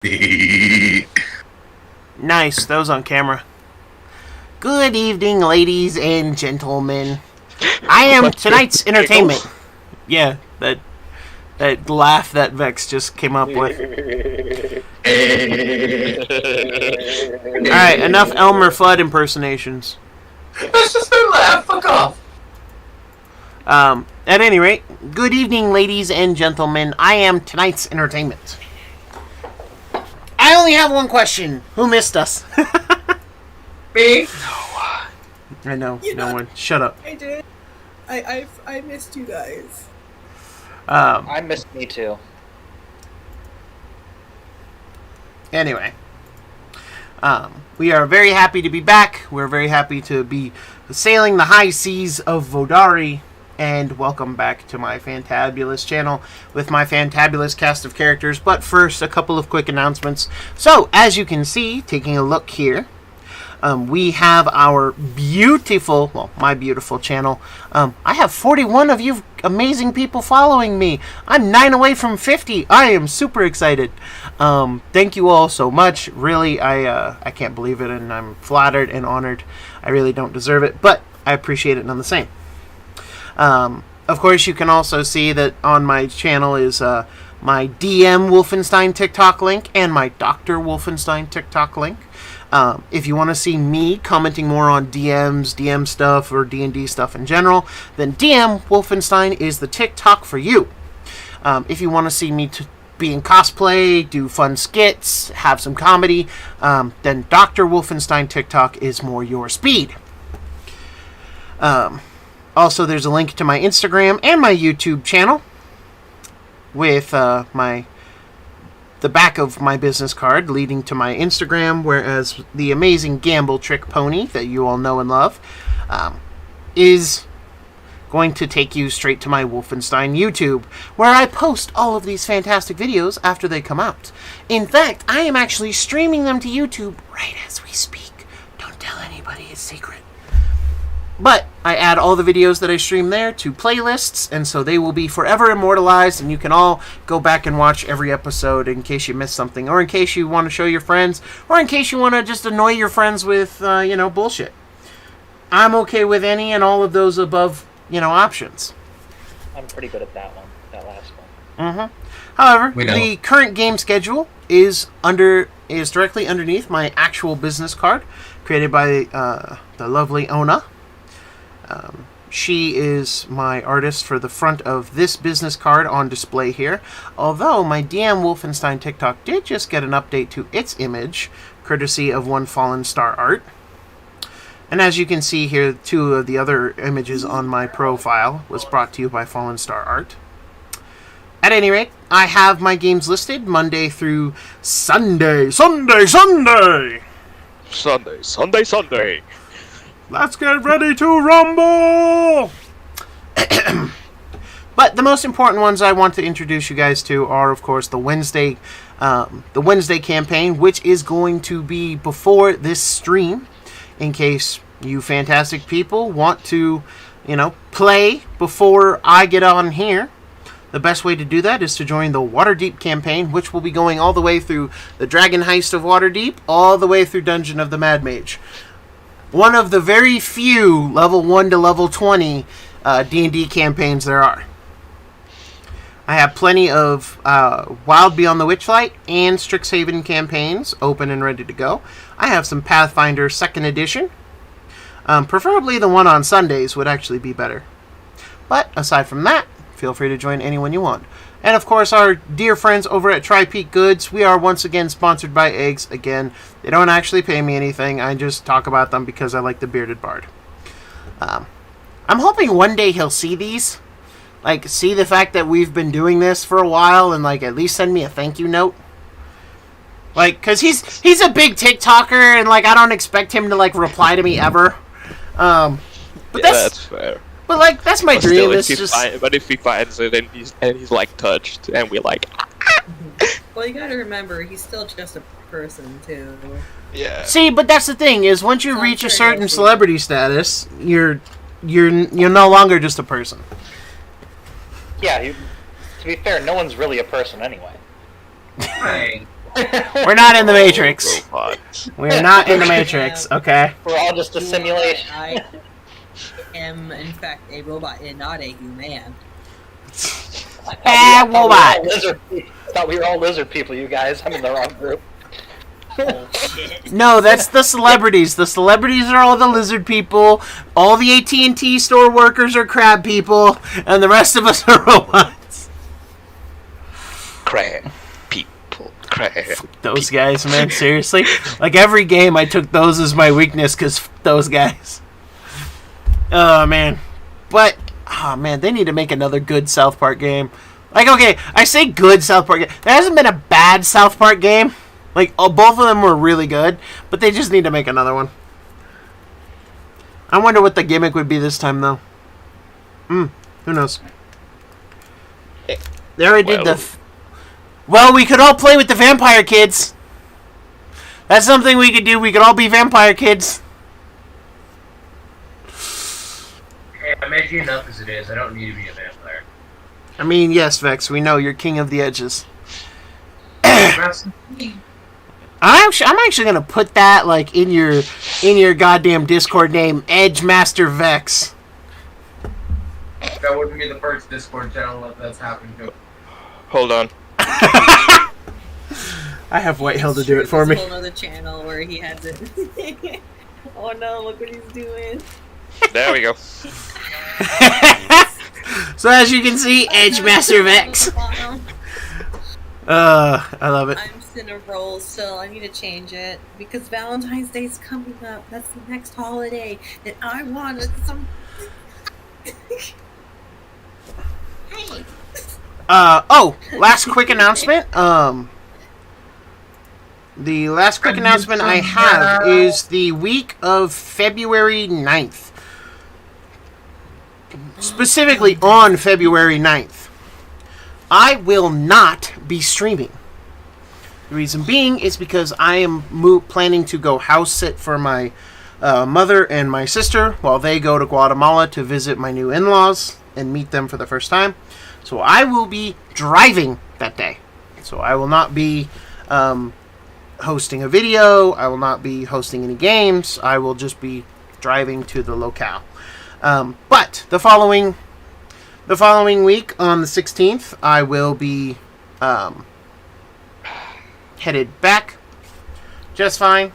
Nice, that was on camera. Good evening, ladies and gentlemen. I am tonight's entertainment. Yeah, that laugh that Vex just came up with. Alright, enough Elmer Fudd impersonations. That's just a laugh, fuck off. At any rate, good evening, ladies and gentlemen. I am tonight's entertainment. I only have one question. Who missed us? Me? I know, no one. Shut up. I did. I missed you guys. I missed me too. Anyway, we are very happy to be back. We're very happy to be sailing the high seas of Vodari, and welcome back to my fantabulous channel with my fantabulous cast of characters. But first, a couple of quick announcements. So, as you can see, taking a look here, we have our beautiful, well, my beautiful channel. I have 41 of you amazing people following me. I'm 9 away from 50. I am super excited. Thank you all so much. Really, I can't believe it, and I'm flattered and honored. I really don't deserve it, but I appreciate it none the same. Of course, you can also see that on my channel is my DM.Wolfenstein TikTok link and my Dr.JWolfenstein TikTok link. If you want to see me commenting more on DMs, DM stuff, or D&D stuff in general, then DM.Wolfenstein is the TikTok for you. If you want to see me be in cosplay, do fun skits, have some comedy, then Dr.JWolfenstein TikTok is more your speed. Also, there's a link to my Instagram and my YouTube channel with the back of my business card leading to my Instagram, whereas the amazing Gamble Trick Pony that you all know and love is going to take you straight to my Wolfenstein YouTube, where I post all of these fantastic videos after they come out. In fact, I am actually streaming them to YouTube right as we speak. Don't tell anybody, it's secret. But I add all the videos that I stream there to playlists, and so they will be forever immortalized, and you can all go back and watch every episode in case you missed something, or in case you want to show your friends, or in case you want to just annoy your friends with, bullshit. I'm okay with any and all of those above, options. I'm pretty good at that one, that last one. However, the current game schedule is directly underneath my actual business card, created by the lovely Ona. She is my artist for the front of this business card on display here. Although my DM.Wolfenstein TikTok did just get an update to its image, courtesy of One Fallen Star Art. And as you can see here, 2 of the other images on my profile was brought to you by Fallen Star Art. At any rate, I have my games listed Monday through Sunday. Sunday! Let's get ready to rumble! But the most important ones I want to introduce you guys to are, of course, the Wednesday campaign, which is going to be before this stream, in case you fantastic people want to, play before I get on here. The best way to do that is to join the Waterdeep campaign, which will be going all the way through the Dragon Heist of Waterdeep, all the way through Dungeon of the Mad Mage. One of the very few level 1 to level 20 D&D campaigns there are. I have plenty of Wild Beyond the Witchlight and Strixhaven campaigns open and ready to go. I have some Pathfinder 2nd edition. Preferably the one on Sundays would actually be better. But aside from that, feel free to join anyone you want. And of course, our dear friends over at Tri-Peak Goods, we are once again sponsored by Eggs. Again, they don't actually pay me anything. I just talk about them because I like the Bearded Bard. I'm hoping one day he'll see these. See the fact that we've been doing this for a while and, at least send me a thank you note. Because he's a big TikToker and, I don't expect him to, reply to me ever. But yeah, that's fair. But that's my dream. But if he finds it and he's touched, and we're like, Well, you gotta remember, he's still just a person too. yeah. See, but that's the thing is, once you reach a certain celebrity status, you're no longer just a person. Yeah, to be fair, no one's really a person anyway. Hey. We're not in the Matrix. Robots. We're not in the Matrix, okay? We're all just a simulation. I am, in fact, a robot and not a human. Ah, robot. I thought we were all lizard people, you guys. I'm in the wrong group. No, that's the celebrities. The celebrities are all the lizard people. All the AT&T store workers are crab people, and the rest of us are robots. Crab people. Crab. Those guys, man, seriously. Like every game, I took those as my weakness because those guys. Oh man, but man, they need to make another good South Park game. Like, okay, I say good South Park game. There hasn't been a bad South Park game. Like, both of them were really good, but they just need to make another one. I wonder what the gimmick would be this time, though. Who knows? They already did the... Well, we could all play with the vampire kids. That's something we could do. We could all be vampire kids. Hey, I made you enough as it is. I don't need to be a vampire. I mean, yes, Vex, we know you're king of the edges. I'm actually gonna put that like in your goddamn Discord name, Edge Master Vex. That wouldn't be the first Discord channel that's happened to. Hold on. I have Whitehill to do it for me. There's a whole other channel where he has it. Oh no! Look what he's doing. There we go. So as you can see, Edge Master Vex. I love it. I'm in a roll still. I need to change it because Valentine's Day is coming up. That's the next holiday, and I wanted some. Hey. Last quick announcement. The last quick announcement I have is the week of February 9th. Specifically on February 9th. I will not be streaming. The reason being is because I am planning to go house sit for my mother and my sister while they go to Guatemala to visit my new in-laws and meet them for the first time. So I will be driving that day. So I will not be hosting a video. I will not be hosting any games. I will just be driving to the locale. But the following week on the 16th, I will be headed back just fine.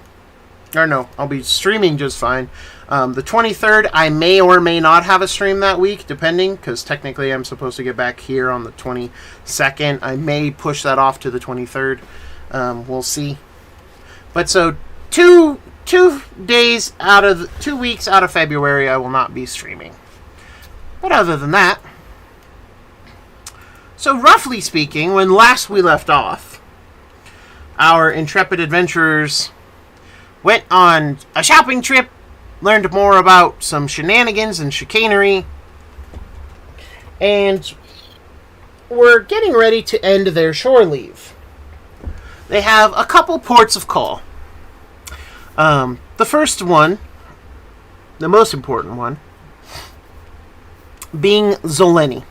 Or no, I'll be streaming just fine. The 23rd, I may or may not have a stream that week, depending, because technically I'm supposed to get back here on the 22nd. I may push that off to the 23rd. We'll see. But so 2 weeks out of February, I will not be streaming. But other than that, so roughly speaking, when last we left off, our intrepid adventurers went on a shopping trip, learned more about some shenanigans and chicanery, and were getting ready to end their shore leave. They have a couple ports of call. The first one, the most important one, being Zoleni.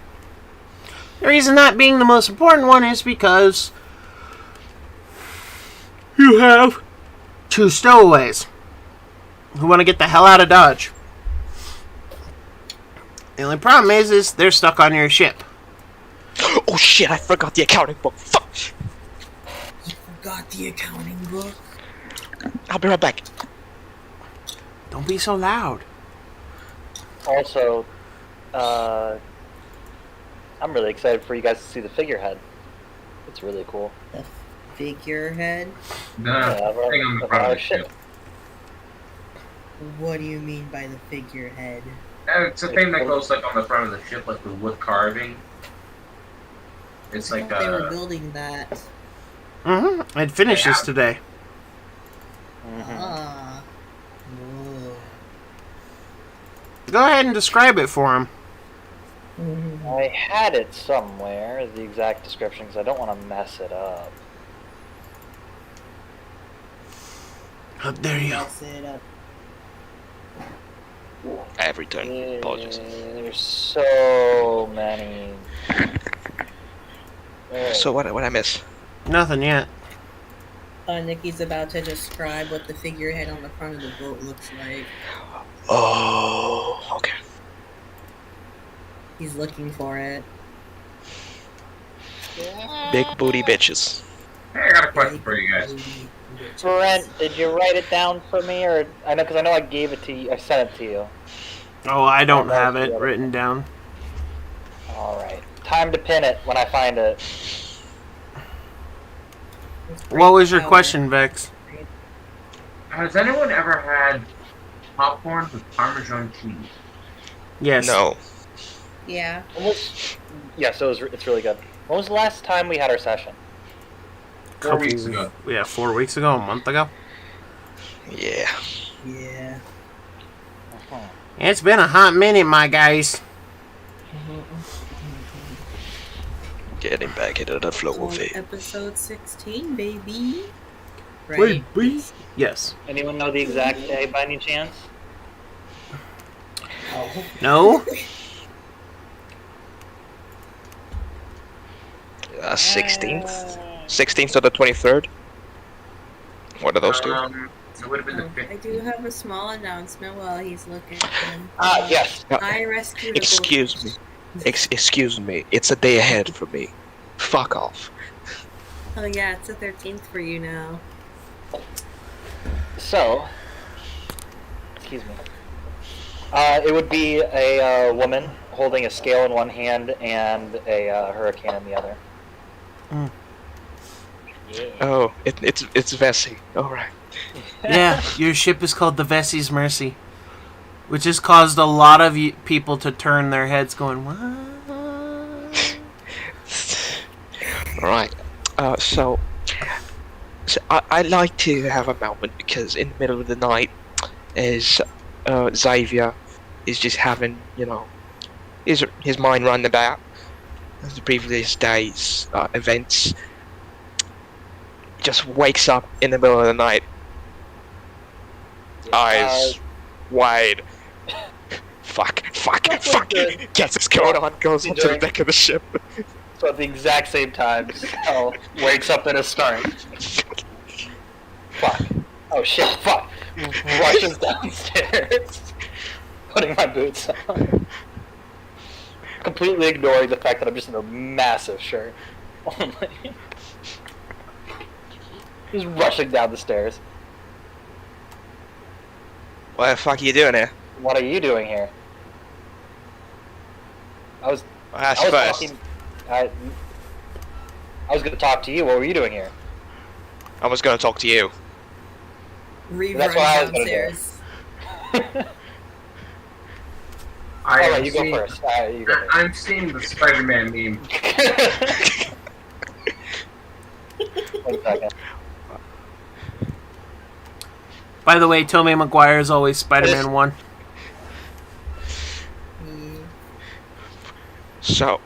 The reason that being the most important one is because you have 2 stowaways who want to get the hell out of Dodge. The only problem is they're stuck on your ship. Oh shit, I forgot the accounting book. Fuck! You forgot the accounting book? I'll be right back. Don't be so loud. Also, I'm really excited for you guys to see the figurehead. It's really cool. The figurehead? The Yeah, thing on the front of the ship. What do you mean by the figurehead? It's a thing that goes like on the front of the ship, like with wood carving. It's I like thought they were building that. Mm-hmm. It finishes today. Ah. Whoa. Go ahead and describe it for him. I had it somewhere, the exact description, because I don't want to mess it up. There you go. Mess it up. I have returned. Apologies. There's so many. So what I miss? Nothing yet. Nikki's about to describe what the figurehead on the front of the boat looks like. Oh, okay. He's looking for it. Big booty bitches. Hey, I got a question for you guys. Brent, did you write it down for me, or because I know I gave it to you. I sent it to you. Oh, I don't have it written down. All right, time to pin it when I find it. What was your question, Vex? Has anyone ever had popcorn with Parmesan cheese? Yes. No. Yeah. Yes, it's really good. When was the last time we had our session? 4 weeks ago. Yeah, 4 weeks ago, a month ago. Yeah. Yeah. It's been a hot minute, my guys. Getting back into the flow of it. Episode 16, baby. Right. Baby. Yes. Anyone know the exact day by any chance? No? 16th? 16th to the 23rd? What are those two? It would have been the I 15th. do have a small announcement while he's looking. Yes. I rescued. Excuse me. Excuse me. It's a day ahead for me. Fuck off. Oh yeah, it's the 13th for you now. So, excuse me. It would be a woman holding a scale in one hand and a hurricane in the other. Mm. Yeah. Oh, it's Vessi. Alright. Yeah, your ship is called the Vessi's Mercy, which has caused a lot of people to turn their heads going, what? Alright. So I'd like to have a moment because in the middle of the night is Xavier is just having, his mind running about the previous day's events. Just wakes up in the middle of the night, eyes wide. Fuck, gets his coat on, goes onto the deck of the ship. So at the exact same time, Sal wakes up in a stern. Fuck. Oh shit, fuck. Rushes downstairs. Putting my boots on. Completely ignoring the fact that I'm just in a massive shirt. Only. Just rushing down the stairs. What the fuck are you doing here? What are you doing here? I was First. talking. I was going to talk to you. What were you doing here? I was going to talk to you. Rerun That's what I was gonna do. downstairs. Alright, you go first. You go first. I'm seeing the Spider-Man meme. 1 second. By the way, Tobey Maguire is always Spider-Man 1. So,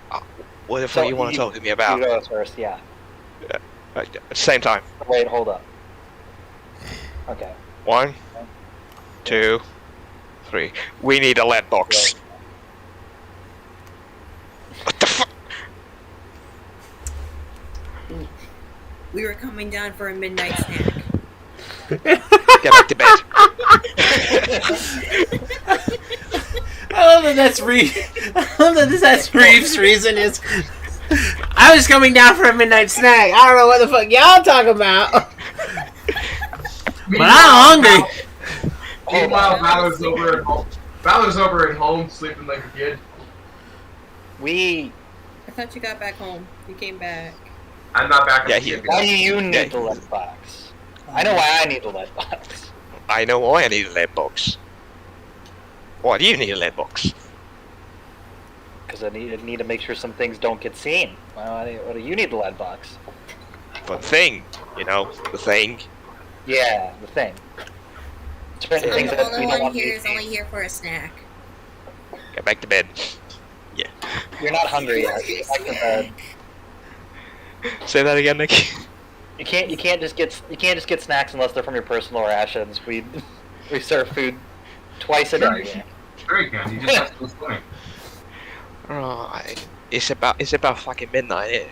what the fuck you want to talk to me about? You go first, yeah. At the same time. Wait, hold up. Okay. 1, 2, 3. We need a lead box. What the fuck? We were coming down for a midnight snack. Get back to bed. I love that that's Reeves' reason is, I was coming down for a midnight snack. I don't know what the fuck y'all talking about. But I'm hungry. Meanwhile, Valor's over at home. Valor's over at home sleeping like a kid. We... I thought you got back home. You came back. I'm not back. Yeah, Why do you need the lead box? I know why I need the lead box. I know why I need a lead box. Why do you need a lead box? Because I need to make sure some things don't get seen. Why do you need the lead box? For the thing, the thing. Yeah, the thing. Certain things The that we only don't one want here to is only here for a snack. Get back to bed. Yeah. You're not hungry yet. Get back to bed. Say that again, Nick. You can't just get snacks unless they're from your personal rations. We serve food twice a day. Very good. You just have to go swimming. Right. It's about fucking midnight.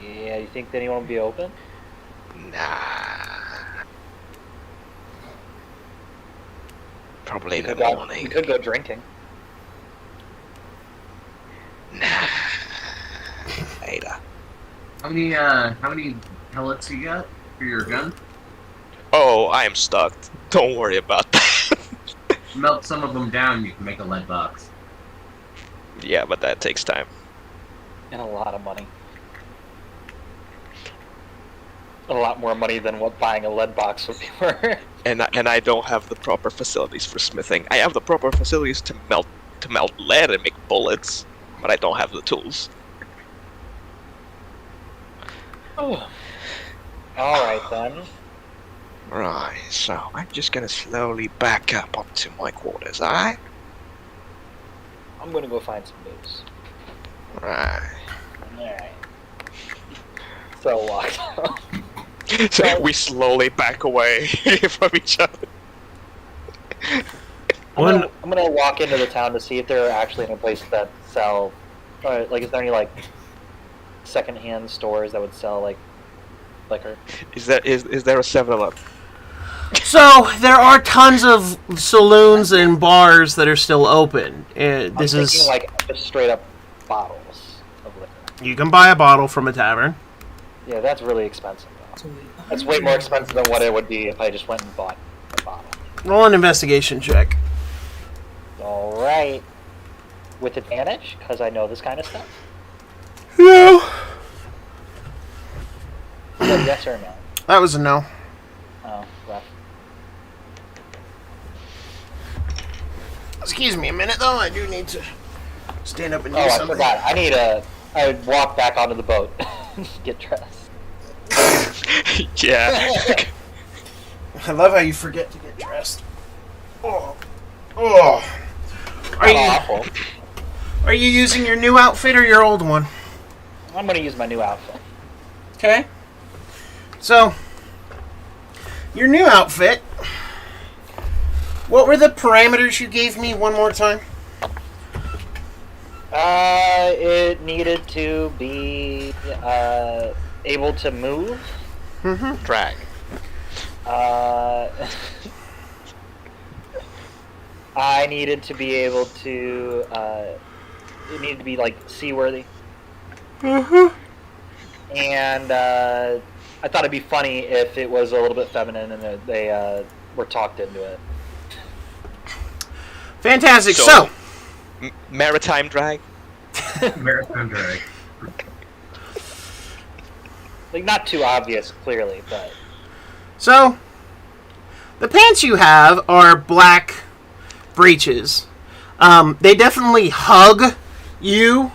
Yeah, you think anyone will be open? Nah. Probably in We the morning. could go drinking. Nah. Later. How many pellets you got for your gun? Oh, I am stuck. Don't worry about that. Melt some of them down, you can make a lead box. Yeah, but that takes time. And a lot of money. A lot more money than what buying a lead box would be worth. And I don't have the proper facilities for smithing. I have the proper facilities to melt lead and make bullets, but I don't have the tools. Oh. Alright then. Right, so I'm just gonna slowly back up onto my quarters, alright? I'm gonna go find some booze. Right. Alright. So walk. So we slowly back away from each other. I'm gonna walk into the town to see if there are actually any places that sell, like, is there any like secondhand stores that would sell like liquor? Is there a 7-Eleven? So there are tons of saloons and bars that are still open. I'm thinking like just straight up bottles of liquor. You can buy a bottle from a tavern. Yeah, that's really expensive though. That's way more expensive than what it would be if I just went and bought a bottle. Roll an investigation check. Alright. With advantage, because I know this kind of stuff? No. So yes or no? That was a no. Oh, rough. Excuse me a minute, though. I do need to stand up and do Oh, I something. forgot. I would walk back onto the boat. Get dressed. Yeah. I love how you forget to get dressed. Oh. Are Not you awful. Are you using your new outfit or your old one? I'm gonna use my new outfit. Okay. So, your new outfit. What were the parameters you gave me one more time? It needed to be able to move. Mm-hmm. Drag. I needed to be able to. It needed to be like seaworthy. Mm-hmm. And I thought it'd be funny if it was a little bit feminine and they were talked into it. Fantastic. So Maritime drag? Maritime drag. Like, not too obvious, clearly, but... So, the pants you have are black breeches. They definitely hug you.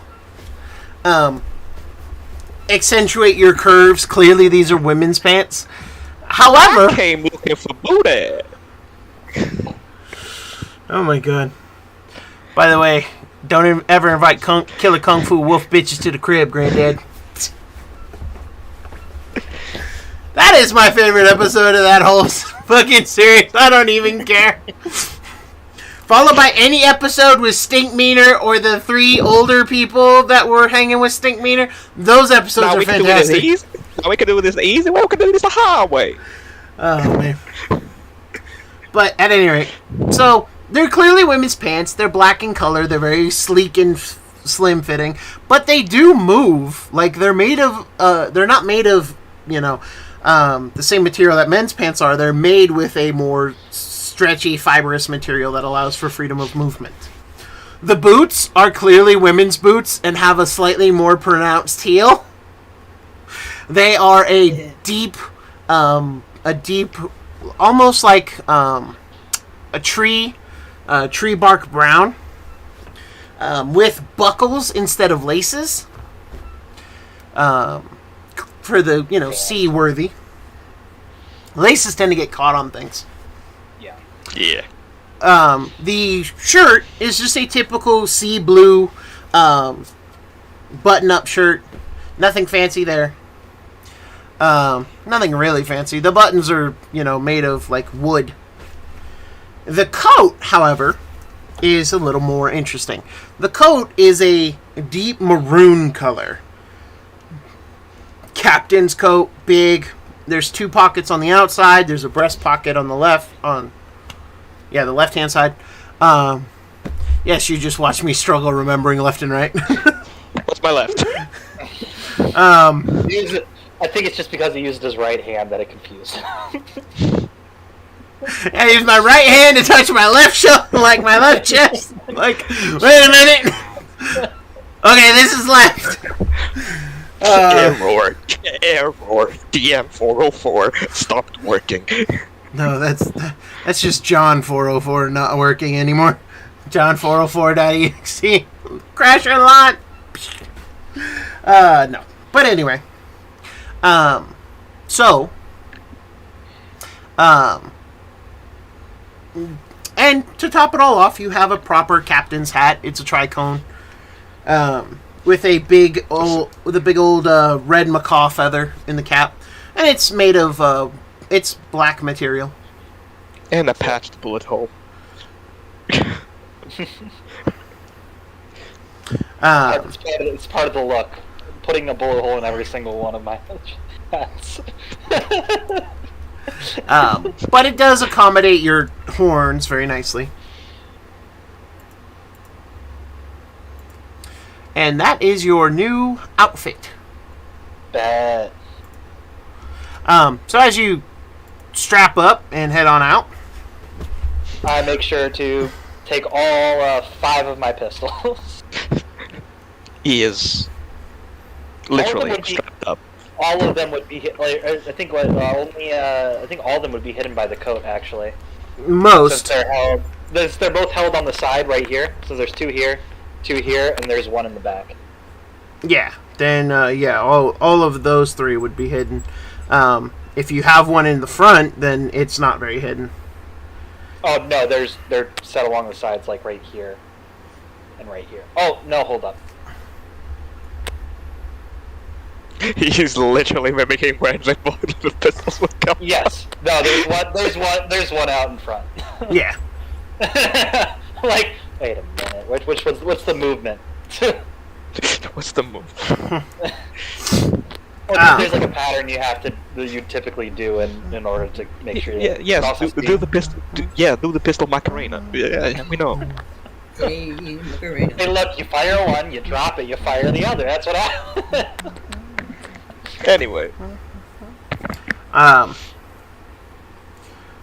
Accentuate your curves. Clearly, these are women's pants. However... I came looking for booty. Oh my god. By the way, don't ever invite killer kung fu wolf bitches to the crib, granddad. That is my favorite episode of that whole fucking series. I don't even care. Followed by any episode with Stink Meaner or the 3 older people that were hanging with Stink Meaner. Those episodes are fantastic. Now we can do this easy. Well, we can do this the hard way. Oh man. But at any rate, so they're clearly women's pants. They're black in color. They're very sleek and slim fitting, but they do move. Like they're made of. They're not made of the same material that men's pants are. They're made with a more stretchy, fibrous material that allows for freedom of movement. The boots are clearly women's boots and have a slightly more pronounced heel. They are a deep, almost like a tree bark brown, with buckles instead of laces, for the seaworthy. Laces tend to get caught on things. Yeah. The shirt is just a typical sea blue button-up shirt. Nothing fancy there. Nothing really fancy. The buttons are, made of, like, wood. The coat, however, is a little more interesting. The coat is a deep maroon color. Captain's coat, big, There's 2 pockets on the outside. There's a breast pocket on the left. The left-hand side. Yes, you just watched me struggle remembering left and right. What's my left? I think it's just because he used his right hand that it confused him. I use my right hand to touch my left shoulder, like my left chest. Like, wait a minute. Okay, this is left. Error. DM 404 stopped working. No, that's just John 404 not working anymore. John 404.exe. Crash and lot. No. But anyway. And to top it all off, you have a proper captain's hat. It's a tricone. With a big old red macaw feather in the cap. And it's made of, it's black material. And a patched bullet hole. It's part of the look. Putting a bullet hole in every single one of my hats. But it does accommodate your horns very nicely. And that is your new outfit. Bet. So as you strap up and head on out, I make sure to take all 5 of my pistols. He is literally strapped up. All of them would be hit. Like, I think I think all of them would be hidden by the coat. Actually, most. Since they're both held on the side right here. So there's 2 here, 2 here, and there's 1 in the back. Yeah. Then all of those 3 would be hidden. If you have one in the front, then it's not very hidden. Oh no, they're set along the sides, like right here, and right here. Oh no, hold up. He's literally mimicking where the pistols would come. Yes. No, there's one out in front. Yeah. Like, wait a minute. What's the movement? What's the move? There's like a pattern you typically do in order to make sure. Yes. Do the pistol. Do the pistol Macarena. Yeah, we know. Hey, Macarena. Hey, look! You fire one, you drop it, you fire the other. That's what I. Anyway.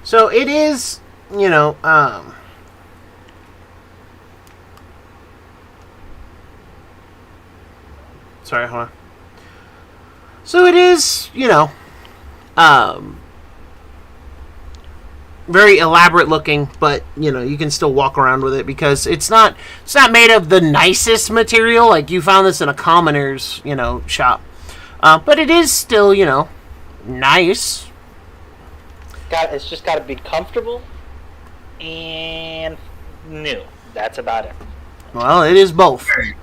So it is, sorry, hold on. So it is, very elaborate looking, but you can still walk around with it because it's not made of the nicest material. Like you found this in a commoner's, shop, but it is still, nice. It's just got to be comfortable and new. That's about it. Well, it is both. I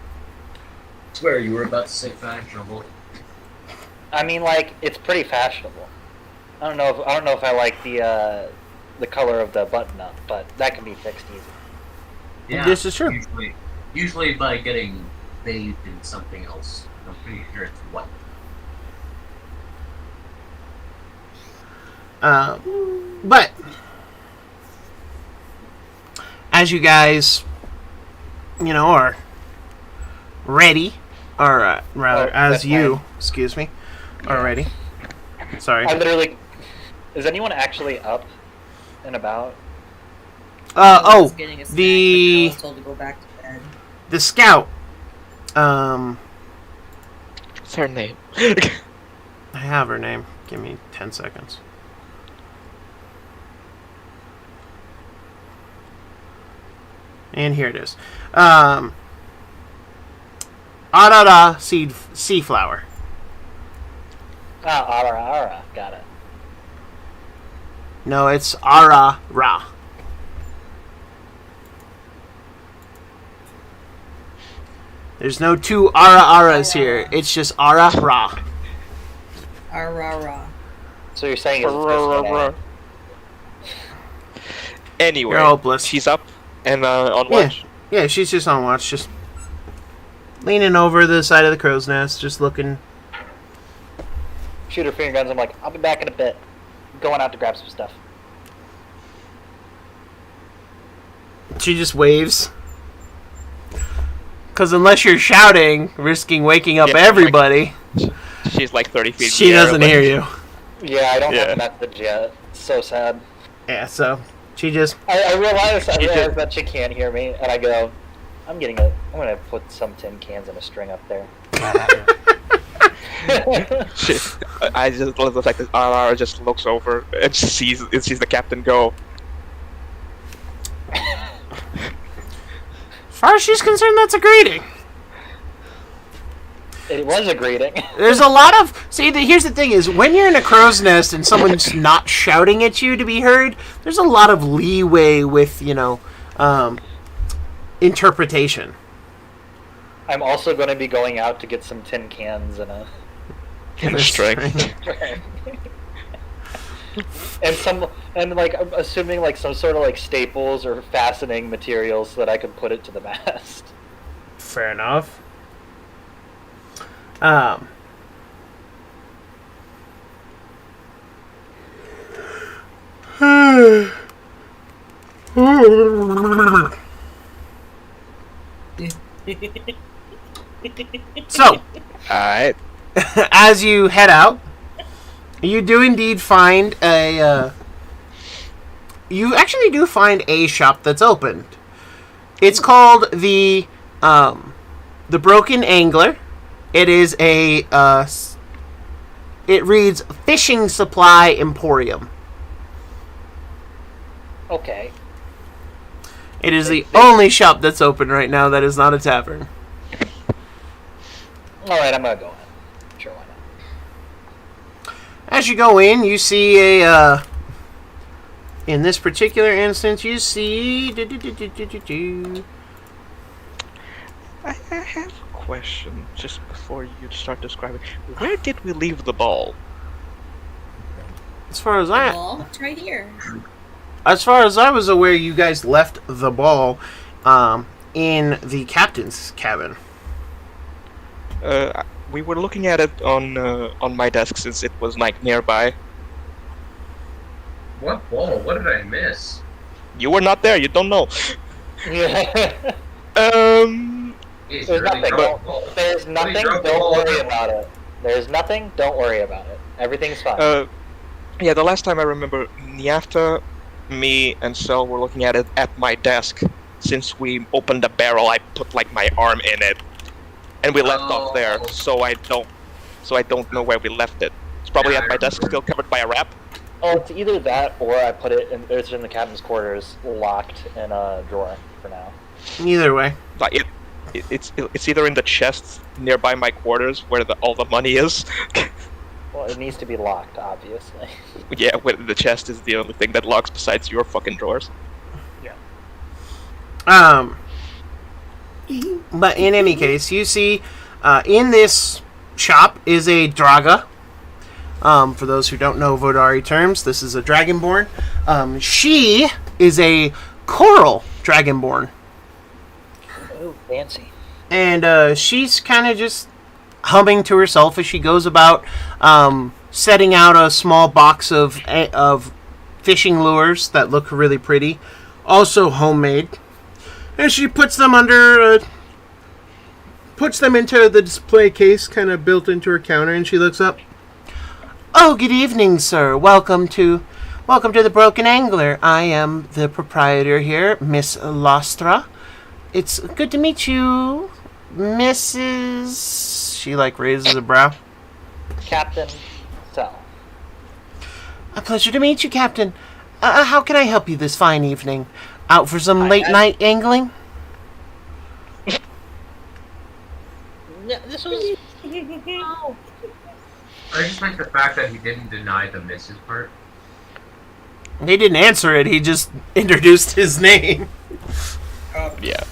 swear you were about to say fashionable. I mean, like, it's pretty fashionable. I don't know if I like the color of the button up, but that can be fixed easy. Yeah, this is true. Usually by getting bathed in something else. I'm pretty sure it's white. But as you guys, are ready, or rather, as you, excuse me, are ready. Sorry. I literally. Is anyone actually up and about? I was getting a snack, but I was told to go back to bed. The scout. What's her name? I have her name. Give me 10 seconds. And here it is. Arara sea flower. Ah, Ara, got it. No, it's Arara. There's no 2 Aras here. It's just Arara. Arara. So you're saying it's just Anyway, You're hopeless. she's up and on watch. Yeah, she's just on watch, just leaning over the side of the crow's nest, just looking. shoot her finger guns. I'm like, I'll be back in a bit. I'm going out to grab some stuff. She just waves. Because unless you're shouting, risking waking up everybody, She's like 30 feet. she doesn't hear you. Yeah, I don't have a message yet. It's so sad. Yeah, so she just... I realize that she can't hear me, and I go, I'm gonna put some tin cans and a string up there. I just love the fact that Alara just looks over and sees the captain go. As far as she's concerned, that's a greeting. It was a greeting. There's a lot of... See, here's the thing is, when you're in a crow's nest and someone's not shouting at you to be heard, there's a lot of leeway with, interpretation. I'm also going to be going out to get some tin cans and a string. and I'm assuming like some sort of like staples or fastening materials so that I could put it to the mast. Fair enough. So, Alright. as you head out, you do indeed find you actually do find a shop that's opened. It's called the Broken Angler. It is it reads Fishing Supply Emporium. Okay. It is the only shop that's open right now that is not a tavern. Alright, I'm gonna go in. Sure, why not? As you go in, you see in this particular instance, you see... I have a question just before you start describing. Where did we leave the ball? As far as Well, it's right here. As far as I was aware, you guys left the ball in the captain's cabin. We were looking at it on my desk since it was like nearby. What ball? What did I miss? You were not there. You don't know. It's There's really nothing. drunk ball. There's nothing. drunk Don't ball. worry about it. There's nothing. Don't worry about it. Everything's fine. Yeah, the last time I remember, Nyafta, me, and Sel were looking at it at my desk. Since we opened the barrel, I put like my arm in it, and we left off there. So I don't know where we left it. It's probably Yeah, at I my desk, remember. still covered by a wrap. Oh, it's either that or I put it in. It's in the captain's quarters, locked in a drawer for now. Either way. Like it's either in the chest nearby my quarters where all the money is. Well, it needs to be locked, obviously. Yeah, where the chest is the only thing that locks besides your fucking drawers. But in any case, you see, in this shop is a Draga. For those who don't know Vodari terms, this is a Dragonborn. She is a Coral Dragonborn. Oh, fancy. And she's kind of just humming to herself as she goes about setting out a small box of fishing lures that look really pretty, also homemade. And she puts them into the display case, kind of built into her counter, and she looks up. Oh, good evening, sir. Welcome to the Broken Angler. I am the proprietor here, Miss Lastra. It's good to meet you, Mrs. She raises a brow. Captain Sel. A pleasure to meet you, Captain. How can I help you this fine evening? Out for some late night angling? No, this was. Oh. I just like the fact that he didn't deny the misses part. He didn't answer it. He just introduced his name. Yeah.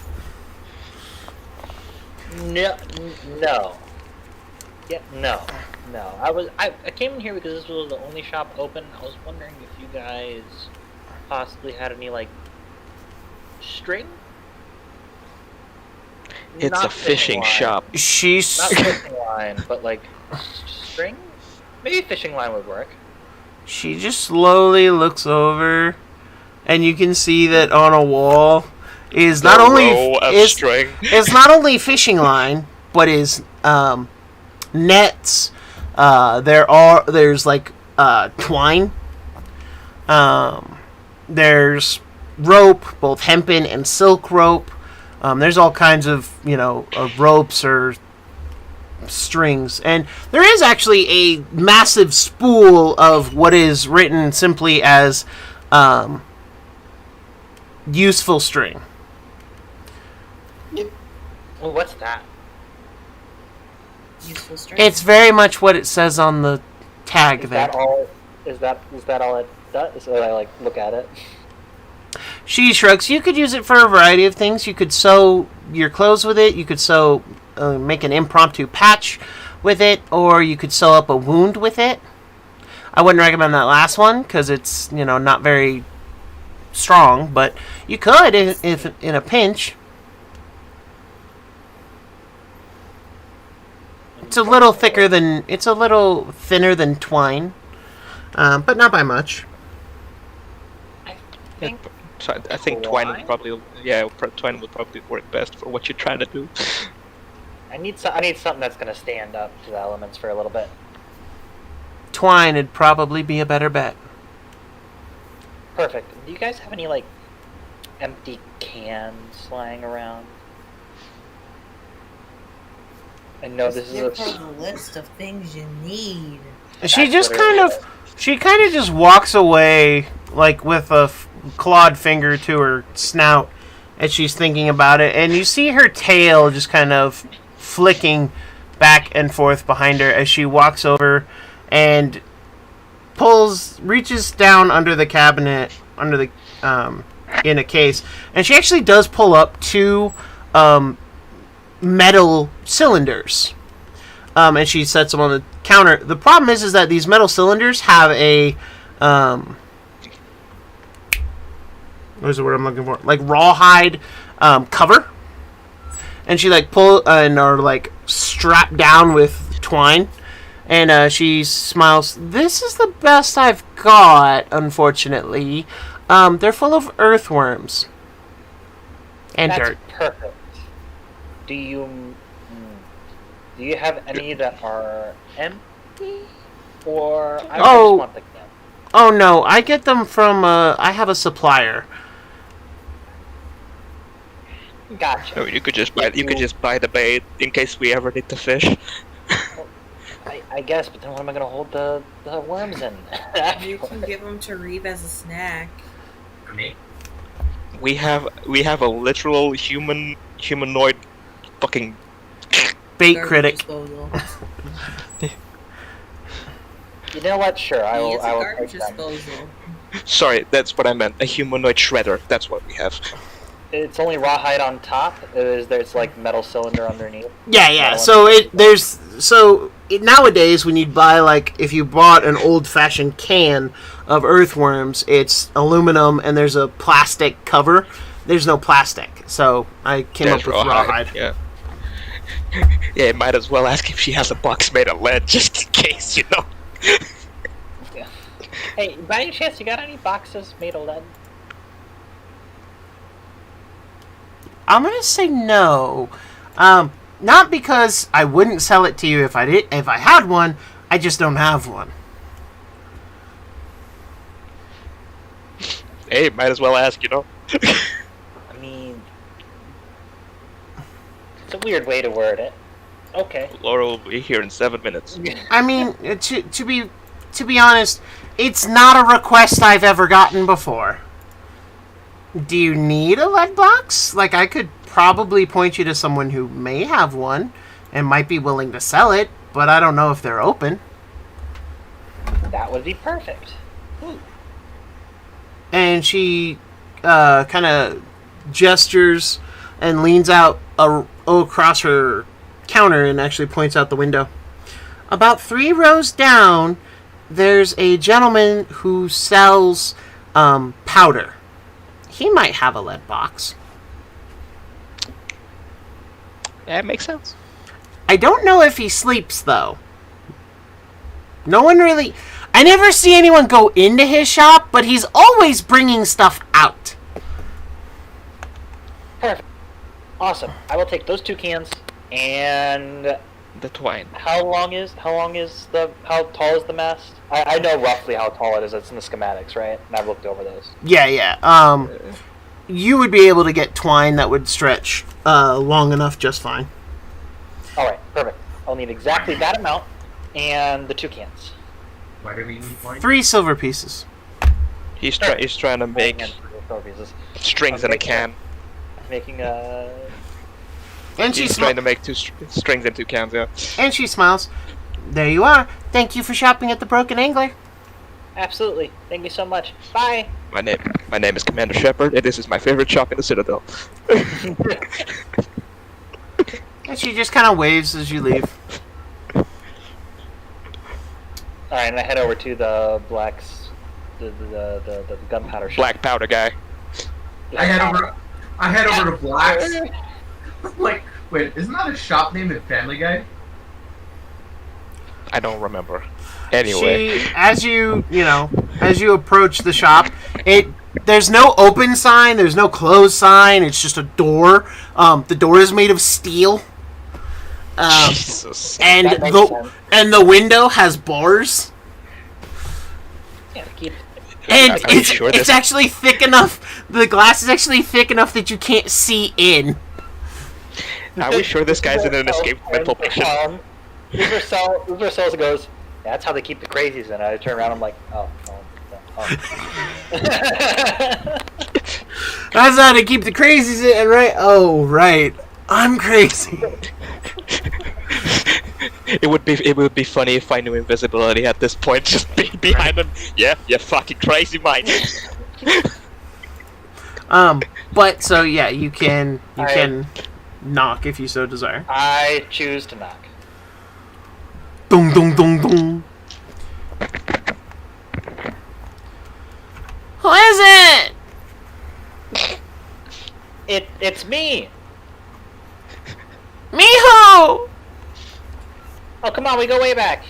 No. Yeah, no. I came in here because this was the only shop open. I was wondering if you guys possibly had any string. It's Not a fishing line. shop. She's Not fishing line, but string. Maybe fishing line would work. She just slowly looks over, and you can see that on a wall is not only string. It's not only fishing line, but is nets. There's like twine. There's rope, both hempen and silk rope. There's all kinds of ropes or strings, and there is actually a massive spool of what is written simply as useful string. Well, what's that? Useful string. It's very much what it says on the tag Is there. that all? Is that all it does? So I look at it. She shrugs. You could use it for a variety of things. You could sew your clothes with it. You could make an impromptu patch with it, or you could sew up a wound with it. I wouldn't recommend that last one because it's not very strong, but you could if in a pinch. It's a little thinner than twine, but not by much. So I think twine would probably work best for what you're trying to do. I need something that's gonna stand up to the elements for a little bit. Twine would probably be a better bet. Perfect. Do you guys have any empty cans lying around? I know this is Give her the list of things you need. She kind of just walks away with a clawed finger to her snout as she's thinking about it, and you see her tail just kind of flicking back and forth behind her as she walks over and reaches down under the cabinet, in a case, and she actually does pull up two metal cylinders, and she sets them on the counter. The problem is that these metal cylinders have a what is the word I'm looking for? Rawhide cover, and she pull and are strapped down with twine, and she smiles. This is the best I've got, unfortunately. They're full of earthworms and dirt. Perfect. Do you have any that are empty, or I just want the can? Oh no, I get them from. I have a supplier. Gotcha. Oh, you could just buy the bait in case we ever need to fish. I guess, but then what am I gonna hold the worms in? You can give them to Reeve as a snack. For me? We have a literal humanoid fucking Bait Garbage critic. disposal. You know what? Sure, I will. It's a I will garbage take them. disposal. Sorry, that's what I meant. A humanoid shredder. That's what we have. It's only rawhide on top. There's metal cylinder underneath. Yeah. Nowadays, when you'd buy if you bought an old-fashioned can of earthworms, it's aluminum and there's a plastic cover. There's no plastic, so I came up with rawhide. Yeah. Yeah, might as well ask if she has a box made of lead, just in case, Yeah. Hey, by any chance, you got any boxes made of lead? I'm gonna say no. Not because I wouldn't sell it to you if I did. If I had one, I just don't have one. Hey, might as well ask, I mean, it's a weird way to word it. Okay. Laura will be here in 7 minutes. I mean, to be honest, it's not a request I've ever gotten before. Do you need a lead box? I could probably point you to someone who may have one and might be willing to sell it, but I don't know if they're open. That would be perfect. And she kind of gestures and leans out across her counter and actually points out the window. About 3 rows down, there's a gentleman who sells powder. He might have a lead box. Yeah, it makes sense. I don't know if he sleeps, though. No one really... I never see anyone go into his shop, but he's always bringing stuff out. Perfect. Awesome. I will take those 2 cans and The twine. how tall is the mast? I know roughly how tall it is. It's in the schematics, right? And I've looked over those. Yeah. You would be able to get twine that would stretch long enough just fine. All right, perfect. I'll need exactly that amount and the 2 cans. Why do we need one? 3 silver pieces. He's trying to make And 4 pieces. strings in a can. Making a. And He's trying to make 2 strings in 2 cans. Yeah. And she smiles. There you are. Thank you for shopping at the Broken Angler. Absolutely. Thank you so much. Bye. My name is Commander Shepard, and this is my favorite shop in the Citadel. And she just kind of waves as you leave. All right, and I head over to the blacks, the gunpowder shop. Black powder guy. I head over to Black's. Like, wait, isn't that a shop name in Family Guy? I don't remember. Anyway. As you approach the shop, there's no open sign, there's no closed sign, it's just a door. The door is made of steel. Jesus. And That makes sense. the window has bars. Yeah, keep. And Are you sure it's this- actually thick enough. The glass is actually thick enough that you can't see in. Are we sure this guy's in an escape mental prison? Uber sells goes. That's how they keep the crazies in. I turn around. I'm like, oh. That's how to keep the crazies in, right? Oh, right. I'm crazy. It would be funny if I knew invisibility at this point, just be behind him. Yeah, you fucking crazy mate. But so yeah, you can knock if you so desire. I choose to knock. Dong dong dong dong. Who is it? It's me. Me who? Oh, come on, we go way back.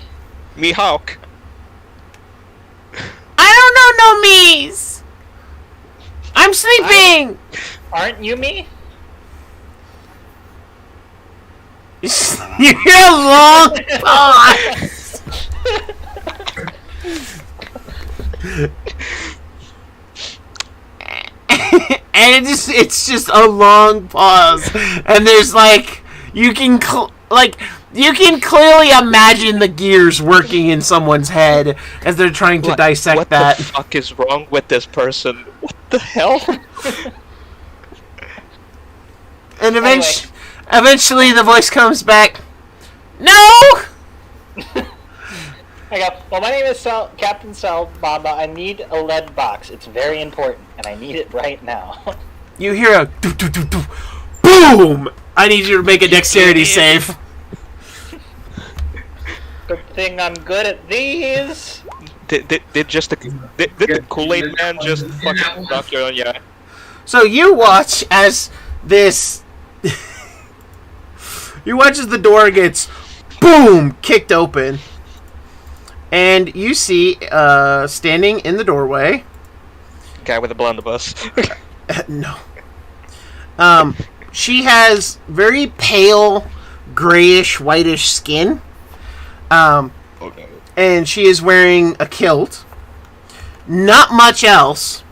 Me Hawk. I don't know no me's. I'm sleeping. Aren't you me? You hear a long pause. And it's just a long pause, and there's like you can clearly imagine the gears working in someone's head as they're trying to dissect what that. the fuck is wrong with this person? What the hell? And Anyway. eventually the voice comes back. No. I go, well, my name is Captain Sal Baba. I need a lead box. It's very important, and I need it right now. You hear a doo doo doo doo. Boom! I need you to make a dexterity save. Good thing I'm good at these. Did the Kool-Aid man just fucking knock you on your... So you watch as this. You watch as the door gets boom kicked open, and you see standing in the doorway. Guy with a blunderbuss. No. She has very pale, grayish, whitish skin. Okay. And she is wearing a kilt. Not much else.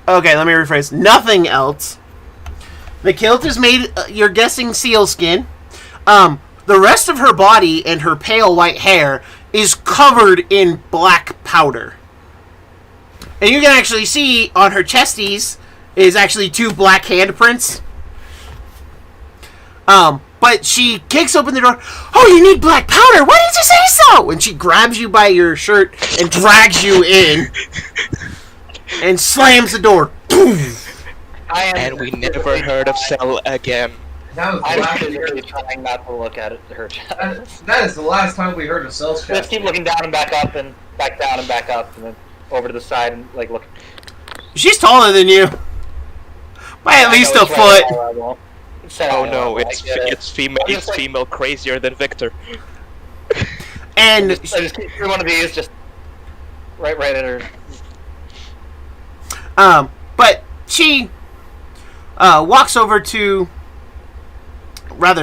Okay, let me rephrase. Nothing else. The kilt is made, you're guessing sealskin. The rest of her body and her pale white hair is covered in black powder. And you can actually see on her chesties is actually 2 black handprints. But she kicks open the door. Oh, you need black powder? Why did you say so? And she grabs you by your shirt and drags you in. And slams the door. Boom! And we never heard of Cell again. That was the I'm last physically trying not to look at her chest. that is the last time we heard of Cell's Just chest. keep looking down and back up, and back down and back up, and then over to the side and like look. She's taller than you. By at I least know a it's right at foot. eye level. It's at Oh eye no, level, I it's get it. female. I'm It's just like- female crazier than Victor. And I just keep one of these, just right at her. but she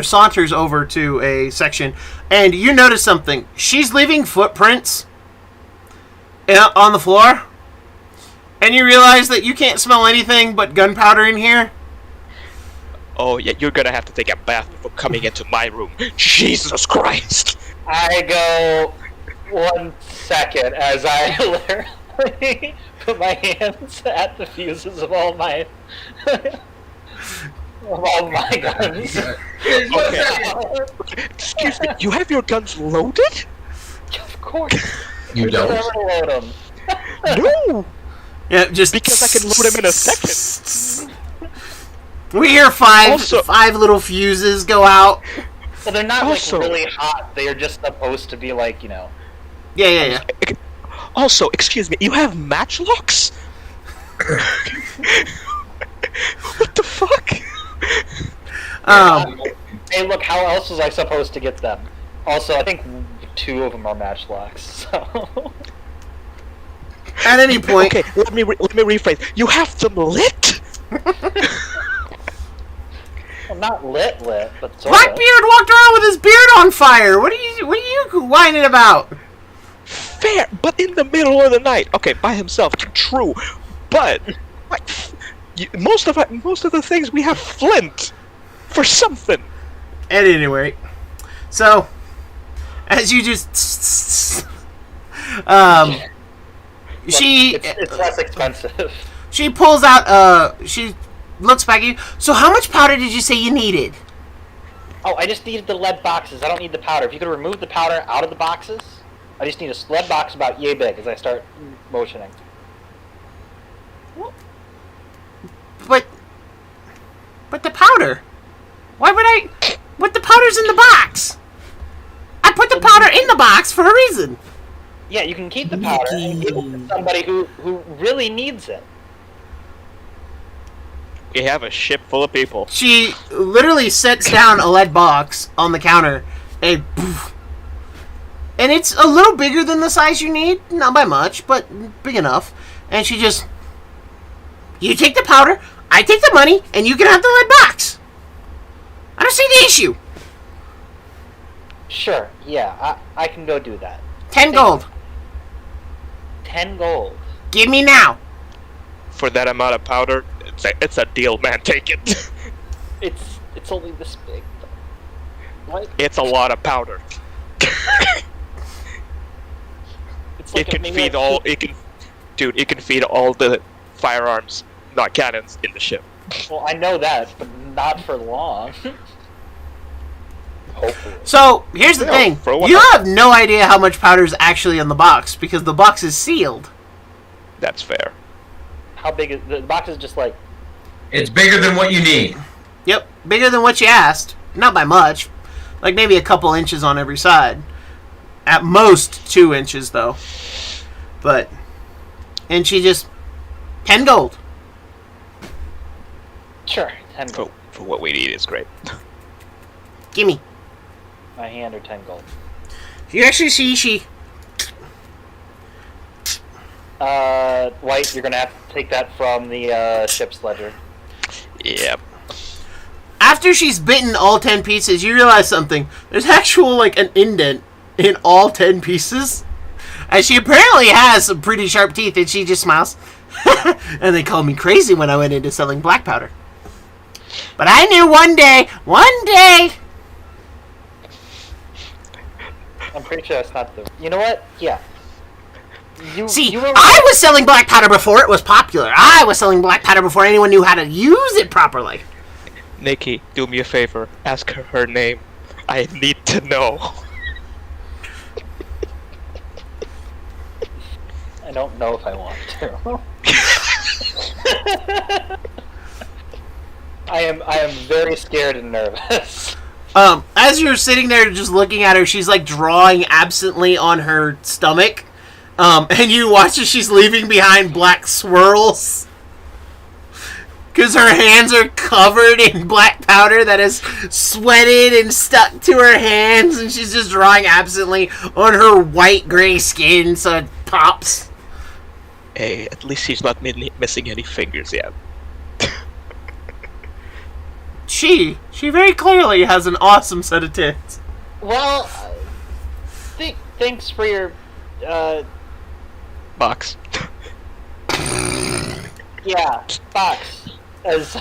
saunters over to a section, and you notice something. She's leaving footprints on the floor, and you realize that you can't smell anything but gunpowder in here. Oh, yeah, you're gonna have to take a bath before coming into my room. Jesus Christ! I go 1 second as I literally put my hands at the fuses of all my guns. Okay. Excuse me, you have your guns loaded? Of course. You Never don't? load them. No! Yeah, just Because I can load them in a second. We hear five Also- little fuses go out. Well, they're not Also- like really hot. They are just supposed to be like, Yeah. Also, excuse me, you have matchlocks? What the fuck? Hey, look, how else was I supposed to get them? Also, I think 2 of them are matchlocks. So At any point, Okay, let me rephrase. You have them lit? well, not lit, but sort of. Blackbeard walked around with his beard on fire. What are you whining about? Fair, but in the middle of the night. Okay, by himself, true. But like, most of the things we have flint for something. At any rate, so as you just she It's less expensive. she pulls out she looks back at you. So how much powder did you say you needed? Oh, I just needed the lead boxes. I don't need the powder. If you could remove the powder out of the boxes, I just need a lead box about yay big as I start motioning. But the powder. Why would I? But the powder's in the box. I put the powder in the box for a reason. Yeah, you can keep the powder and give it to somebody who really needs it. We have a ship full of people. She literally sets down a lead box on the counter, and poof. And it's a little bigger than the size you need, not by much, but big enough. And she just, you take the powder, I take the money, and you can have the lead box. I don't see the issue. Sure, yeah, I can go do that. 10 gold. 10 gold. Give me now. For that amount of powder, it's a deal, man. Take it. It's only this big. What? It's a lot of powder. It's It can feed all. It can feed all the firearms, not cannons, in the ship. Well, I know that, but not for long. Hopefully. So, here's the thing. for what- You have no idea how much powder is actually in the box, because the box is sealed. That's fair. How big is the box? Is just like It's bigger than what you need. Yep, bigger than what you asked. Not by much. Like maybe a couple inches on every side. At most 2 inches, though. But, and she just, 10 gold. sure 10 gold. For what we need is great. Gimme. My hand or 10 gold. You actually see she, White, you're gonna have to take that from the ship's ledger. Yep. after she's bitten all 10 pieces, you realize something. There's actual, like, an indent in all 10 pieces. And she apparently has some pretty sharp teeth, and she just smiles. And they called me crazy when I went into selling black powder. But I knew one day, I'm pretty sure that's not the. You know what? Yeah. See, you were I was selling black powder before it was popular. I was selling black powder before anyone knew how to use it properly. Nikki, do me a favor. Ask her name. I need to know. I don't know if I want to. I am very scared and nervous. As you're sitting there just looking at her, she's like drawing absently on her stomach. And you watch as she's leaving behind black swirls. because her hands are covered in black powder that is sweated and stuck to her hands, and she's just drawing absently on her white-gray skin so it pops. Hey, at least she's not missing any fingers yet. She very clearly has an awesome set of tits. Well, thanks for your, Box. yeah, box. As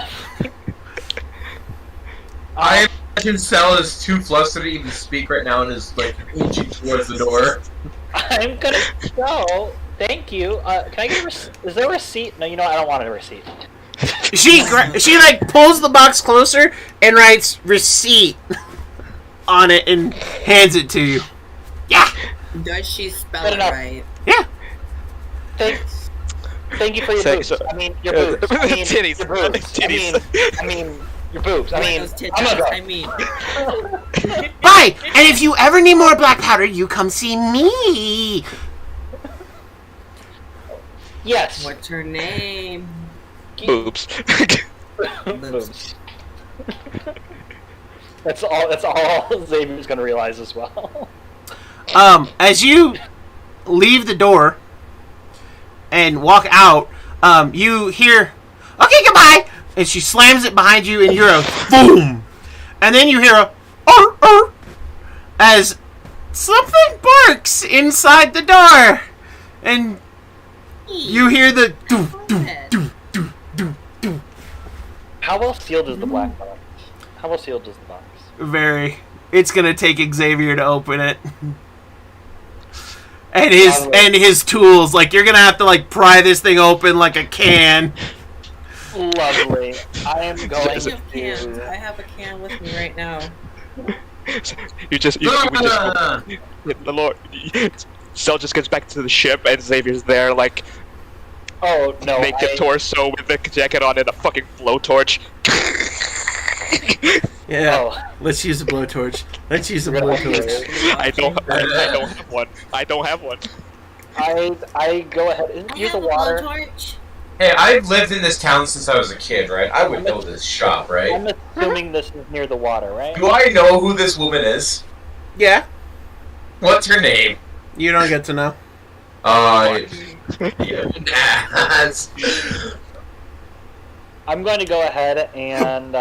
I imagine Sal is too flustered to even speak right now and is like inching towards the door. I'm gonna go. Thank you. Can I get a receipt? Is there a receipt? No, you know what? I don't want a receipt. She like pulls the box closer and writes receipt on it and hands it to you. Yeah. Does she spell Good it enough. right? Yeah. Thank you for your boobs. I mean, your boobs. I mean, Titties. your boobs. Titties. I mean, your boobs. I mean, Those tits, I'm gonna go. I mean, Bye. And if you ever need more black powder, you come see me. Yes. what's her name? Boobs. Boobs. That's all Xavier's gonna realize as well. As you leave the door and walk out, you hear, okay, goodbye, and she slams it behind you, and you hear a boom, and then you hear a as something barks inside the door, and you hear the doo doo doo doo doo doo. How well sealed is the black box? How well sealed is the box? Very. It's gonna take Xavier to open it. And his tools, like you're gonna have to like pry this thing open like a can. Lovely. I am going I have cans. I to. have a can with me right now. we just the Lord. Cell just gets back to the ship, and Xavier's there, like Oh no! naked torso with the jacket on and a fucking blowtorch. Yeah. Oh. Let's use a blowtorch. Let's use a We're gonna blowtorch. I don't have one. I don't have one. I go ahead. Isn't I use have the a water? blowtorch. Hey, I've lived in this town since I was a kid, right? I would know this shop, right? I'm assuming this is near the water, right? Do I know who this woman is? Yeah. What's her name? You don't get to know. Yes. I'm going to go ahead and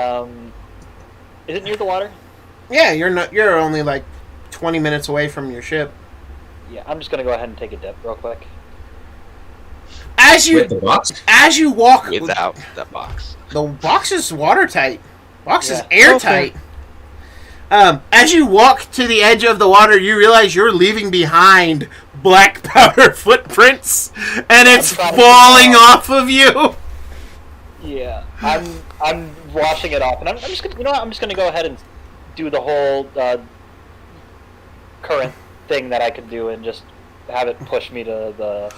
is it near the water? Yeah, you're only like 20 minutes away from your ship. Yeah, I'm just going to go ahead and take a dip real quick. As you With the box? walk Without the box. the box is watertight. Box is Yeah. airtight. As you walk to the edge of the water, you realize you're leaving behind black powder footprints, and it's trying to falling get out. off of you. Yeah, I'm washing it off, and I'm just gonna, you know what? I'm just gonna go ahead and do the whole current thing that I could do, and just have it push me to the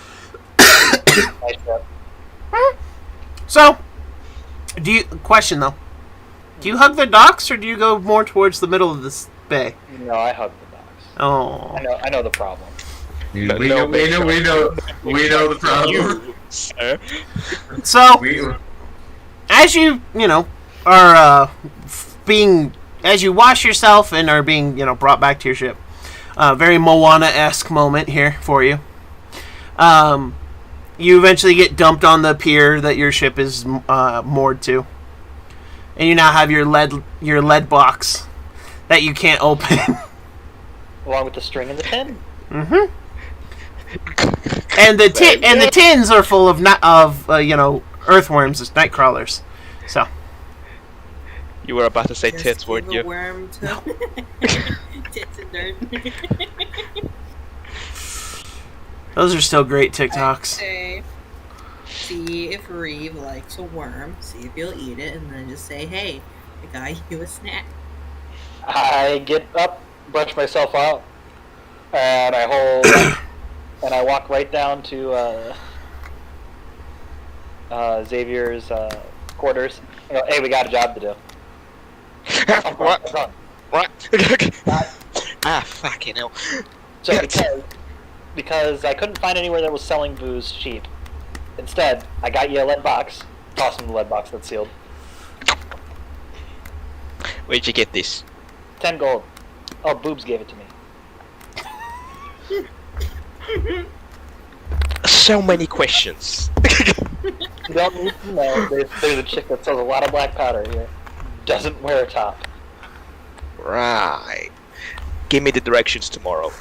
my ship. So, question though, do you hug the docks or do you go more towards the middle of this bay? No, I hug the docks. Oh, I know the problem. We know the problem. You, sir. so as you are as you wash yourself and are being brought back to your ship, very Moana-esque moment here for you. You eventually get dumped on the pier that your ship is moored to, and you now have your lead box that you can't open. Along with the string and the tin. Mm-hmm. And the tins are full of earthworms, night crawlers. So You were about to say Just tits, give weren't a you? worm to tits and dirt. those are still great TikToks. Say, see if Reeve likes a worm. See if he'll eat it, and then just say, "Hey, I got you a snack." I get up, brush myself out, and I hold, and I walk right down to Xavier's quarters. I go, hey, we got a job to do. What? Ah, fucking hell. So because I couldn't find anywhere that was selling booze cheap. Instead, I got you a lead box, Toss him the lead box that's sealed. Where'd you get this? 10 gold. Oh, Boobs gave it to me. So many questions. You don't need to know. There's a chick that sells a lot of black powder here. Doesn't wear a top. Right. Give me the directions tomorrow.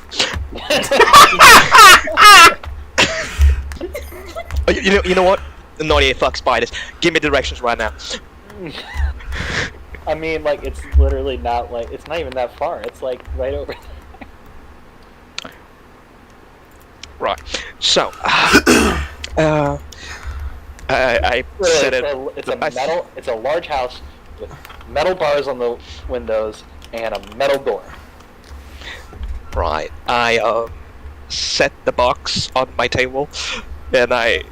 You know what? Naughty fuck spiders. Give me the directions right now. I mean, like, it's literally not, like, it's not even that far. It's, like, right over there. Right. So, I said it. It's a large house with metal bars on the windows and a metal door. Right. I set the box on my table, and I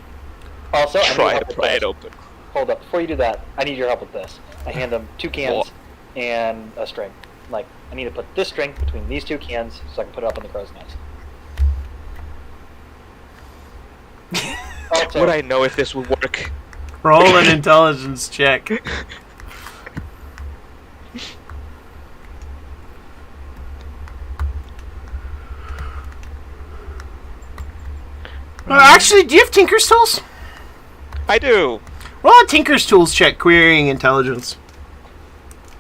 Also, try to pry it open. Hold up. Before you do that, I need your help with this. I hand them 2 cans and a string. Like, I need to put this string between these 2 cans so I can put it up on the crow's nest. Also, Would I know if this would work? Roll an intelligence check. Actually, do you have Tinker's Tools? I do. Roll a Tinker's Tools check, querying intelligence.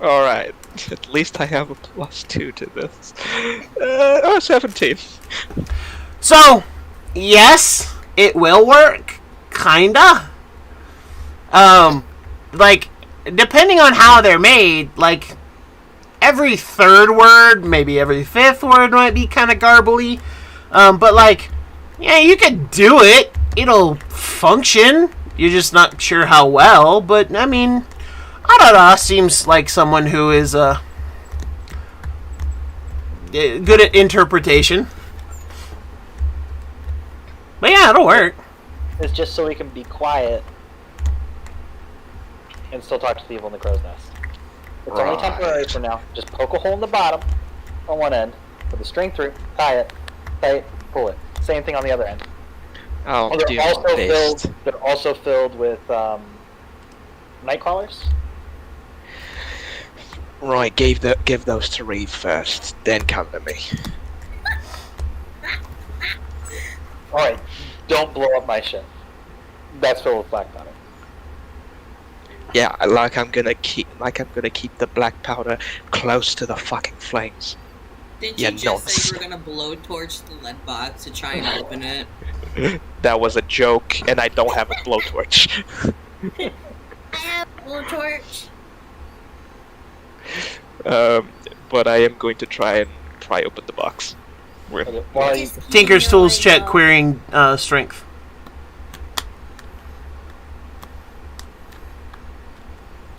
Alright. At least I have a +2 to this. 17. So, yes, it will work. Kinda. Like, depending on how they're made, like, every 3rd word, maybe every 5th word might be kind of garbly. But, like, yeah, you could do it. It'll function. You're just not sure how well, but, I mean, Arara seems like someone who is, good at interpretation. But yeah, it'll work. it's just so we can be quiet and still talk to people in the crow's nest. It's only temporary for now. Just poke a hole in the bottom on one end, put the string through, tie it, pull it. Same thing on the other end. Oh, Oh, they're also filled with night crawlers. Right, give those to Reeve first, then come to me. Alright, don't blow up my ship. That's filled with black powder. Yeah, like I'm gonna keep the black powder close to the fucking flames. Didn't Yeah, you just nonsense. say you were gonna blowtorch the lead box to try and open it? That was a joke, and I don't have a blowtorch. I have a blowtorch. But I am going to try open the box. Okay, while you, Tinker's Tools check, querying strength.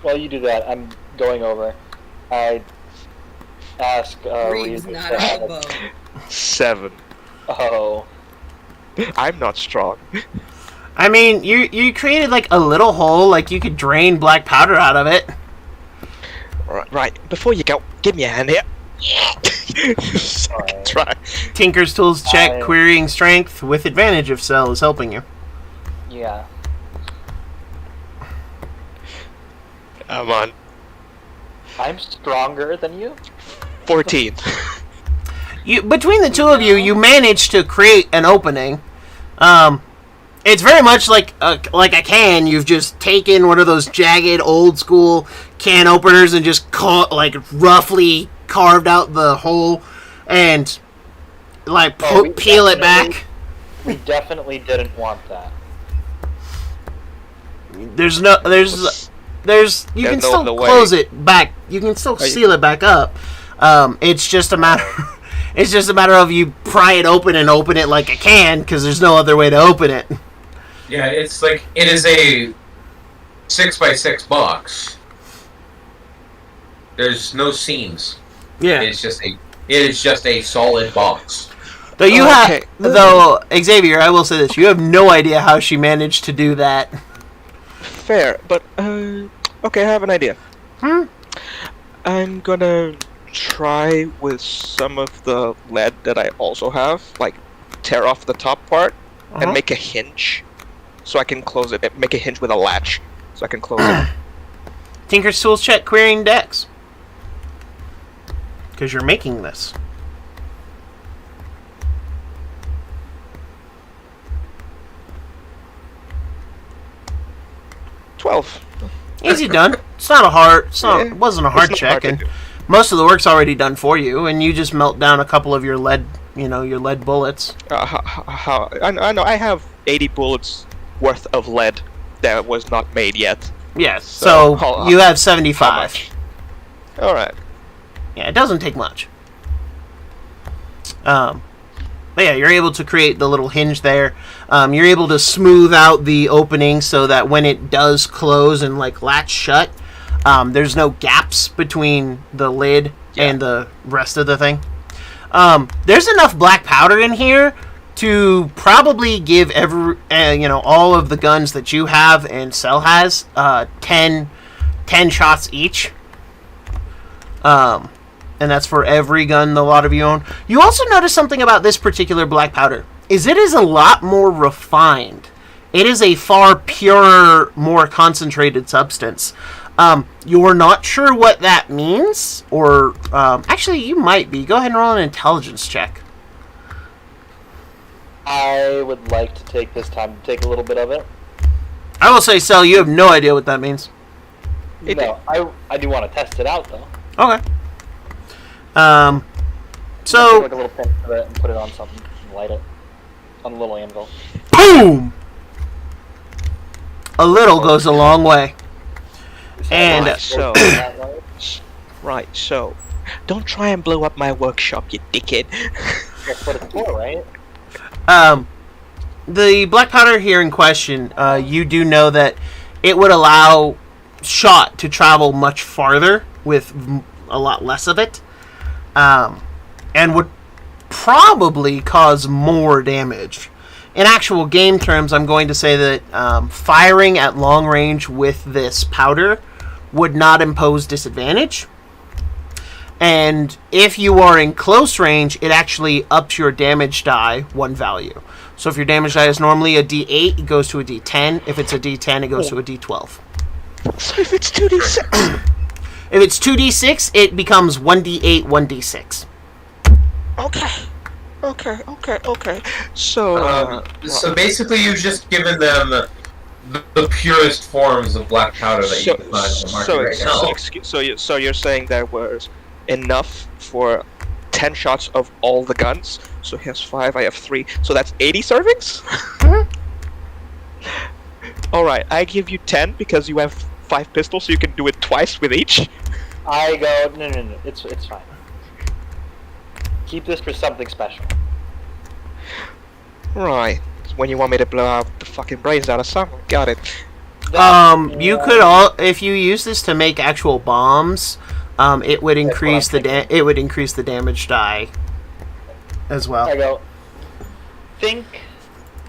while you do that, I'm going over. I ask Reeves Reeves not on the boat. 7. Oh. I'm not strong. I mean, you created like a little hole, like you could drain black powder out of it. Right, before you go, give me a hand here. So I can Alright. try. Tinker's Tools check, I- querying strength with advantage if Cell is helping you. Yeah. Come on. I'm stronger than you? 14. Between the two of you, you managed to create an opening. It's very much like a can. You've just taken one of those jagged, old school can openers and just roughly carved out the hole and peel it back. We definitely didn't want that. You can no still other way. close it back. You can still seal it back up. It's just a matter. It's just a matter of you pry it open and open it like a can because there's no other way to open it. Yeah, it's like it is a 6x6 box. There's no seams. Yeah. It is just a solid box. Though Okay. though Xavier, I will say this: you have no idea how she managed to do that. Fair, but, okay, I have an idea. I'm gonna try with some of the lead that I also have, like, tear off the top part and make a hinge, so I can close it, make a hinge with a latch, so I can close it. Tinker's Tools check querying decks. Because you're making this. $12. Easy done. It's not a hard. It wasn't a hard It's not check, hard to and do. most of the work's already done for you, and you just melt down a couple of your lead, your lead bullets. I know. I have 80 bullets worth of lead that was not made yet. Yes. So, So you have How 75. much? All right. Yeah, it doesn't take much. But yeah, you're able to create the little hinge there. You're able to smooth out the opening so that when it does close and latch shut, there's no gaps between the lid and the rest of the thing. There's enough black powder in here to probably give all of the guns that you have and Cell has 10 shots each. And that's for every gun the lot of you own. You also notice something about this particular black powder, is it is a lot more refined. It is a far purer, more concentrated substance. You're not sure what that means, or actually you might be. Go ahead and roll an intelligence check. I would like to take this time to take a little bit of it. I will say, Cell, you have no idea what that means. No, I do want to test it out though. Okay. Take So, like a little pinch of it and put it on something and light it on a little anvil. boom! A little goes a long way. And Right, so don't try and blow up my workshop, you dickhead. That's what it's for, right? The black powder here in question, you do know that it would allow shot to travel much farther with a lot less of it, and would probably cause more damage. In actual game terms, I'm going to say that firing at long range with this powder would not impose disadvantage. And if you are in close range, it actually ups your damage die one value. So if your damage die is normally a D8, it goes to a D10. If it's a D10, it goes to a D12. So if it's 2d6. If it's 2d6, it becomes 1d8, 1d6. Okay. So, So basically, you've just given them the purest forms of black powder that you can find on the market right now. so you're saying there was enough for 10 shots of all the guns. So he has 5, I have 3. So that's 80 servings? Alright, I give you 10 because you have 5 pistols, so you can do it twice with each. I go, no, it's fine. Keep this for something special. Right. When you want me to blow out the fucking brains out of someone. Got it. You could if you use this to make actual bombs, it would increase the damage die as well. I go, think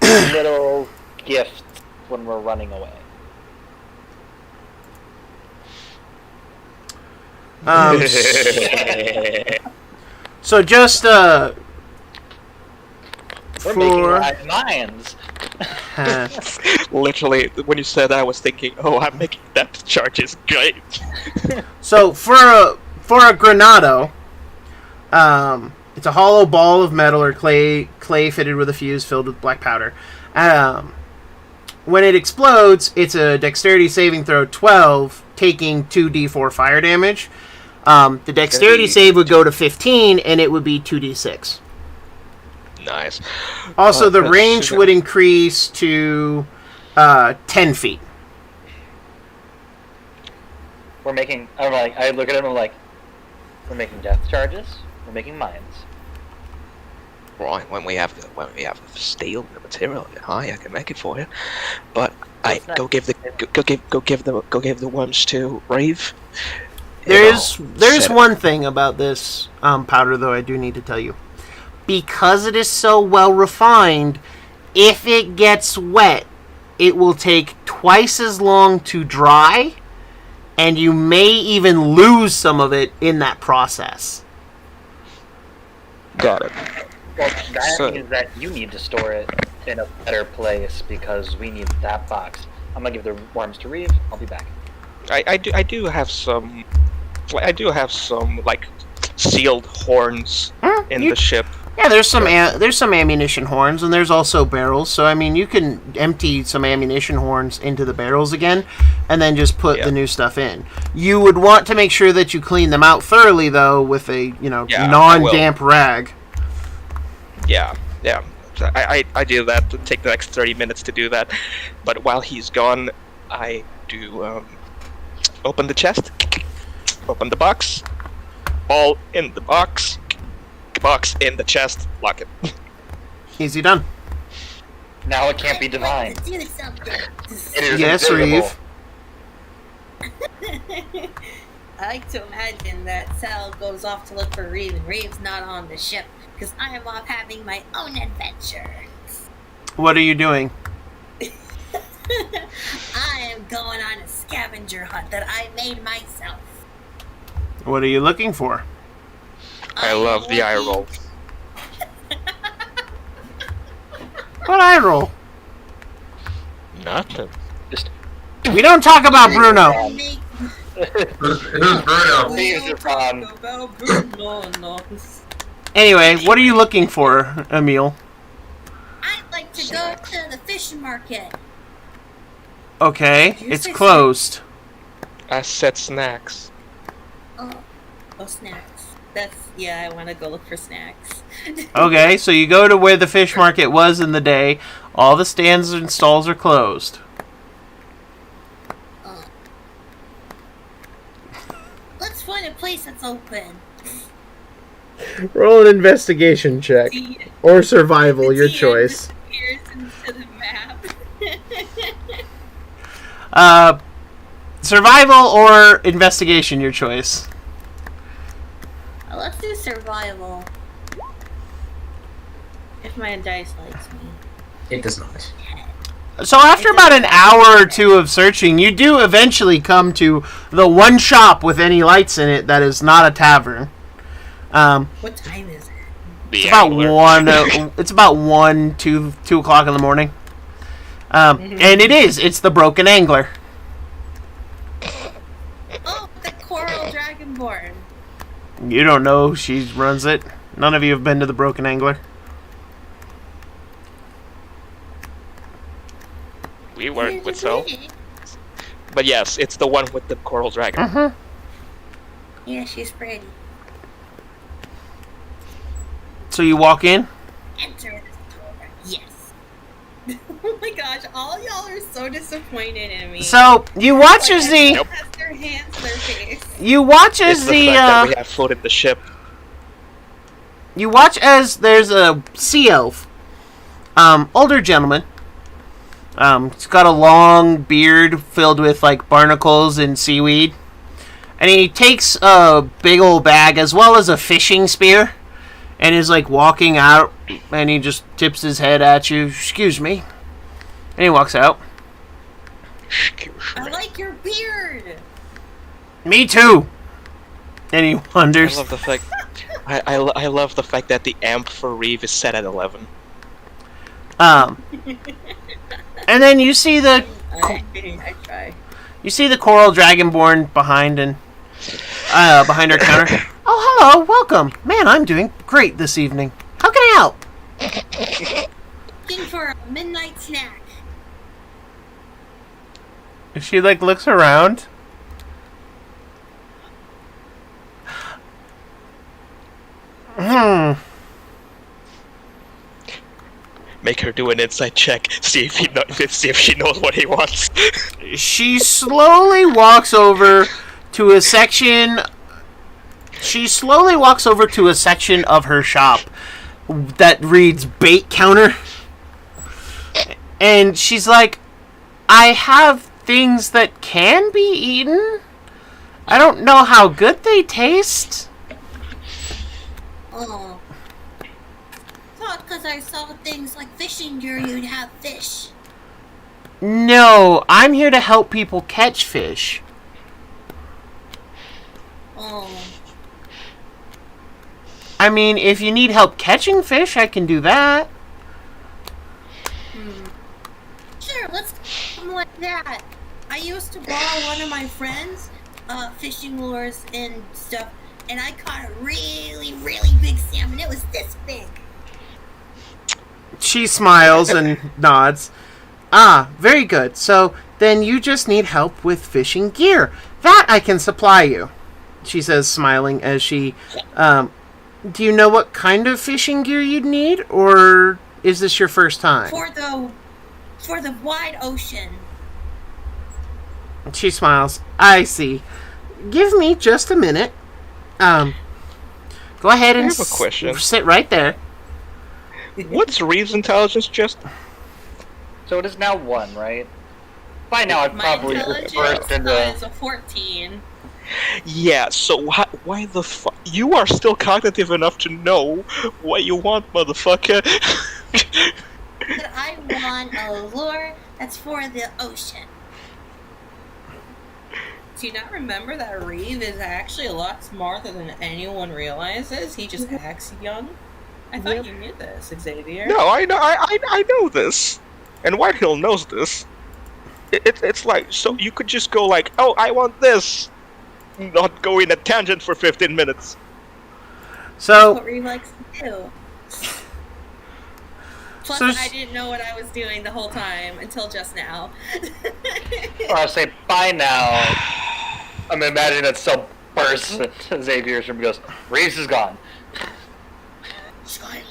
little gift when we're running away. So just We're making live minds. Literally, when you said that, I was thinking, oh, I'm making depth charges. Great. So for a granado, it's a hollow ball of metal or clay fitted with a fuse filled with black powder. When it explodes, it's a dexterity saving throw 12, taking 2d4 fire damage. The dexterity save would go to 15, and it would be 2d6. Nice. Also, the range would increase to 10 feet. We're making. I look at him. I'm like, we're making death charges. We're making mines. Right, when we have the steel, the material, I can make it for you. But go give the worms to Rave. There's one thing about this powder, though, I do need to tell you. Because it is so well refined, if it gets wet, it will take twice as long to dry, and you may even lose some of it in that process. Got it. Well, that means that you need to store it in a better place because we need that box I'm gonna give the worms to Reeve. I'll be back. I do have some like sealed horns in the ship. Yeah, there's some ammunition horns, and there's also barrels. So I mean, you can empty some ammunition horns into the barrels again, and then just put the new stuff in. You would want to make sure that you clean them out thoroughly, though, with a non-damp rag. Yeah. I do that. It'll take the next 30 minutes to do that. But while he's gone, I do open the chest, open the box, all in the box in the chest, lock it. Easy done. Now it can't be divine. Do something. It is Yes, invisible. Reeve. I like to imagine that Sal goes off to look for Reeve, and Reeve's not on the ship because I am off having my own adventure. What are you doing? I am going on a scavenger hunt that I made myself. What are you looking for? I love the eye roll. What eye roll? Nothing. We don't talk about Bruno. Who's Bruno? These are fun. Anyway, what are you looking for, Emil? I'd like to go to the fish market. Okay, Did you it's say closed. I said snacks. Oh, snacks. I want to go look for snacks. Okay, so you go to where the fish market was in the day. All the stands and stalls are closed. Let's find a place that's open. Roll an investigation check. Or survival, your The TM choice. disappears into the map. Survival or investigation, your choice. Let's do survival. If my dice likes me. It does not. So after about an hour or two of searching, you do eventually come to the one shop with any lights in it that is not a tavern. What time is it? It's about 1. It's about 2 o'clock in the morning. And it's the Broken Angler. Oh, the Coral Dragonborn. You don't know she runs it. None of you have been to the Broken Angler. We weren't with so. But yes, it's the one with the coral dragon. Mm-hmm. Yeah, she's pretty. So you walk in? Enter this door. Yes. Oh my gosh, all y'all are so disappointed in me. So you watch as the Nope. Has their hands to their face. you watch It's as the fact that we have floated the ship. you watch as there's a sea elf, older gentleman. He's got a long beard filled with like barnacles and seaweed, and he takes a big old bag as well as a fishing spear, and is like walking out, and he just tips his head at you. Excuse me, and he walks out. I like your beard. Me too. And he I wonders. love the fact. I love the fact that the amp for Reeve is set at 11. And then you see the I try. you see the Coral Dragonborn behind behind her counter. Oh, hello, welcome, man. I'm doing great this evening. How can I help? Looking for a midnight snack. She like looks around. Make her do an insight check. See if she knows what he wants. She slowly walks over to a section. She slowly walks over to a section of her shop that reads bait counter. And she's like, I have things that can be eaten. I don't know how good they taste. Oh. Thought because I saw things like fishing gear, you'd have fish. No, I'm here to help people catch fish. Oh. I mean, if you need help catching fish, I can do that. Sure, let's something like that. I used to borrow one of my friends' fishing lures and stuff, and I caught a really, really big salmon. It was this big. She smiles and nods. Ah, very good. So then you just need help with fishing gear. That I can supply you, she says, smiling as she... do you know what kind of fishing gear you'd need, or is this your first time? For the wide ocean. She smiles. I see. Give me just a minute. Go ahead and I have a question. Sit right there. What's Reeves' intelligence just? So it is now 1, right? By now I've My probably intelligence burst into... is a 14. Yeah, so why the fuck? You are still cognitive enough to know what you want, motherfucker. But I want a lure that's for the ocean. Do you not remember that Reeve is actually a lot smarter than anyone realizes? He just acts young. I thought you knew this, Xavier. No, I know this, and Whitehill knows this. It's like, so you could just go like, oh, I want this, not go in a tangent for 15 minutes. So, That's what Reeve likes to do. Plus, So- I didn't know what I was doing the whole time until just now. Or I'll say, by now, I'm imagining that still bursts into Xavier's room and goes, Reeves is gone. Child.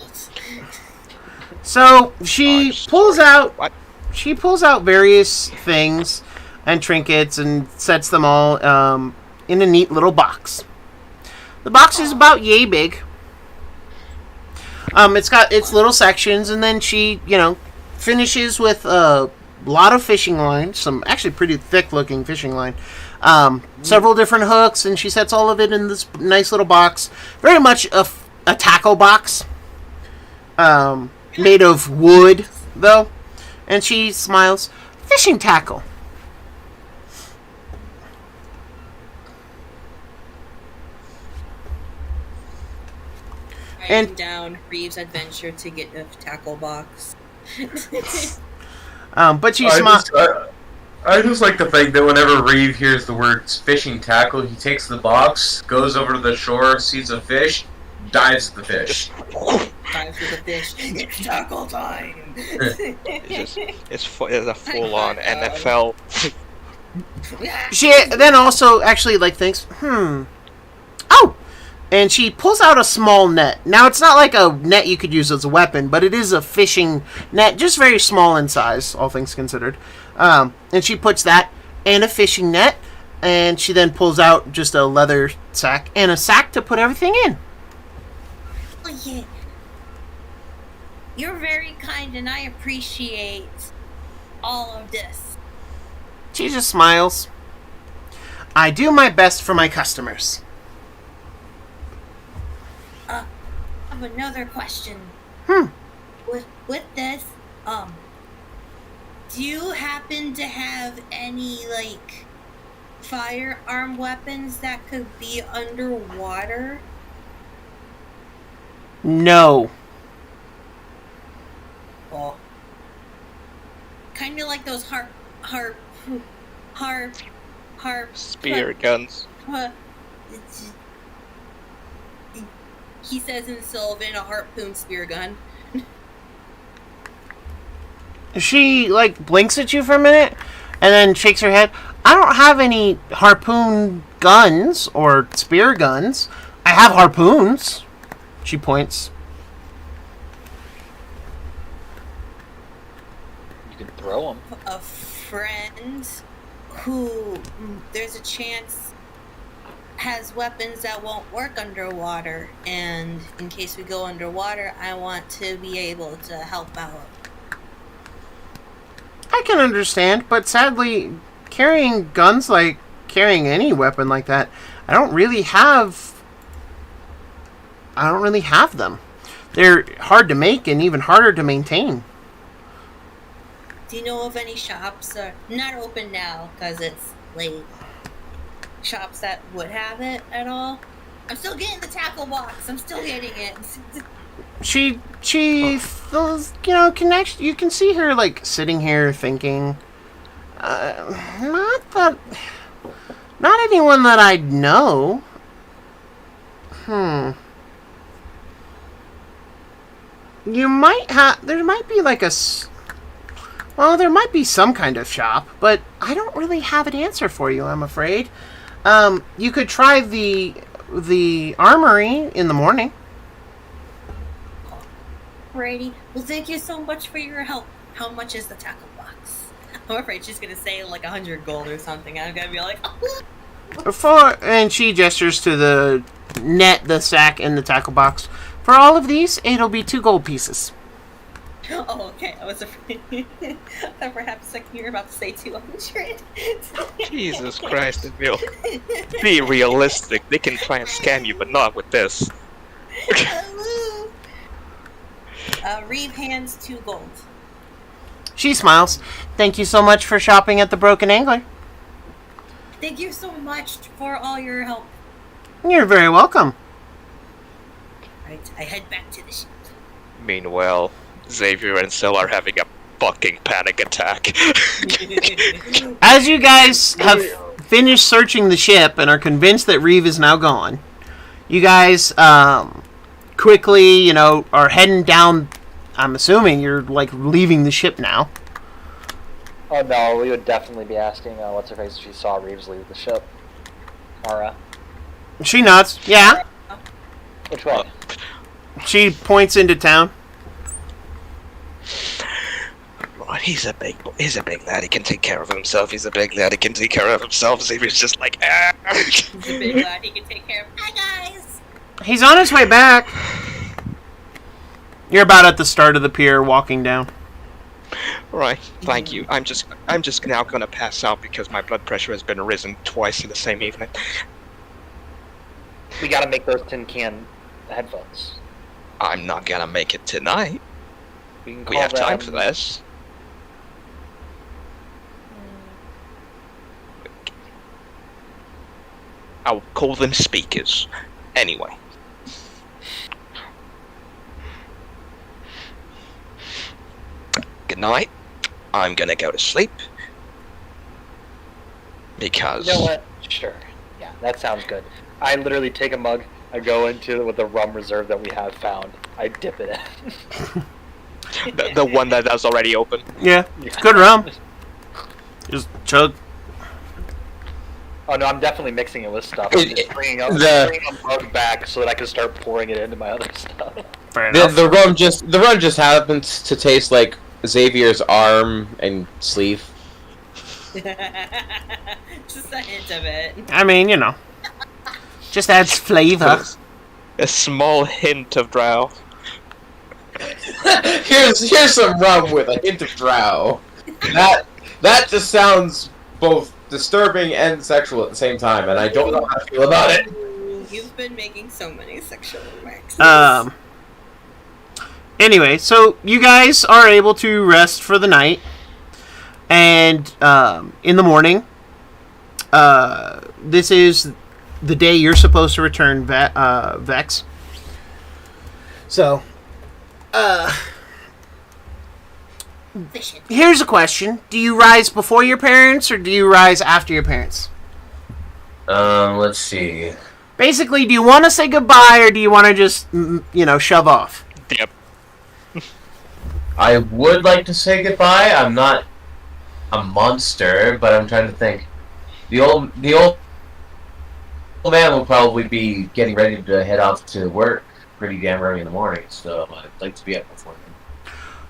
so she I'm pulls sorry. out. What? She pulls out various things and trinkets and sets them all in a neat little box. The box is about yay big. It's got its little sections, and then she, finishes with a lot of fishing line, some actually pretty thick-looking fishing line, several different hooks, and she sets all of it in this nice little box. Very much a tackle box, made of wood, though. And she smiles. Fishing tackle. Writing down Reeves' adventure to get a tackle box. But she smiles. I just like to think that whenever Reeve hears the words fishing tackle, he takes the box, goes over to the shore, sees a fish, dives at the fish. Dives with the fish. It's tackle time. It's a full-on NFL. She then also actually thinks, oh, and she pulls out a small net. Now it's not like a net you could use as a weapon, but it is a fishing net, just very small in size, all things considered. And she puts that in a fishing net, and she then pulls out just a leather sack and a sack to put everything in. Oh, yeah. You're very kind, and I appreciate all of this. She just smiles. I do my best for my customers. I have another question. With this, do you happen to have any, firearm weapons that could be underwater? No. Oh. Kind of like those Spear guns. He says in Sylvan, a harpoon spear gun. She blinks at you for a minute and then shakes her head. I don't have any harpoon guns or spear guns. I have harpoons. She points. You can throw them. A friend who there's a chance has weapons that won't work underwater, and in case we go underwater, I want to be able to help out. I can understand, but sadly, carrying guns carrying any weapon like that, I don't really have them. They're hard to make and even harder to maintain. Do you know of any shops that are not open now because it's late? Shops that would have it at all? I'm still getting the tackle box. I'm still getting it. She feels, you can see her sitting here thinking, Not anyone that I know. You might have. There might be like well, there might be some kind of shop, but I don't really have an answer for you, I'm afraid. You could try the armory in the morning. Alrighty. Well, thank you so much for your help. How much is the tackle box? I'm afraid she's gonna say like 100 gold or something. I'm gonna be like, And she gestures to the net, the sack, and the tackle box. For all of these, it'll be 2 gold pieces. oh, okay. I was afraid that perhaps a second you were about to say 200. Jesus Christ, Emil. Be realistic. They can try and scam you, but not with this. Reeve hands 2 gold. She smiles. Thank you so much for shopping at the Broken Angler. Thank you so much for all your help. You're very welcome. Right, I head back to the ship. Meanwhile, Xavier and Syl are having a fucking panic attack. As you guys have finished searching the ship and are convinced that Reeve is now gone, you guys quickly, are heading down. I'm assuming you're like leaving the ship now. Oh no, we would definitely be asking what's her face if she saw Reeves leave the ship. Mara. She nods. Yeah. Which way? She points into town. Right, he's a big lad. He can take care of himself. He's a big lad. He can take care of himself. Xavier's just like, ah. He's a big lad. He can take care of. Hi guys. He's on his way back. You're about at the start of the pier, walking down. Right, thank you. I'm just now gonna pass out because my blood pressure has been risen twice in the same evening. We gotta make those tin can headphones. I'm not gonna make it tonight. We We have time for this. I'll call them speakers. Anyway. Good night. I'm gonna go to sleep. Because... You know what? Sure. Yeah, that sounds good. I literally take a mug, I go into it with the rum reserve that we have found. I dip it in. the one that's already open. Yeah, it's good rum. Just chug. Oh no, I'm definitely mixing it with stuff. I'm just bringing a mug back so that I can start pouring it into my other stuff. Fair enough. The rum just happens to taste like Xavier's arm and sleeve. Just a hint of it. I mean, just adds flavor. A small hint of drow. Here's some rum with a hint of drow. That just sounds both disturbing and sexual at the same time, and I don't know how to feel about it. You've been making so many sexual remarks. Anyway, so you guys are able to rest for the night, and in the morning, this is the day you're supposed to return, Vex. So, here's a question. Do you rise before your parents, or do you rise after your parents? Let's see. Basically, do you want to say goodbye, or do you want to just, shove off? Yep. I would like to say goodbye. I'm not a monster, but I'm trying to think. The old man will probably be getting ready to head off to work pretty damn early in the morning, so I'd like to be up before him.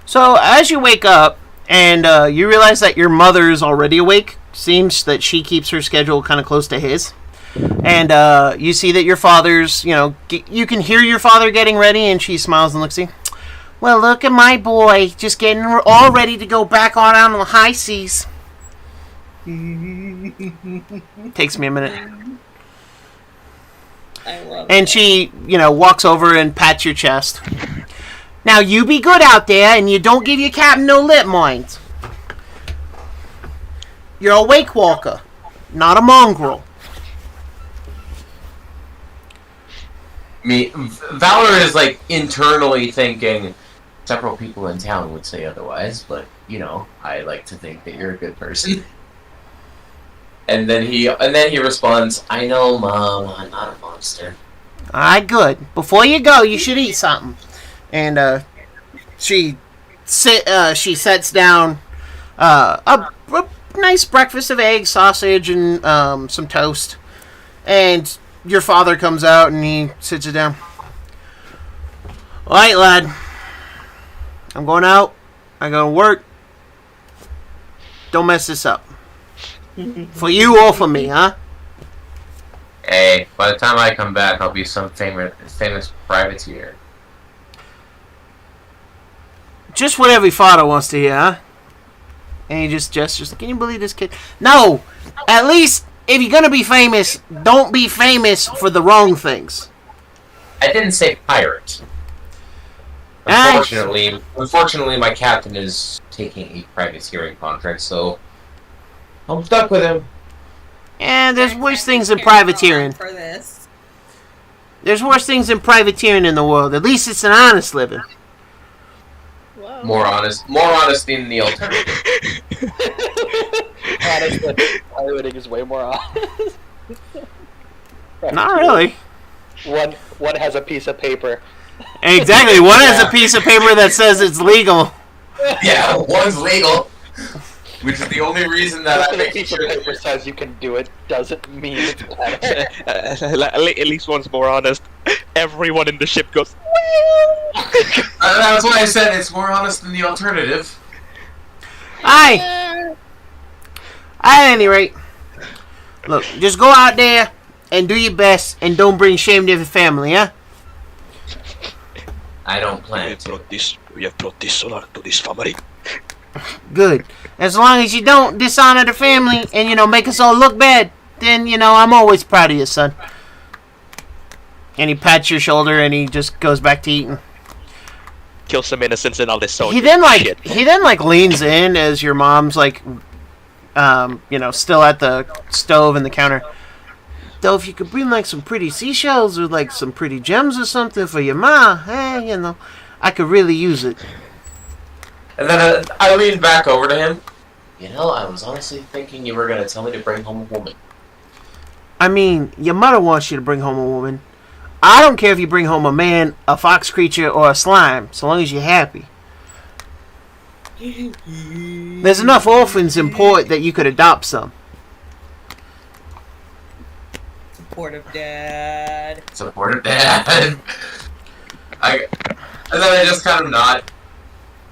So, as you wake up, and you realize that your mother is already awake, seems that she keeps her schedule kind of close to his, and you see that your father's, you can hear your father getting ready, and she smiles and looks at you. Well, look at my boy, just getting all ready to go back on out on the high seas. Takes me a minute. I love And it. she, walks over and pats your chest. Now, you be good out there, and you don't give your captain no lip, mind. You're a wake walker, not a mongrel. Valor is like internally thinking. Several people in town would say otherwise, but I like to think that you're a good person. And then he responds, "I know, Mom. I'm not a monster." Alright, good. Before you go, you should eat something. And she sets down a nice breakfast of eggs, sausage, and some toast. And your father comes out and he sits it down. Alright, lad. I'm going out. I gotta work. Don't mess this up. For you or for me, huh? Hey, by the time I come back, I'll be some famous privateer. Just what every father wants to hear, huh? And he just gestures. Can you believe this kid? No! At least, if you're gonna be famous, don't be famous for the wrong things. I didn't say pirate. Unfortunately, my captain is taking a privateering contract, so I'm stuck with him. And there's worse things than privateering. For this. There's worse things than privateering in the world. At least it's an honest living. Whoa. More honest than the alternative. Honestly, piloting is way more honest. Not really. One has a piece of paper. Exactly. One has a piece of paper that says it's legal. Yeah, one's legal. Which is the only reason that Just I because a make piece sure of paper says you can do it doesn't mean it's better. At least one's more honest. Everyone in the ship goes, That's why I said it's more honest than the alternative. Aye. At any rate, look, just go out there and do your best and don't bring shame to your family, huh? I don't plan to. we have brought dishonor to this family. Good. As long as you don't dishonor the family and, make us all look bad, then, I'm always proud of you, son. And he pats your shoulder and he just goes back to eating. Kill some innocents and all this so He then leans in as your mom's still at the stove and the counter. Though if you could bring some pretty seashells or some pretty gems or something for your ma, I could really use it. And then I leaned back over to him. I was honestly thinking you were going to tell me to bring home a woman. I mean, your mother wants you to bring home a woman. I don't care if you bring home a man, a fox creature, or a slime, so long as you're happy. There's enough orphans in port that you could adopt some. Supportive dad. And then I just kind of nod.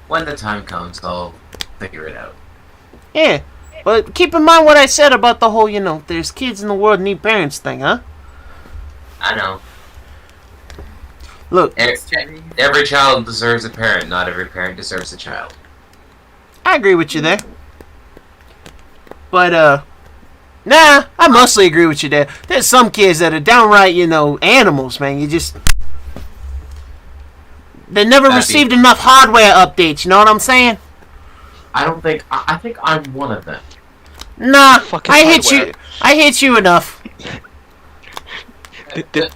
When the time comes, I'll figure it out. Yeah, but keep in mind what I said about the whole, there's kids in the world need parents thing, huh? I know. Look, every child deserves a parent. Not every parent deserves a child. I agree with you there. But, nah, I mostly agree with you there. There's some kids that are downright, animals, man. They never received enough hardware updates, you know what I'm saying? I think I'm one of them. Nah, Fucking I hit you enough. Did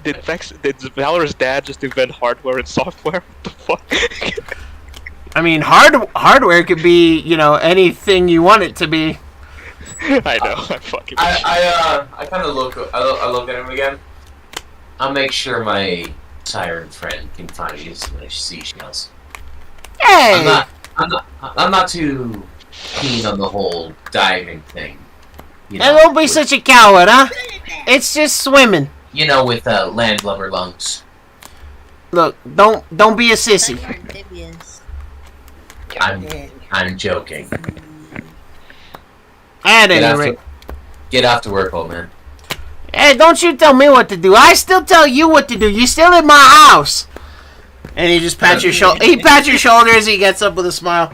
Valor's dad just invent hardware and software? What the fuck? I mean, hardware could be, anything you want it to be. I know, I fucking... I kind of look at him again. I'll make sure my siren friend can find you some seashells. Hey! I'm not too keen on the whole diving thing. And don't be such a coward, huh? It's just swimming. With landlubber lungs. Look, don't be a sissy. I'm joking. At any rate. Get off to work, old man. Hey, don't you tell me what to do. I still tell you what to do. You're still in my house. And he just pats your shoulder. He pats your shoulder as he gets up with a smile.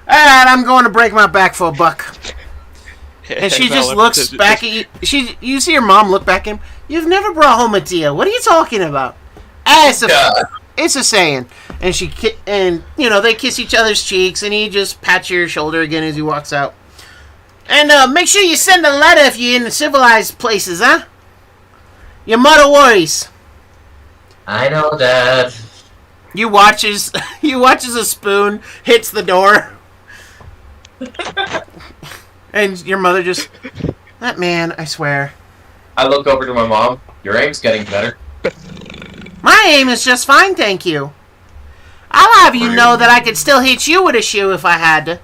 Alright, I'm going to break my back for $1. And she just looks back at you. You see your mom look back at him. You've never brought home a deal. What are you talking about? It's a saying. And they kiss each other's cheeks, and he just pats your shoulder again as he walks out. And make sure you send a letter if you're in the civilized places, huh? Your mother worries. I know, Dad. You watches a spoon hits the door. And your mother just, That man, I swear. I look over to my mom. Your aim's getting better. My aim is just fine, thank you. I'll have you know that I could still hit you with a shoe if I had to.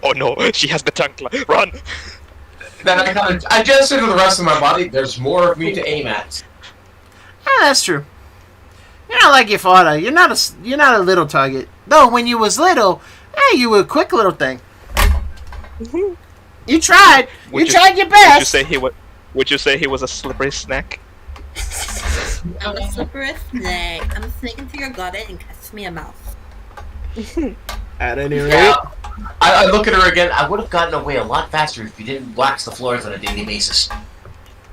Oh no, she has the chancla. Run! Then I gesture to the rest of my body. There's more of me to aim at. Ah, that's true. You're not like your father. You're not a little target. Though when you was little, you were a quick little thing. You tried. You tried your best. Would you say he was a slippery snack? I'm a slippery snake. I'm sneaking through your gullet and catch me a mouse. At any rate. Yeah. I look at her again. I would have gotten away a lot faster if you didn't wax the floors on a daily basis.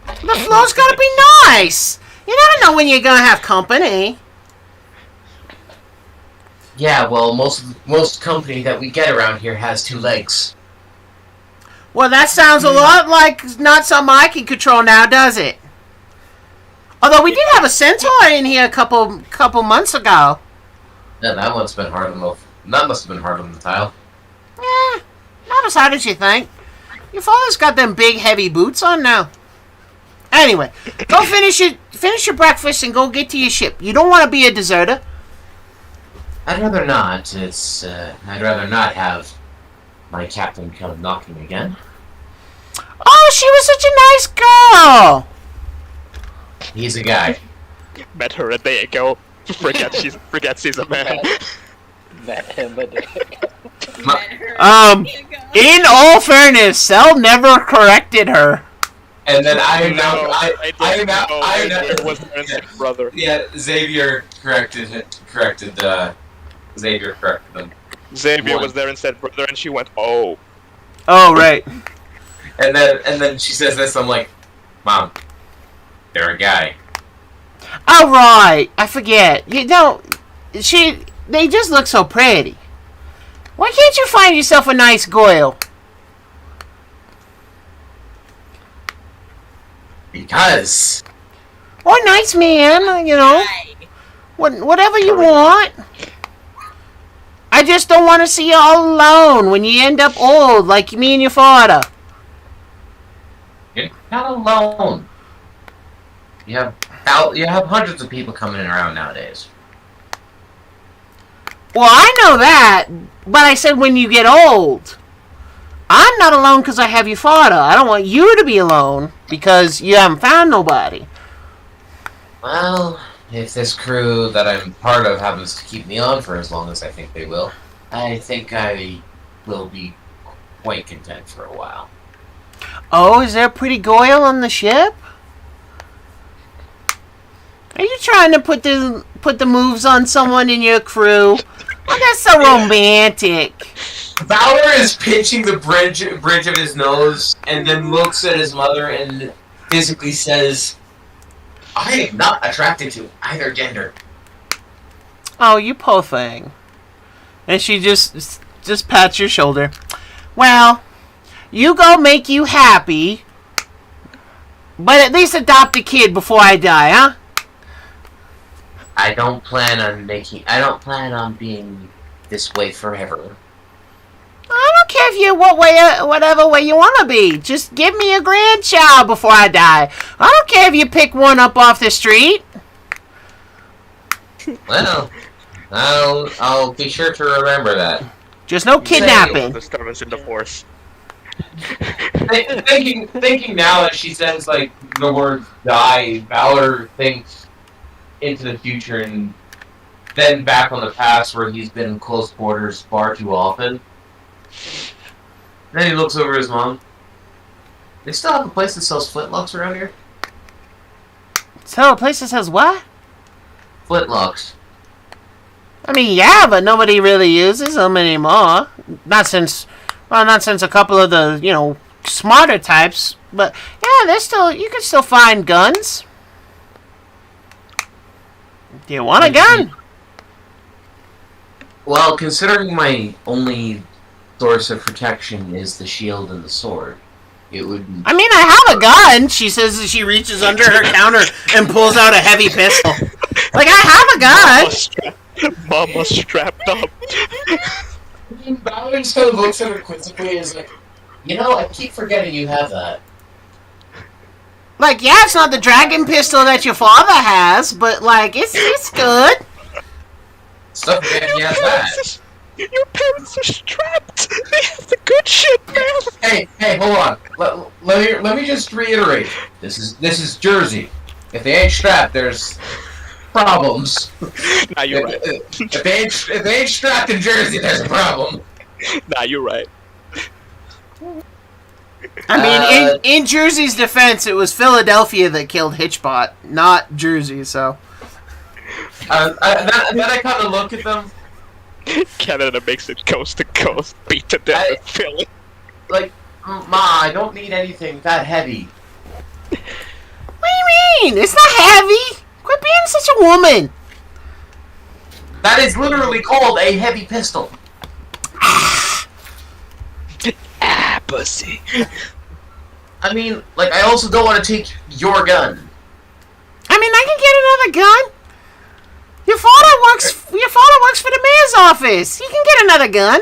The floor's gotta be nice. You never know when you're gonna have company. Yeah, well, most company that we get around here has 2 legs. Well, that sounds a lot like not something I can control now, does it? Although we did have a centaur in here a couple months ago. Yeah, that must have been hard on the tile. Not as hard as you think. Your father's got them big, heavy boots on now. Anyway, go finish your breakfast and go get to your ship. You don't want to be a deserter. I'd rather not. I'd rather not have my captain come knocking again. Oh, she was such a nice girl. He's a guy. Met her a day ago. Forgets he's a man. Met him a day. In all fairness, Cell never corrected her. And then I was her brother. Yeah, Xavier corrected them. Xavier was there and said brother, and she went, oh. Oh, right. And then she says this. I'm like, Mom, they're a guy. Oh, right. I forget. You know, they just look so pretty. Why can't you find yourself a nice girl? Because. Or a nice man, you know. Whatever you want. I just don't want to see you all alone when you end up old like me and your father. You're not alone. You have hundreds of people coming in around nowadays. Well, I know that, but I said when you get old. I'm not alone because I have your father. I don't want you to be alone because you haven't found nobody. Well, if this crew that I'm part of happens to keep me on for as long as I think they will, I think I will be quite content for a while. Oh, is there a pretty girl on the ship? Are you trying to put the moves on someone in your crew? Oh, that's so romantic. Valor is pinching the bridge of his nose and then looks at his mother and physically says, I am not attracted to either gender. Oh, you poor thing. And she just pats your shoulder. Well, you go make you happy, but at least adopt a kid before I die, huh? I don't plan on being this way forever. I don't care if you whatever way you want to be. Just give me a grandchild before I die. I don't care if you pick one up off the street. Well, I'll be sure to remember that. Just no kidnapping. Disturbance in the force. Thinking now as she says like the word die, Valor thinks into the future and then back on the past where he's been in close quarters far too often. Then he looks over at his mom. They still have a place that sells flintlocks around here? So a place that says what? Flintlocks. I mean, yeah, but nobody really uses them anymore. Not since a couple of the, smarter types. But yeah, you can still find guns. Do you want a gun? Well, considering my only source of protection is the shield and the sword, it would be... I mean, I have a gun, she says as she reaches under her counter and pulls out a heavy pistol. Like, I have a gun! Mama's strapped up. Valor just kind of looks at her quizzically and is like, You know, I keep forgetting you have that. Like, yeah, it's not the dragon pistol that your father has, but, like, it's good. Stop forgetting you have that. Your parents are strapped. They have the good shit, man. Hey, hold on. Let me just reiterate. This is Jersey. If they ain't strapped, there's problems. Nah, you're right. If they ain't strapped in Jersey, there's a problem. Nah, you're right. I mean, in Jersey's defense, it was Philadelphia that killed Hitchbot, not Jersey, so... Then I kind of look at them. Canada makes it coast to coast, beat to death in Philly. Like, Ma, I don't need anything that heavy. What do you mean? It's not heavy! Quit being such a woman! That is literally called a heavy pistol. Pussy. I mean, like, I also don't want to take your gun. I mean, I can get another gun. Your father works for the mayor's office. He can get another gun.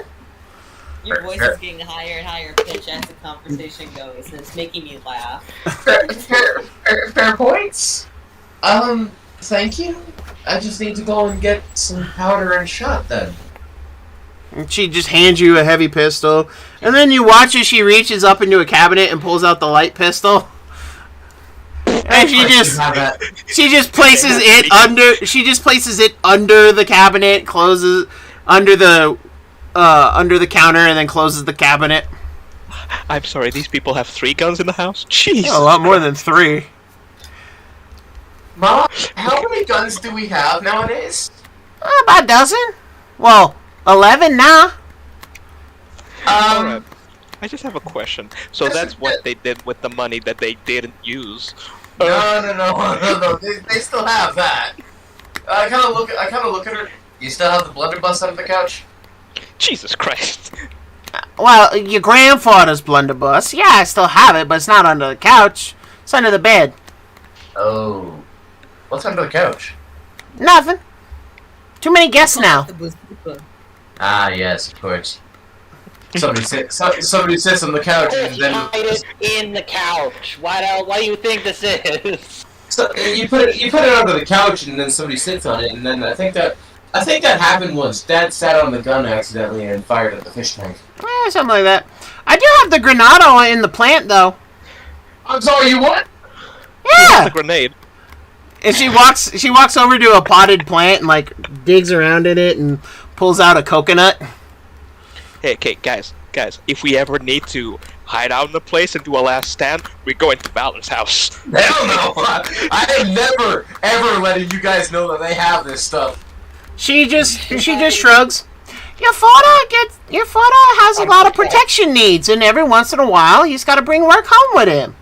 Your voice is getting higher and higher pitch as the conversation goes, and it's making me laugh. Fair points. Thank you. I just need to go and get some powder and shot then. And she just hands you a heavy pistol, and then you watch as she reaches up into a cabinet and pulls out the light pistol. And she just places it under the cabinet, closes under the counter, and then closes the cabinet. I'm sorry, these people have 3 guns in the house? Jeez. Yeah, a lot more than 3. Mom, how many guns do we have nowadays? About a dozen. Well, 11 now. Alright. I just have a question. So that's what they did with the money that they didn't use. No. They still have that. I kind of look at her. You still have the blunderbuss under the couch? Jesus Christ. Well, your grandfather's blunderbuss. Yeah, I still have it, but it's not under the couch. It's under the bed. Oh. What's under the couch? Nothing. Too many guests now. Ah, yes, of course. Somebody sits on the couch and then hide it in the couch. Why do you think this is? So you put it under the couch and then somebody sits on it, and then I think that happened once. Dad sat on the gun accidentally and fired at the fish tank. Something like that. I do have the Granado in the plant, though. I'm sorry, you what? Yeah. The grenade. And she walks over to a potted plant and like digs around in it and pulls out a coconut. Hey, okay, guys, if we ever need to hide out in the place and do a last stand, we go into Valor's house. Hell no! I am never, ever letting you guys know that they have this stuff. She just shrugs. Your father has a lot of protection needs, and every once in a while, he's got to bring work home with him.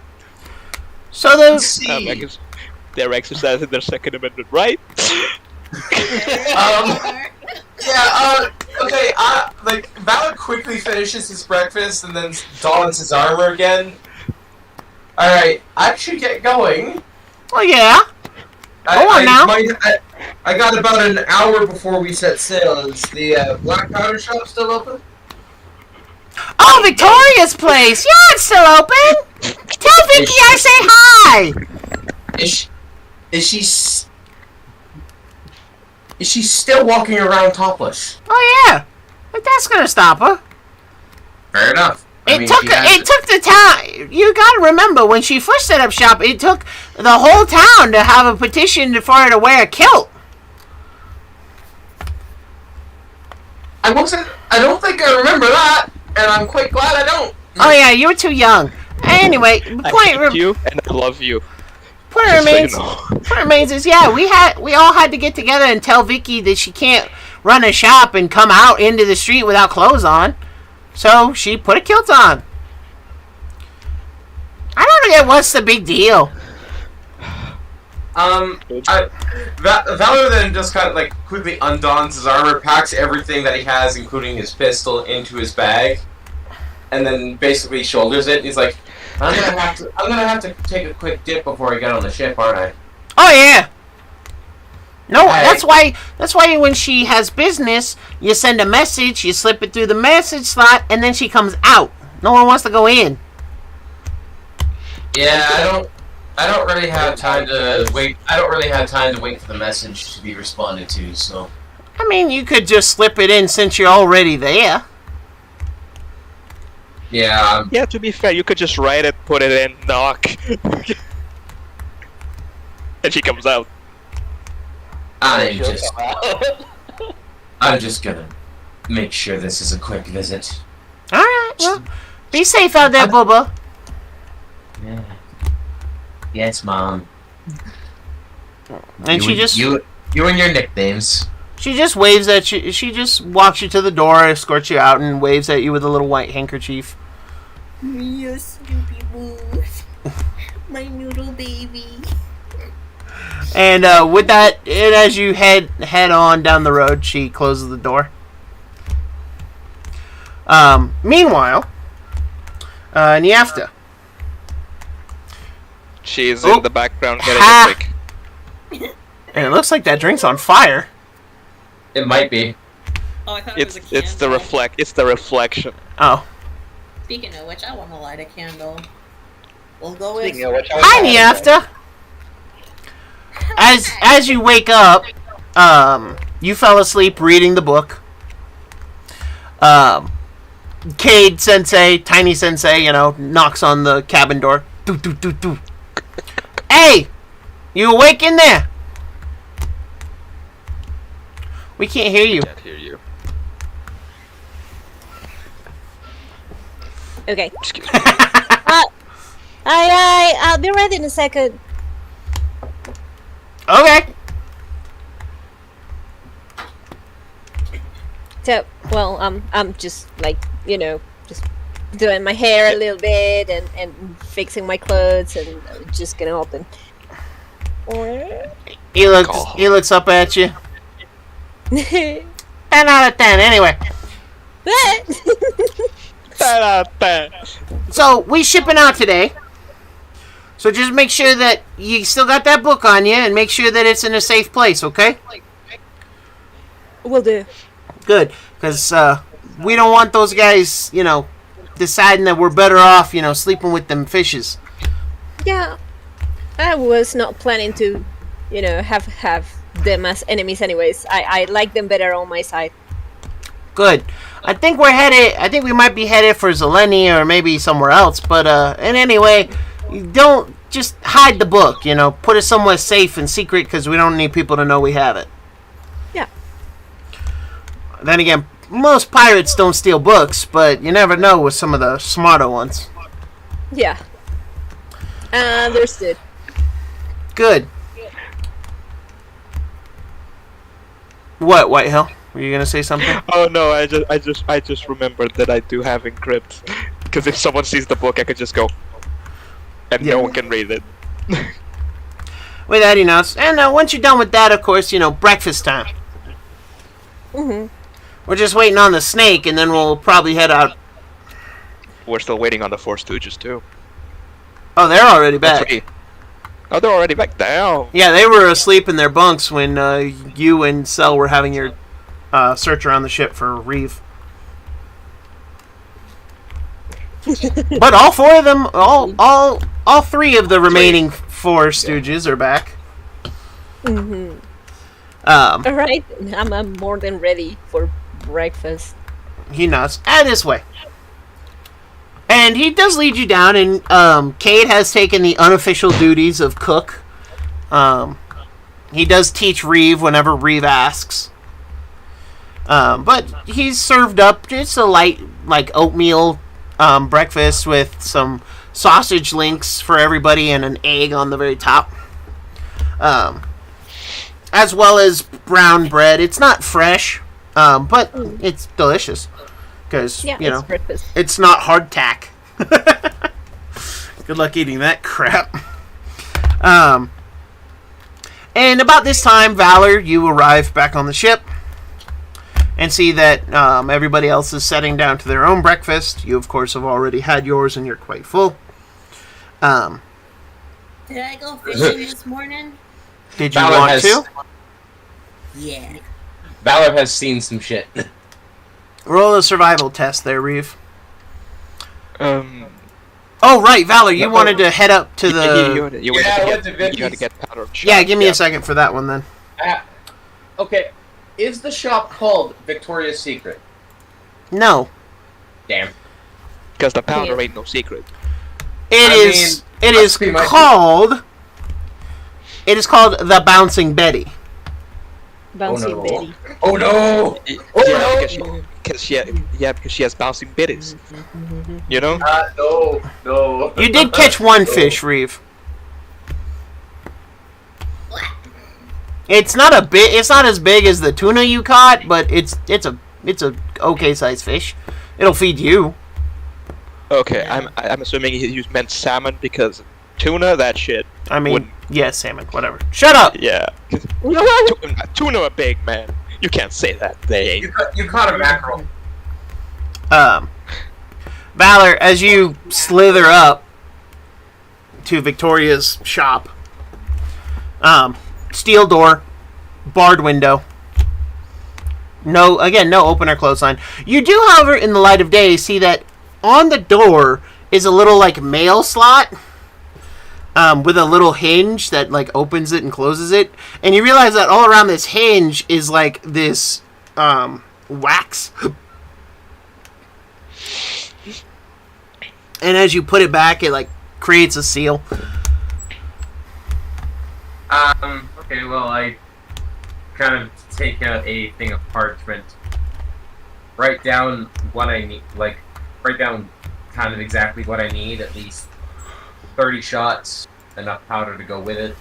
So they're exercising their Second Amendment right. Okay, like, Valor quickly finishes his breakfast and then dons his armor again. Alright, I should get going. Well, yeah. Go on now. I got about an hour before we set sail. Is the Black Powder Shop still open? Oh, Victoria's place. Yeah, it's still open. Tell Vicky I say hi. Is she still walking around topless? Oh yeah, like that's gonna stop her. Fair enough. It took the town. You gotta remember when she first set up shop, it took the whole town to have a petition for her to wear a kilt. I don't think I remember that, and I'm quite glad I don't. Oh yeah, you were too young. Anyway, the I hate you and I love you. Point remains is we all had to get together and tell Vicky that she can't run a shop and come out into the street without clothes on. So she put a kilt on. I don't get what's the big deal. Valor then just kind of like quickly undons his armor, packs everything that he has, including his pistol, into his bag, and then basically shoulders it. And he's like, I'm gonna have to take a quick dip before I get on the ship, aren't I? Oh yeah. No, that's why when she has business, you send a message, you slip it through the message slot, and then she comes out No one wants to go in. Yeah, I don't really have time to wait. I don't really have time to wait for the message to be responded to. So. I mean, you could just slip it in since you're already there. Yeah. Yeah, to be fair, you could just write it, put it in, knock. And she comes out. I'm just gonna make sure this is a quick visit. Alright, well, be safe out there, Bubba. Yeah. Yes, Mom. And you and your nicknames. She just waves at you. She just walks you to the door, escorts you out, and waves at you with a little white handkerchief. You Snoopy moves. My noodle baby. And with that, and as you head on down the road, she closes the door. Meanwhile, Niafta. She's in the background getting Ha! a drink. And it looks like that drink's on fire. It might be. Oh, I thought it was a It's the candle. It's the reflection. Oh. Speaking of which, I want to light a candle. We'll go with. Speaking of which, Hi, Niafta. As you wake up, you fell asleep reading the book. Cade Sensei, Tiny Sensei, knocks on the cabin door. Doo, doo, doo, doo. Hey! You awake in there? We can't hear you. Can't hear you. Okay. Excuse me. I'll be ready in a second. Okay. So, well, I'm just just doing my hair a little bit and fixing my clothes and just gonna open. He looks up at you. 10 out of 10, anyway. So, we shipping out today. So just make sure that you still got that book on you and make sure that it's in a safe place, okay? Will do. Good, because we don't want those guys, deciding that we're better off, sleeping with them fishes. Yeah, I was not planning to, have them as enemies. Anyways, I like them better on my side. Good. I think we might be headed for Zeleny or maybe somewhere else, but and anyway, don't just hide the book, put it somewhere safe and secret because we don't need people to know we have it. Yeah. Then again, most pirates don't steal books, but you never know with some of the smarter ones. Yeah. Understood. Good. What, Whitehill? Were you gonna say something? Oh no, I just remembered that I do have encrypt. Because if someone sees the book, I could just go, and Yeah. no one can read it. With that, and once you're done with that, of course, breakfast time. Mhm. We're just waiting on the snake, and then we'll probably head out. We're still waiting on the Four Stooges too. Oh, they're already That's back. right. Oh, they're already back down. Yeah, they were asleep in their bunks when you and Cell were having your search around the ship for Reeve. But all four of them, all three of the remaining four Stooges are back. Mhm. Um, All right, I'm more than ready for breakfast. He nods. This way. And he does lead you down, and Cade has taken the unofficial duties of cook. He does teach Reeve whenever Reeve asks. But he's served up just a light, oatmeal breakfast with some sausage links for everybody and an egg on the very top. As well as brown bread. It's not fresh, but it's delicious. Because, It's breakfast. it's not hardtack. Good luck eating that crap. And about this time, Valor, you arrive back on the ship and see that everybody else is setting down to their own breakfast. You, of course, have already had yours and you're quite full. Did I go fishing this morning? Did you Valor want has- to? Yeah. Valor has seen some shit. Roll a survival test there, Reeve. Oh, right, Valor, you wanted to head up to You the... had to get powder shot. Yeah, give me a second for that one, then. Okay, is the shop called Victoria's Secret? No. Damn. Because the powder ain't no secret. It is called the Bouncing Betty. Bouncing no. Betty. Oh no! Because she has bouncing bitties. You know? No. You did catch one fish, Reeve. It's not as big as the tuna you caught, but it's a okay sized fish. It'll feed you. Okay, I'm assuming you meant salmon because tuna, that shit. I mean, yes, salmon, whatever. Shut up. Yeah. Tuna are big, man. You can't say that. They ain't. You caught a mackerel. Valor, as you slither up to Victoria's shop, steel door, barred window. No open or close sign. You do, however, in the light of day, see that on the door is a little, like, mail slot with a little hinge that, like, opens it and closes it. And you realize that all around this hinge is, like, this wax. And as you put it back, it, like, creates a seal. Okay, well, I kind of take out a thing of parchment, write down what I need, write down kind of exactly what I need, at least 30 shots, enough powder to go with it.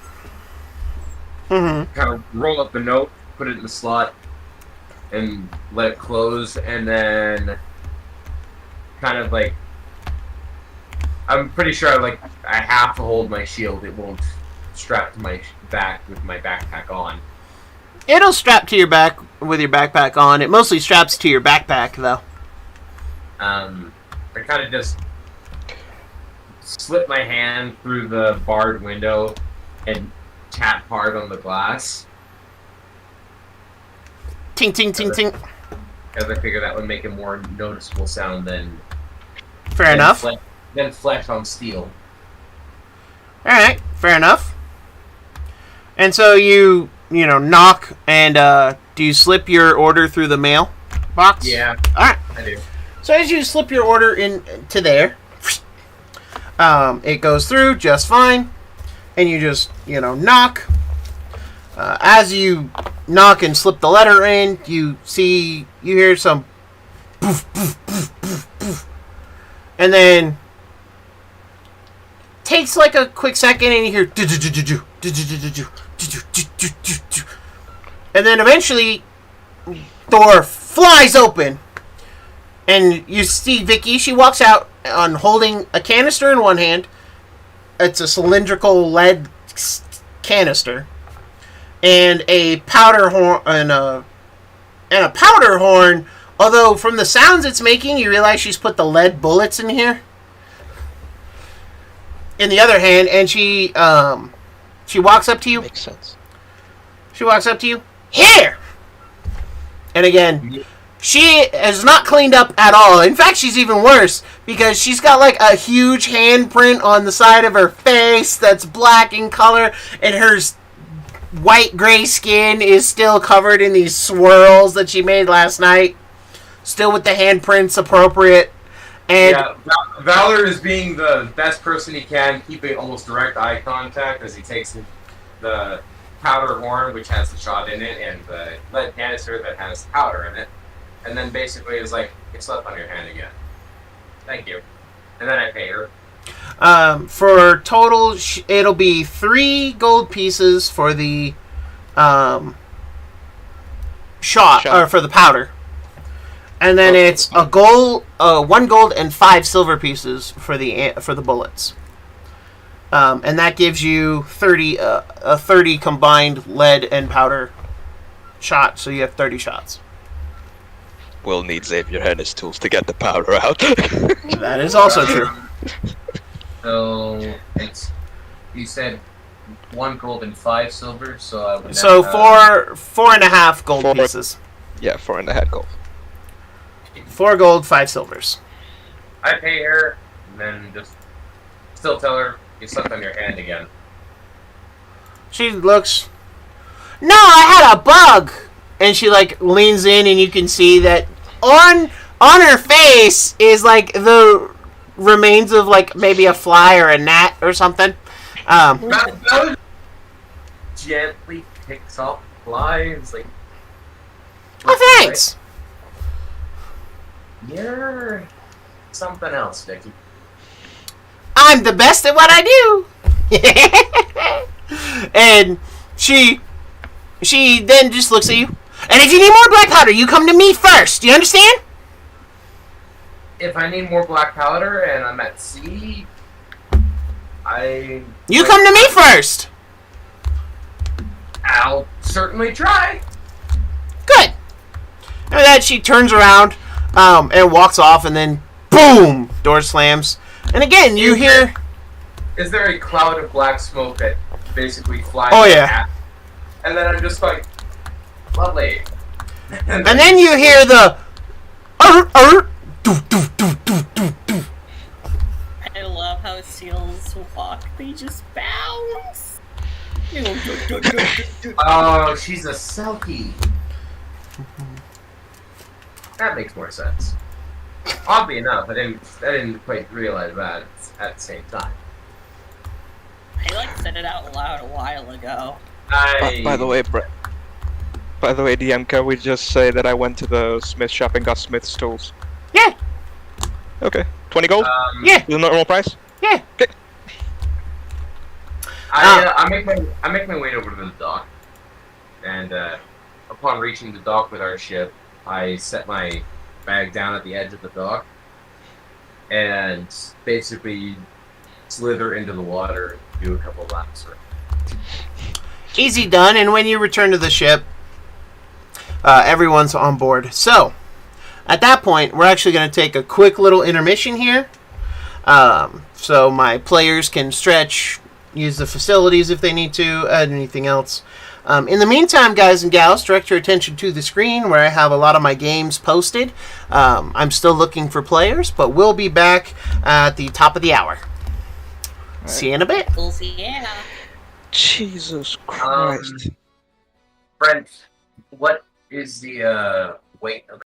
Mm-hmm. Kind of roll up the note, put it in the slot, and let it close, and then kind of like, I'm pretty sure I have to hold my shield. It won't strap to my back with my backpack on. It'll strap to your back with your backpack on. It mostly straps to your backpack, though. I kind of just slip my hand through the barred window and tap hard on the glass. Ting, ting, ting, ting. Because I figure that would make a more noticeable sound than... Fair enough. Than flesh on steel. Alright, fair enough. And so you knock, and do you slip your order through the mail box? Yeah. Alright. I do. So as you slip your order in to there, it goes through just fine, and you just, knock. As you knock and slip the letter in, you hear some poof, poof, poof, poof, poof. And then takes like a quick second, and you hear and then eventually door flies open, and you see Vicky. She walks out on holding a canister in one hand. It's a cylindrical lead canister, and a powder horn, and a powder horn. Although from the sounds it's making, you realize she's put the lead bullets in here. In the other hand, and she walks up to you. Makes sense. She walks up to you. Here! And again, she has not cleaned up at all. In fact, she's even worse, because she's got like a huge handprint on the side of her face that's black in color, and her white-gray skin is still covered in these swirls that she made last night. Still with the handprints appropriate. And yeah, Valor is being the best person he can, keeping almost direct eye contact as he takes the powder horn, which has the shot in it, and the lead canister that has powder in it. And then basically is like, it's left on your hand again. Thank you. And then I pay her. For total, it'll be 3 gold pieces for the shot, or for the powder. And then it's a gold, 1 gold and 5 silver pieces for the bullets. And that gives you 30 combined lead and powder shot, so you have 30 shots. We'll need Xavier and his tools to get the powder out. That is also true. So you said 1 gold and 5 silver, so I would. So 4.5 gold pieces. Yeah, 4.5 gold. 4 gold, 5 silvers. I pay her, and then just still tell her you slept on your hand again. She looks. No, I had a bug, and she like leans in, and you can see that on her face is like the remains of like maybe a fly or a gnat or something. Bella gently picks off the fly and is like, Oh, thanks. You're something else, Vicky. I'm the best at what I do. And she then just looks at you. And if you need more black powder, you come to me first. Do you understand? If I need more black powder and I'm at sea, You come to me first. I'll certainly try. Good. And then she turns around and walks off, and then boom, door slams. And again, you hear. Is there a cloud of black smoke that basically flies? Oh yeah. And then I'm just like, lovely. And then you hear the. Doo, doo, doo, doo, doo, doo. I love how seals walk. They just bounce. Oh, she's a selkie. That makes more sense. Oddly enough, I didn't quite realize that at the same time. I like said it out loud a while ago. By the way, DM, can we just say that I went to the Smith shop and got Smith's tools? Yeah. Okay. 20 gold? Yeah. The normal price? Yeah. Okay. I make my way over to the dock, and upon reaching the dock with our ship, I set my bag down at the edge of the dock, and basically slither into the water and do a couple laps. Easy done. And when you return to the ship, everyone's on board. So, at that point, we're actually going to take a quick little intermission here. So my players can stretch, use the facilities if they need to, anything else. In the meantime, guys and gals, direct your attention to the screen where I have a lot of my games posted. I'm still looking for players, but we'll be back at the top of the hour. Right. See you in a bit. We'll see ya. Jesus Christ. Brent, what is the weight of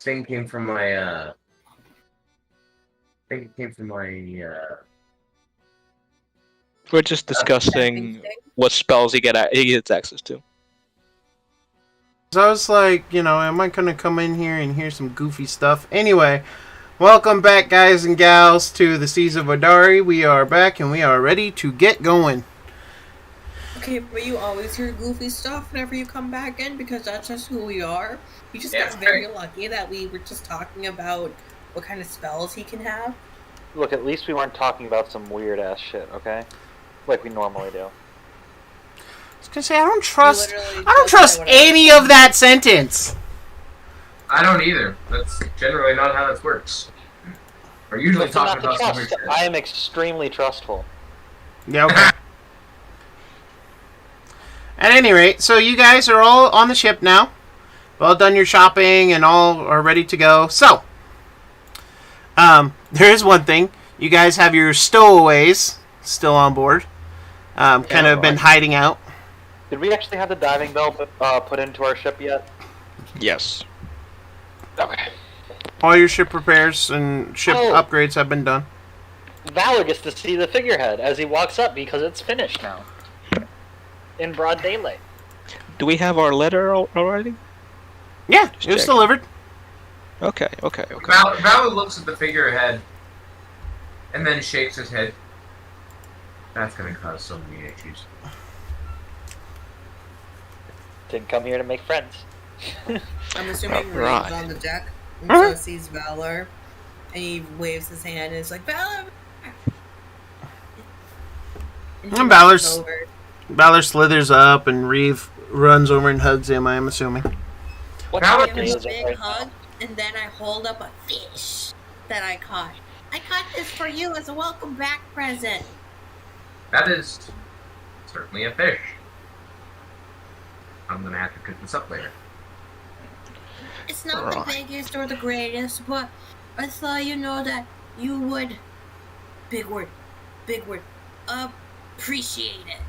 thing came from my. I think it came from my. We're just discussing what spells he gets access to. So I was like, am I going to come in here and hear some goofy stuff? Anyway, welcome back, guys and gals, to the Seas of Vodari. We are back and we are ready to get going. Okay, but you always hear goofy stuff whenever you come back in because that's just who we are. You just got very lucky that we were just talking about what kind of spells he can have. Look, at least we weren't talking about some weird ass shit, okay? Like we normally do. I was gonna say I don't trust any of that sentence. I don't either. That's generally not how this works. We're usually talking about some weird shit. I am extremely trustful. Yeah, okay. At any rate, so you guys are all on the ship now. Well done your shopping and all are ready to go. So, there is one thing. You guys have your stowaways still on board. Kind of been hiding out. Did we actually have the diving bell put into our ship yet? Yes. Okay. All your ship repairs and ship upgrades have been done. Valor gets to see the figurehead as he walks up because it's finished now. In broad daylight. Do we have our letter already? Yeah, it was delivered. Okay. Valor looks at the figurehead and then shakes his head. That's gonna cause so many issues. Didn't come here to make friends. I'm assuming Right. Rain's on the deck and so sees Valor and he waves his hand and is like, Valor! And Valor slithers up and Reeve runs over and hugs him, I'm assuming. I give him a big hug and then I hold up a fish that I caught. I caught this for you as a welcome back present. That is certainly a fish. I'm gonna have to cook this up later. It's not the biggest or the greatest, but I thought that you would, big word, appreciate it.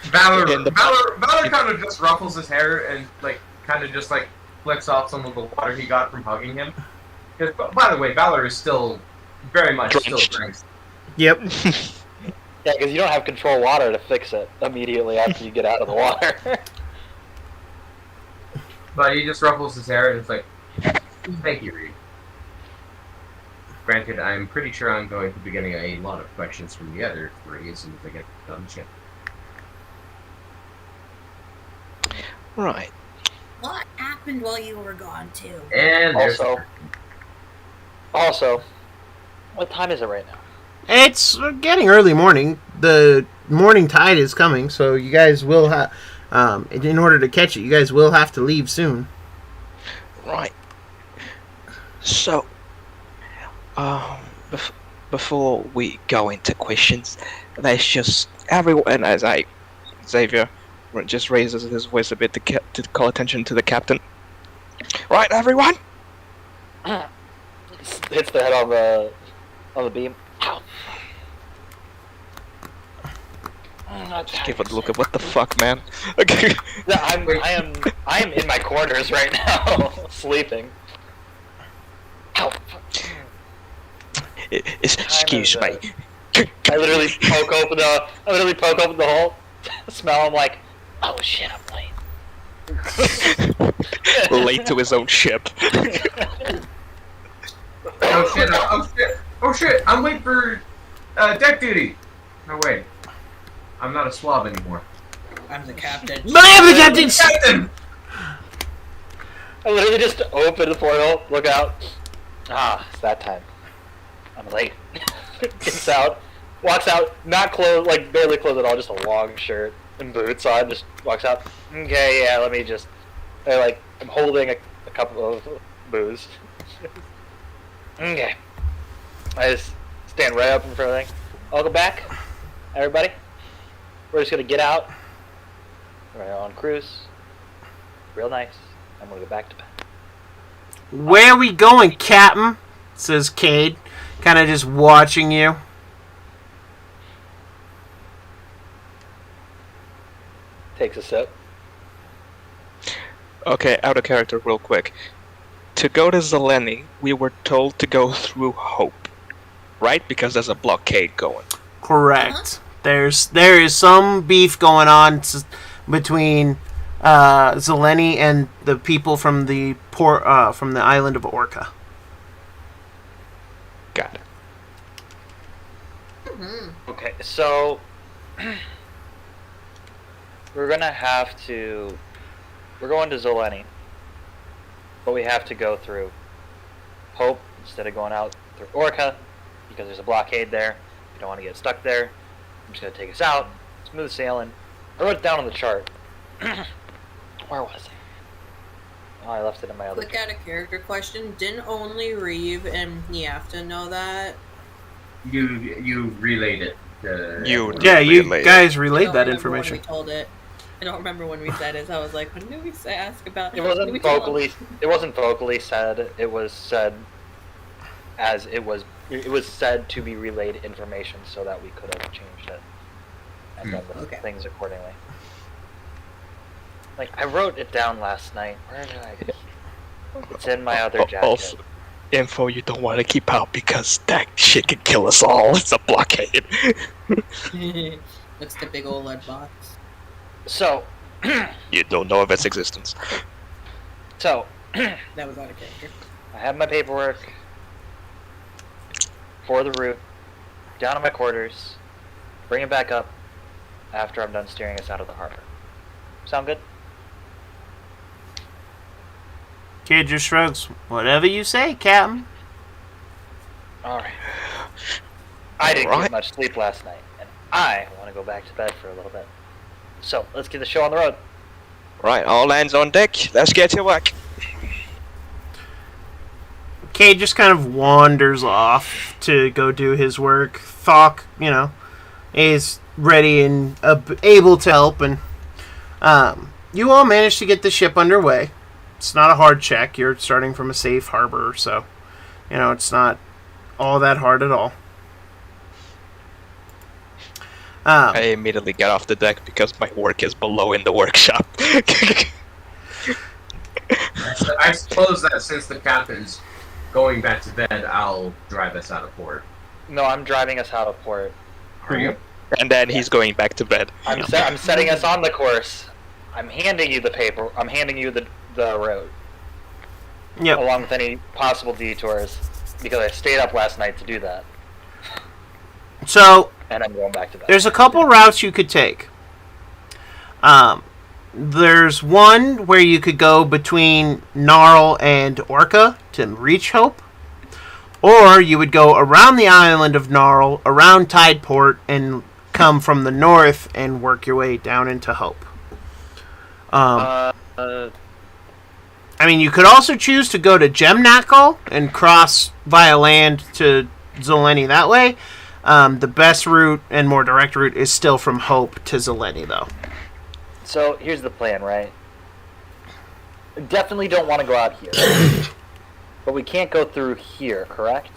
Valor kind of just ruffles his hair and kind of just flicks off some of the water he got from hugging him. Because, by the way, Valor is still very much drenched. still drenched. Yep. Yeah, because you don't have control water to fix it immediately after you get out of the water. But he just ruffles his hair and it's like, thank you, Reed. Granted, I'm pretty sure I'm going to be getting a lot of questions from the other three as soon as I get on the ship. Right. What happened while you were gone, too? And there's Also, what time is it right now? It's getting early morning. The morning tide is coming, so you guys will have, in order to catch it, you guys will have to leave soon. Right. So, before we go into questions, let's just everyone, Xavier just raises his voice a bit to call attention to the captain. Right, everyone. Hits the head on the beam. Ow. Just give a look at what the fuck, man. Okay. Yeah, I am in my quarters right now, sleeping. Ow. Excuse me. I literally poke open the hole, smell. I'm like, oh shit, I'm late. Late to his own ship. Oh shit, I'm late for deck duty. No, wait. I'm not a swab anymore. I'm the captain. I am the captain! I literally just open the portal, look out. Ah, it's that time. I'm late. Gets out, walks out, not clothed, barely clothed at all, just a long shirt and boots on, just walks out. Okay, yeah, let me just... I'm holding a couple of booze. Okay. I just stand right up in front of the thing. Welcome back, everybody. We're just gonna get out. We're on cruise. Real nice. I'm gonna go back to bed. Where are we going, Captain? Says Cade, kind of just watching you. Takes a sip. Okay, out of character real quick. To go to Zeleny, we were told to go through Hope, right? Because there's a blockade going. Correct. There is some beef going on between Zeleny and the people from the from the island of Orca. Got it. Okay, so we're going to Zeleny, but we have to go through Hope instead of going out through Orca because there's a blockade there. We don't want to get stuck there. I'm just going to take us out, smooth sailing. I wrote it down on the chart. Where was it? Oh, I left it in my other. Quick out of character question: didn't only Reeve and Niafta know that? You relayed it. You guys I relayed don't that remember information. When we told it. I don't remember when we said it. So I was like, when did we ask about? It wasn't vocally. It wasn't vocally said. It was said as it was. It was said to be relayed information so that we could have changed it and done the things accordingly. Like I wrote it down last night. Where did I? It's in my other jacket. Also, info you don't want to keep out because that shit could kill us all. It's a blockade. That's the big old lead box. So, You don't know of its existence. so That was out of character. I have my paperwork for the route down in my quarters. Bring it back up after I'm done steering us out of the harbor. Sound good? Kid just shrugs. Whatever you say, Captain. All right. I didn't get much sleep last night, and I want to go back to bed for a little bit. So let's get the show on the road. Right, all hands on deck. Let's get to work. Cade just kind of wanders off to go do his work. Thok, is ready and able to help, and you all managed to get the ship underway. It's not a hard check. You're starting from a safe harbor, so it's not all that hard at all. I immediately get off the deck because my work is below in the workshop. I suppose that since the captain's going back to bed, I'll drive us out of port. No, I'm driving us out of port. Are you? And then he's going back to bed. I'm setting us on the course. I'm handing you the paper. I'm handing you the road. Yep. Along with any possible detours, because I stayed up last night to do that. So And I'm going back to bed. there's a couple routes you could take. There's one where you could go between Gnarl and Orca to reach Hope. Or you would go around the island of Gnarl, around Tideport, and come from the north and work your way down into Hope. You could also choose to go to Gemnackle and cross via land to Zeleny that way. The best route and more direct route is still from Hope to Zeleny, though. So here's the plan, right? Definitely don't want to go out here. But we can't go through here, correct?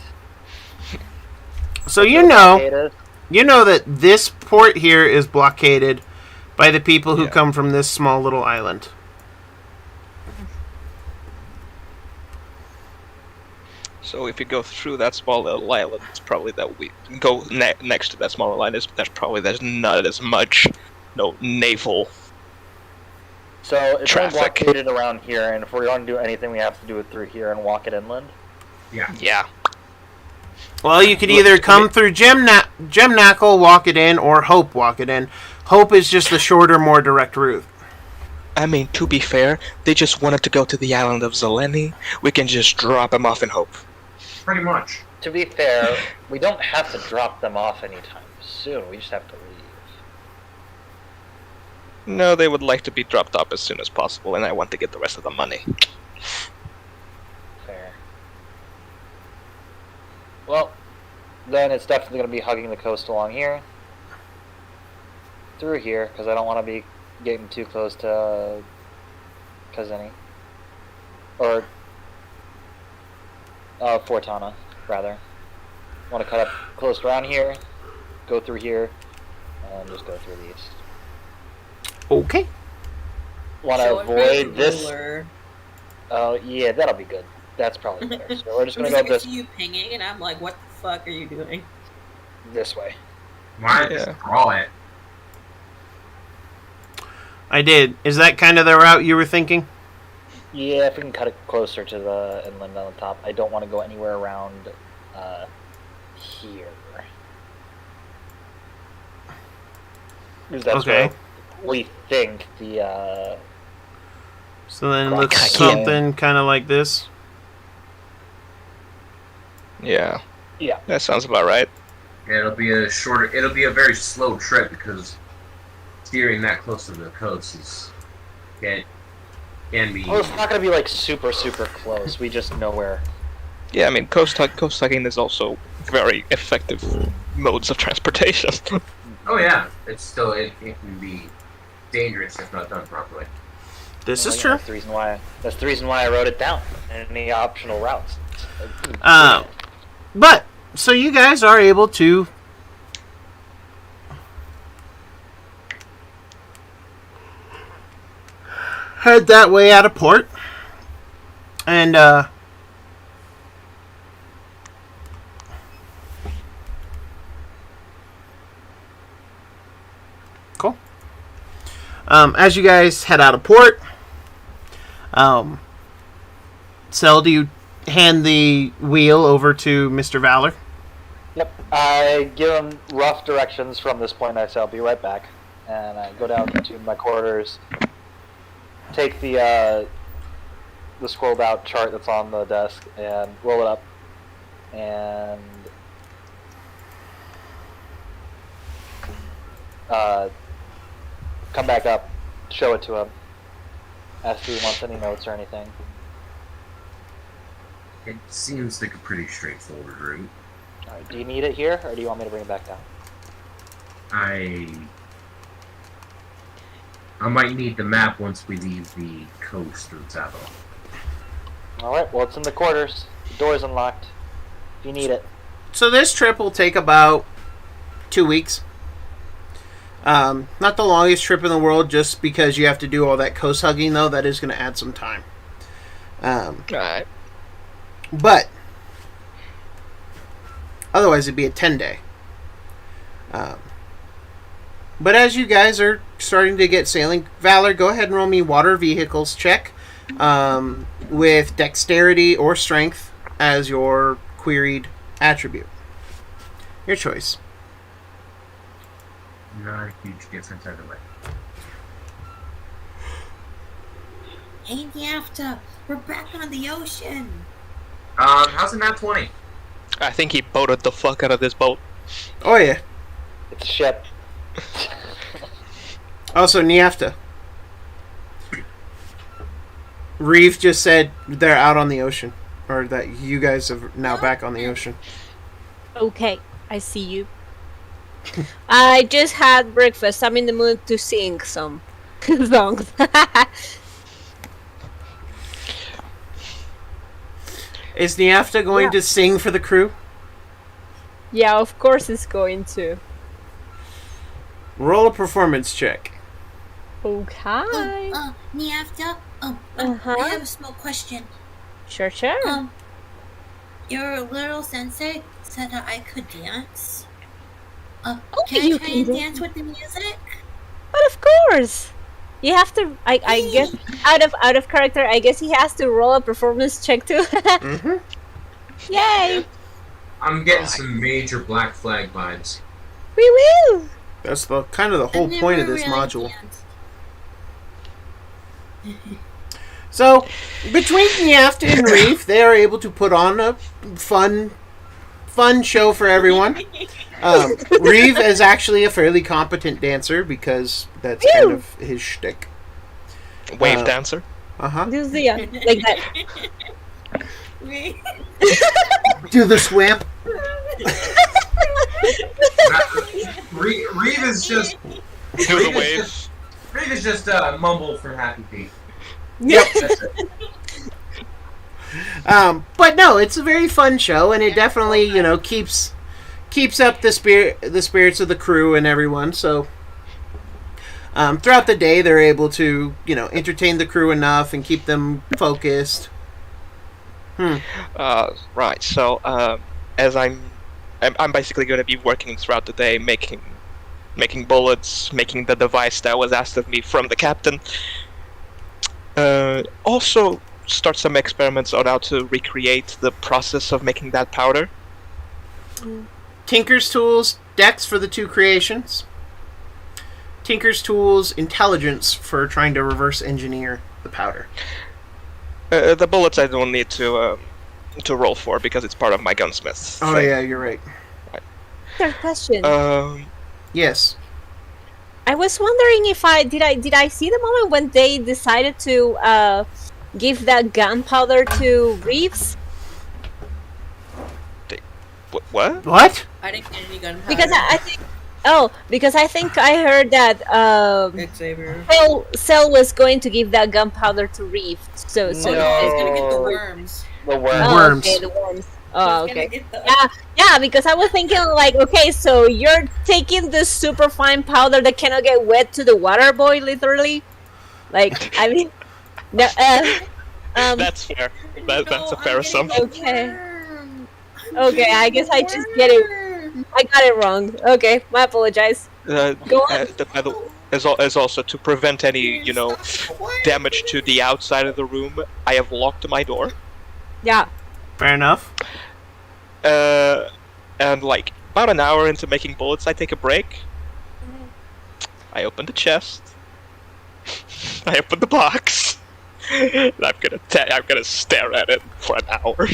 So you know that this port here is blockaded by the people who come from this small little island. So if you go through that small little island, it's probably that we go next to that smaller island. There's not as much naval. So it's traffic. blockaded around here, and if we're going to do anything, we have to do it through here and walk it inland. Yeah. Well, you could either come through Gemnackle, walk it in, or Hope, walk it in. Hope is just the shorter, more direct route. To be fair, they just wanted to go to the island of Zeleny. We can just drop them off in Hope. Pretty much. To be fair, we don't have to drop them off anytime soon. We just have to leave. No, they would like to be dropped off as soon as possible, and I want to get the rest of the money. Fair. Well, then it's definitely going to be hugging the coast along here. Through here, because I don't want to be getting too close to Kazini. Or Fortana, rather. Want to cut up close around here, go through here, and just go through the east. Okay. want to Show it avoid from this. ruler. Oh, yeah, that'll be good. That's probably better. So we're just going to Because I go can this see you pinging, and I'm like, what the fuck are you doing? this way. Why not just draw it? I did. Is that kind of the route you were thinking? Yeah, if we can cut it closer to the inland on the top. I don't want to go anywhere around here. Because that's Okay. where we think the So then Like, looks I can't- something kind of like this. Yeah. Yeah. That sounds about right. Yeah, it'll be a very slow trip because steering that close to the coast is can be. Well, it's not going to be like super close. We just know where. Yeah, I mean, coast hugging is also very effective modes of transportation. Oh yeah, it can be dangerous if not done properly. This is Well, true. That's the reason why I wrote it down. Any optional routes. But, so you guys are able to head that way out of port. And, cool. As you guys head out of port, Cell, do you hand the wheel over to Mr. Valor? Yep. I give him rough directions from this point. I say I'll be right back, and I go down to my quarters, take the scrolled out chart that's on the desk, and roll it up, and come back up, show it to him, ask if he wants any notes or anything. It seems like a pretty straightforward route. Alright, do you need it here, or do you want me to bring it back down? I might need the map once we leave the coast of Zabo. Alright, well, it's in the quarters. The door's unlocked. If you need it. So this trip will take about 2 weeks. Not the longest trip in the world, just because you have to do all that coast hugging, though. That is going to add some time. Alright. But otherwise, it'd be a 10-day. But as you guys are starting to get sailing, Valor, go ahead and roll me water vehicles check with dexterity or strength as your queried attribute. Your choice. Not a huge difference either way. Hey, Niafta, we're back on the ocean. How's it not 20? I think he boated the fuck out of this boat. Oh, yeah. It's a ship. Also, Niafta. Reeve just said they're out on the ocean. Or that you guys are now back on the ocean. Okay, I see you. I just had breakfast. I'm in the mood to sing some songs. Is Niafta going to sing for the crew? Yeah, of course it's going to. Roll a performance check. Okay. Niafta, Uh-huh. I have a small question. Sure. Your little sensei said that I could dance. Okay, Can I you try can and dance. dance with the music? But of course, you have to. I guess out of character. I guess he has to roll a performance check too. Mm-hmm. Yay! I'm getting some major Black Flag vibes. We will. That's the kind of the whole I've point of never this really module. danced. So, between Niafta and Reeve, they are able to put on a fun show for everyone. Reeve is actually a fairly competent dancer because that's kind of his shtick. Wave dancer. Uh-huh. This is the like that. Do the swamp. Reeve is just Do the wave. Reeve is just mumble for Happy Feet. Yep. That's it. But no, it's a very fun show, and it definitely, keeps up the spirits of the crew and everyone. So, throughout the day, they're able to, entertain the crew enough and keep them focused. Right. So, as I'm basically going to be working throughout the day, making bullets, making the device that was asked of me from the captain. Also, start some experiments on how to recreate the process of making that powder. Tinker's Tools, Dex for the 2 creations. Tinker's Tools, Intelligence for trying to reverse engineer the powder. The bullets I don't need to roll for because it's part of my gunsmith. Oh thing. yeah, you're right. Third question. Yes. I was wondering if did I see the moment when they decided to give that gunpowder to Reeves? What? What? I didn't get any gunpowder. Because I think I heard that Xavier. Cell was going to give that gunpowder to Reeves. So He's gonna get the worms. The worm. Oh, Worms. okay, the worms. Oh, He's gonna okay. get the- Yeah, because I was thinking like, okay, so you're taking this super fine powder that cannot get wet to the water boy, literally. Like, I mean, no, That's fair. That's a fair assumption. Okay. Okay, I guess I just get it. I got it wrong. Okay, I apologize. Go on. As also to prevent any, damage to the outside of the room, I have locked my door. Yeah. Fair enough. And like about an hour into making bullets, I take a break. I open the chest. I open the box. And I'm gonna stare at it for an hour.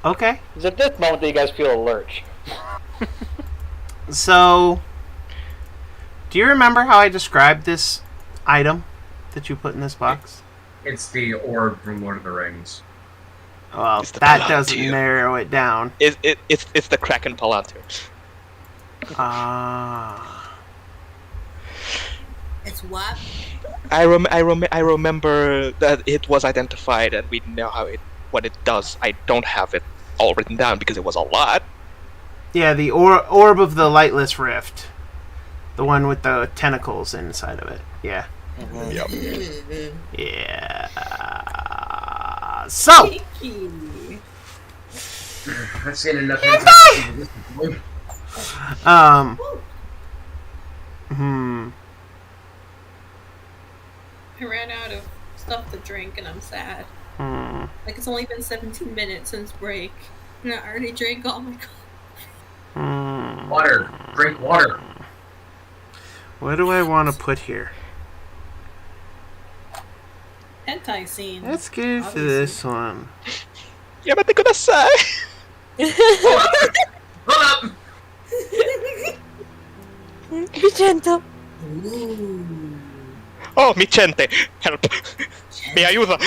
Okay. It's at this moment that you guys feel a lurch. So, do you remember how I described this item that you put in this box? It's the orb from Lord of the Rings. Well, It's the that doesn't Palantir. narrow it down. It's the Kraken Palantir. Ah. It's what? I remember that it was identified and we know what it does. I don't have it all written down because it was a lot. Yeah, the orb of the lightless rift. The one with the tentacles inside of it. Yeah. Yep. Yeah. So, I've seen enough. I ran out of stuff to drink and I'm sad. Like it's only been 17 minutes since break. And I already drank all my coffee. Water. Drink water. What do I want to put here? Hentai scene. Let's go for this one. Yeah, but they're gonna say. Hold up! Be gentle. Ooh. Oh, mi gente, help! Mi ayuda!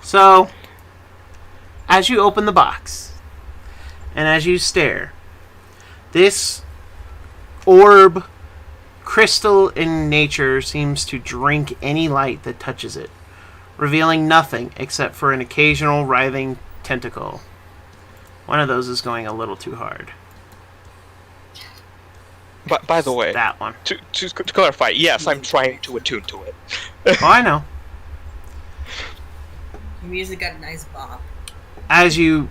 So, as you open the box, and as you stare, this orb, crystal in nature, seems to drink any light that touches it, revealing nothing except for an occasional writhing tentacle. One of those is going a little too hard. But by the way, That one. to clarify, yes, I'm trying to attune to it. Oh, I know. Your music got a nice bop. As you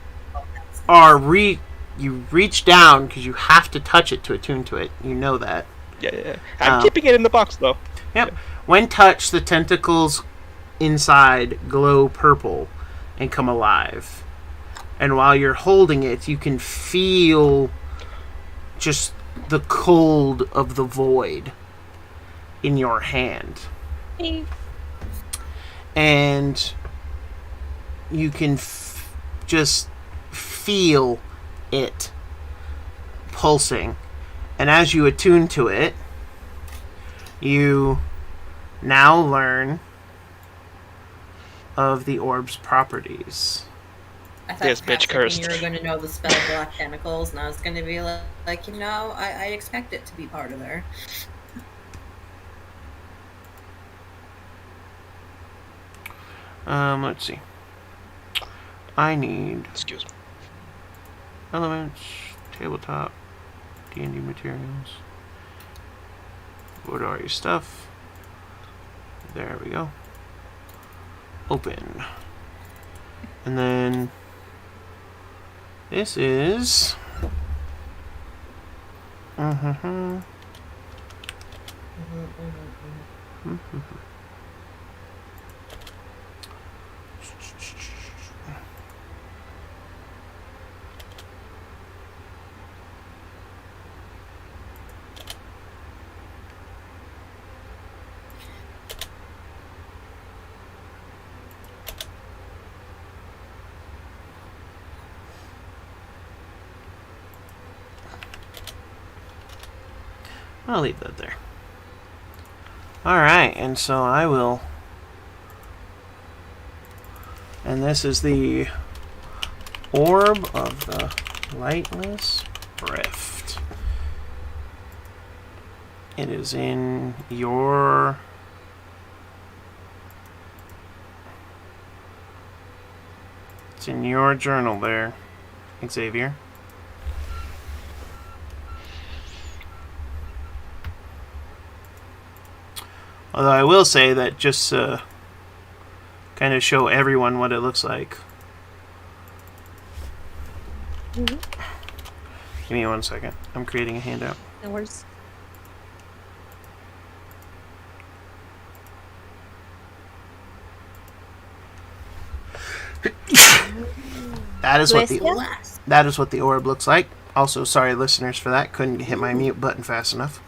you reach down because you have to touch it to attune to it. You know that. Yeah. I'm keeping it in the box though. Yep. When touched, the tentacles inside glow purple and come alive. And while you're holding it, you can feel just the cold of the void in your hand. And you can just feel it pulsing. And as you attune to it, you now learn of the orb's properties. I thought This perhaps bitch cursed. you were going to know the spell Black Tentacles, and I was going to be like, I expect it to be part of there. Let's see. I need Excuse me. Elements, tabletop, D&D materials. Vodari stuff. There we go. Open. And then this is I'll leave that there. Alright, and so I will... And this is the Orb of the Lightless Rift. It is in your... It's in your journal there, Xavier. Although I will say that just kind of show everyone what it looks like. Give me 1 second. I'm creating a handout. No worries. That is what the Bless. that is what the orb looks like. Also, sorry listeners for that. Couldn't hit my mute button fast enough.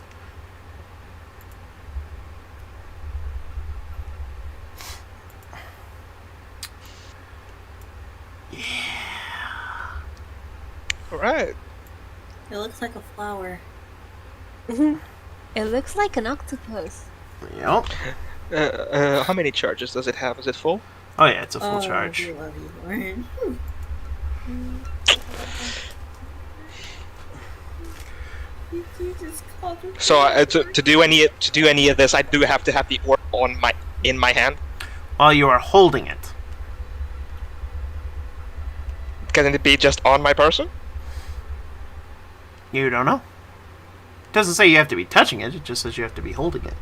Alright. It looks like a flower. It looks like an octopus. Yep. How many charges does it have? Is it full? Oh yeah, it's a full charge. I love you, Lauren. You just called her. So to do any of this, I do have to have the orb in my hand. While you are holding it. Can it be just on my person? You don't know. It doesn't say you have to be touching it. It just says you have to be holding it.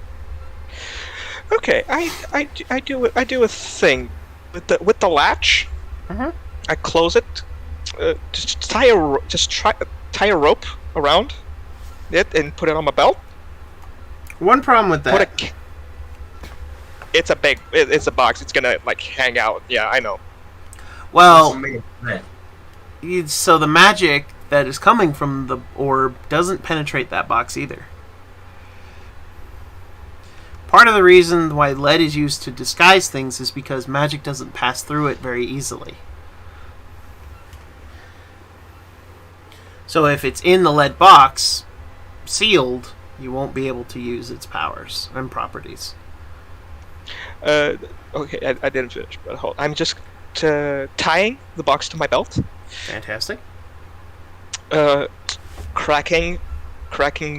Okay, I do a thing with the latch. I close it. Just tie a rope around it and put it on my belt. One problem with that. It's a box. It's gonna like hang out. Yeah, I know. Well, so the magic that is coming from the orb doesn't penetrate that box either. Part of the reason why lead is used to disguise things is because magic doesn't pass through it very easily. So if it's in the lead box, sealed, you won't be able to use its powers and properties. Okay, I didn't finish, but hold. I'm just tying the box to my belt. Fantastic. Cracking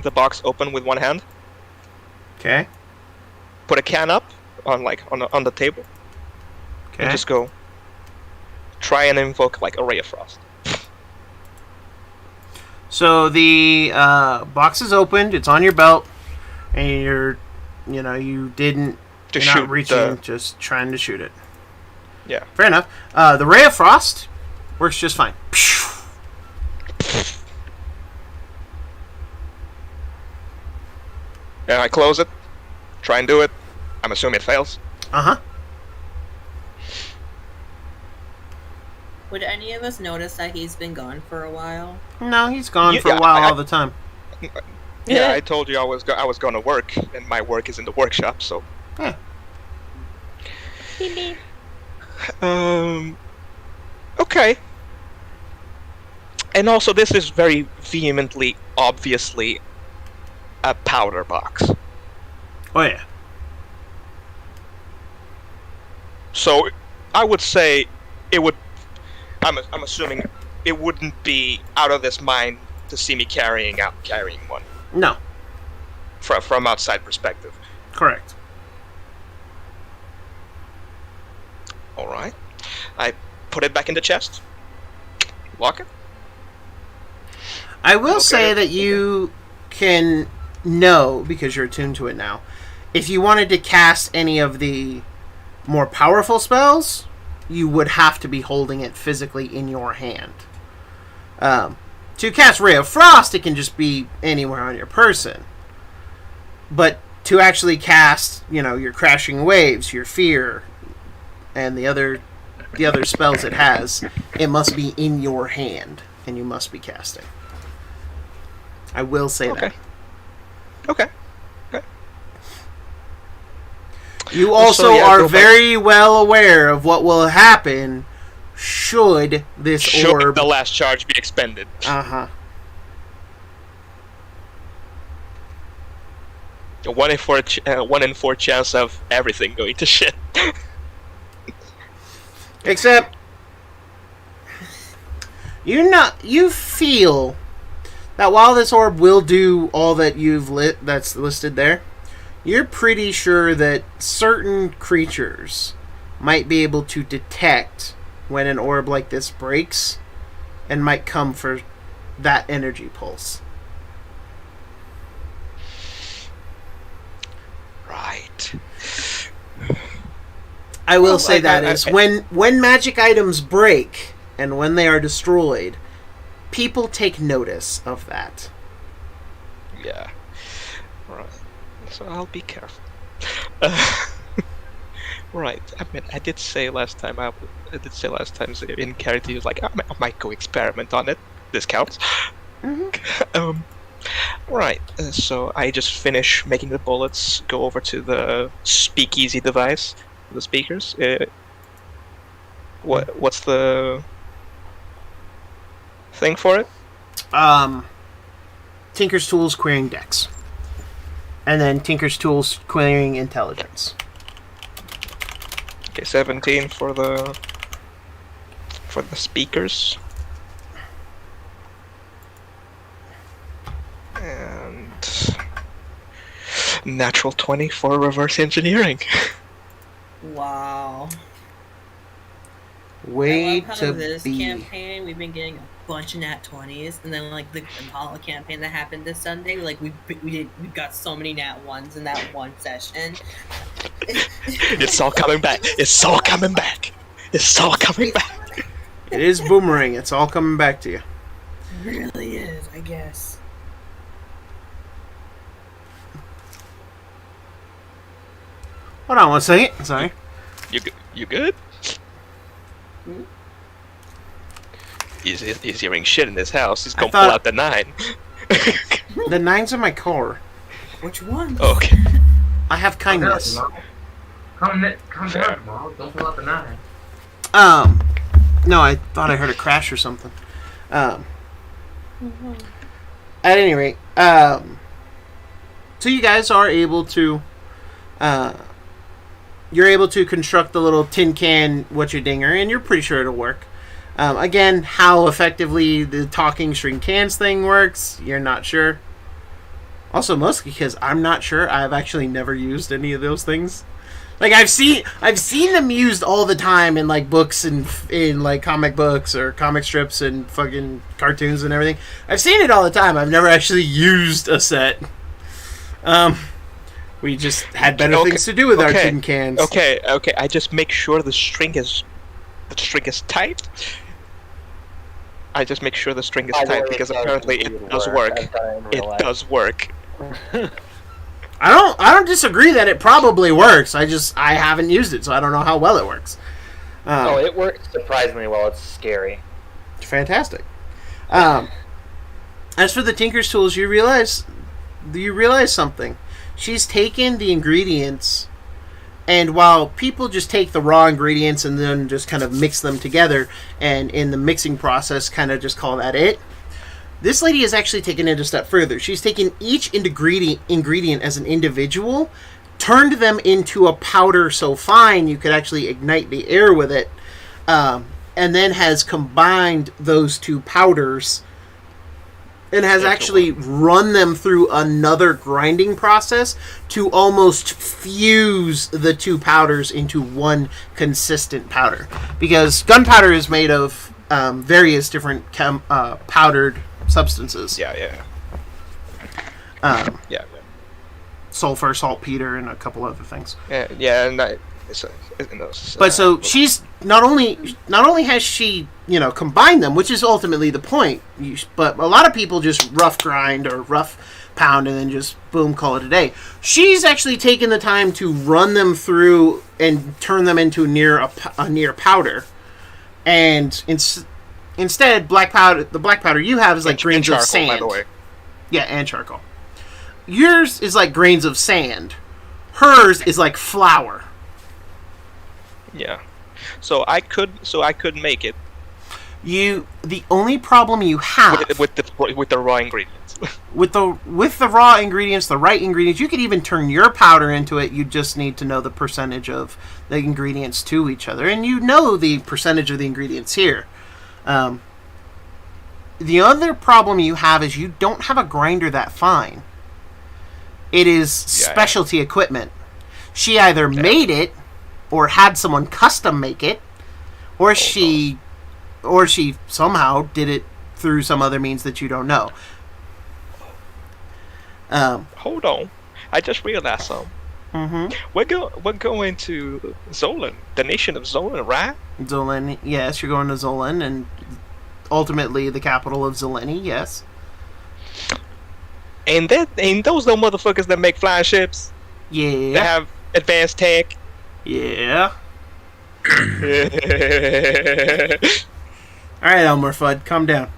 the box open with one hand. Okay. Put a can up on the table. Okay. And just go. Try and invoke like a ray of frost. So the box is opened. It's on your belt, and you didn't. To you're shoot not reaching, just trying to shoot it. Yeah. Fair enough. The ray of frost works just fine. And I close it. Try and do it. I'm assuming it fails. Would any of us notice that he's been gone for a while? No, he's gone for a while all the time. Yeah, I told you I was going to work, and my work is in the workshop, so. Yeah. Beep, beep. Okay. And also, this is very vehemently, obviously, a powder box. Oh yeah. So, I would say it would. I'm assuming it wouldn't be out of this mind to see me carrying one. No. From outside perspective. Correct. All right. I put it back in the chest. Lock it. I will Okay. say that you can know, because you're attuned to it now, if you wanted to cast any of the more powerful spells, you would have to be holding it physically in your hand. To cast Ray of Frost, it can just be anywhere on your person. But to actually cast, your Crashing Waves, your Fear, and the other spells it has, it must be in your hand, and you must be casting. I will say that. Okay. You also So, yeah, are go back. very well aware of what will happen should this Should orb... the last charge be expended? Uh-huh. 1 in 4 chance of everything going to shit. Except, you feel that while this orb will do all that that's listed there, you're pretty sure that certain creatures might be able to detect when an orb like this breaks and might come for that energy pulse. Right. I will Well, say when magic items break and when they are destroyed, people take notice of that. Yeah. Right. So I'll be careful. Right. I mean, I did say last time in character, he was like, I might go experiment on it. This counts. Mm-hmm. Right. So I just finish making the bullets. Go over to the speakeasy device, the speakers. What's the thing for it? Tinker's Tools querying Dex. And then Tinker's Tools querying Intelligence. Okay, 17 for the speakers. And natural 20 for reverse engineering. Wow. Way I love how to this be. campaign we've been getting a bunch of nat 20s, and then like the Impala campaign that happened this Sunday, like we got so many nat 1s in that one session. It's all coming back. It's all coming back. It's all coming back. It is boomerang. It's all coming back to you. It really is, I guess. Hold on one second. Sorry. You good? He's hearing shit in this house. He's gonna pull out the 9. The 9's in my car. Which one? Okay. I have kindness. Come down tomorrow. Don't pull out the 9. No, I thought I heard a crash or something. At any rate, so you guys are able to, you're able to construct the little tin can whatcha-dinger, and you're pretty sure it'll work. Again, how effectively the talking string cans thing works, you're not sure. Also, mostly because I'm not sure. I've actually never used any of those things. Like I've seen them used all the time in like books and in like comic books or comic strips and fucking cartoons and everything. I've seen it all the time. I've never actually used a set. We just had better things to do with our tin cans. Okay. I just make sure the string is tight. I just make sure the string is tight because apparently it does work. It does work. I don't disagree that it probably works. I haven't used it, so I don't know how well it works. It works surprisingly well. It's scary. Fantastic. As for the Tinker's Tools, you realize something. She's taken the ingredients, and while people just take the raw ingredients and then just kind of mix them together, and in the mixing process kind of just call that it, this lady has actually taken it a step further. She's taken each ingredient as an individual, turned them into a powder so fine you could actually ignite the air with it, and then has combined those two powders and has actually run them through another grinding process to almost fuse the two powders into one consistent powder. Because gunpowder is made of various different powdered substances. Yeah. Um, Yeah. sulfur, saltpeter, and a couple other things. Yeah, and But so she's not only has she combined them, which is ultimately the point. But a lot of people just rough grind or rough pound and then just boom, call it a day. She's actually taken the time to run them through and turn them into a near powder. And instead, the black powder you have is like grains charcoal, of sand. by the way. Yeah, and charcoal. Yours is like grains of sand. Hers is like flour. Yeah. So I could make it The only problem you have with the raw ingredients. with the raw ingredients, the right ingredients, you could even turn your powder into it. You just need to know the percentage of the ingredients to each other, and you know the percentage of the ingredients here. The other problem you have is you don't have a grinder that fine. It is specialty equipment. She either made it or had someone custom make it, or she somehow did it through some other means that you don't know. Hold on, I just realized something. We're going to Zolan, the nation of Zolan, right? Zolan, yes, you're going to Zolan, and ultimately the capital of Zeleni, yes. Ain't those no motherfuckers that make flying ships? Yeah. That have advanced tech? Yeah. Alright, Elmer Fudd, calm down.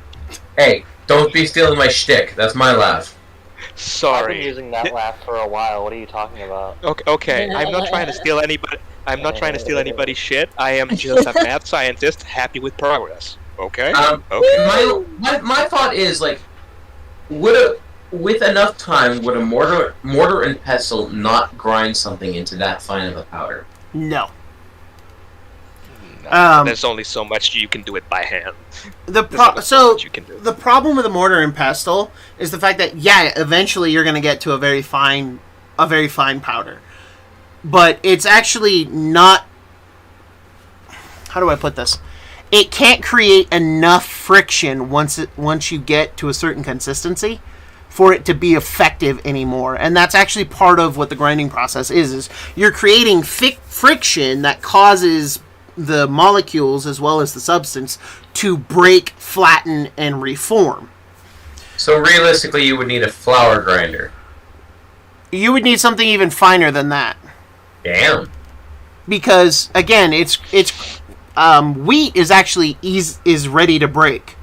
Hey, don't be stealing my shtick. That's my laugh. I've been Sorry. using that laugh for a while. What are you talking about? Okay. I'm not trying to steal anybody. I'm not trying to steal anybody's shit. I am just a mad scientist, happy with progress. Okay. Okay. My thought is like, with enough time, would a mortar and pestle not grind something into that fine of a powder? No. There's only so much you can do it by hand. The problem with the mortar and pestle is the fact that eventually you're going to get to a very fine powder, but it's actually not. How do I put this? It can't create enough friction once you get to a certain consistency for it to be effective anymore, and that's actually part of what the grinding process is you're creating friction that causes the molecules as well as the substance to break, flatten, and reform. So realistically, you would need a flour grinder. You would need something even finer than that. Damn. Because again, it's wheat is actually is ready to break.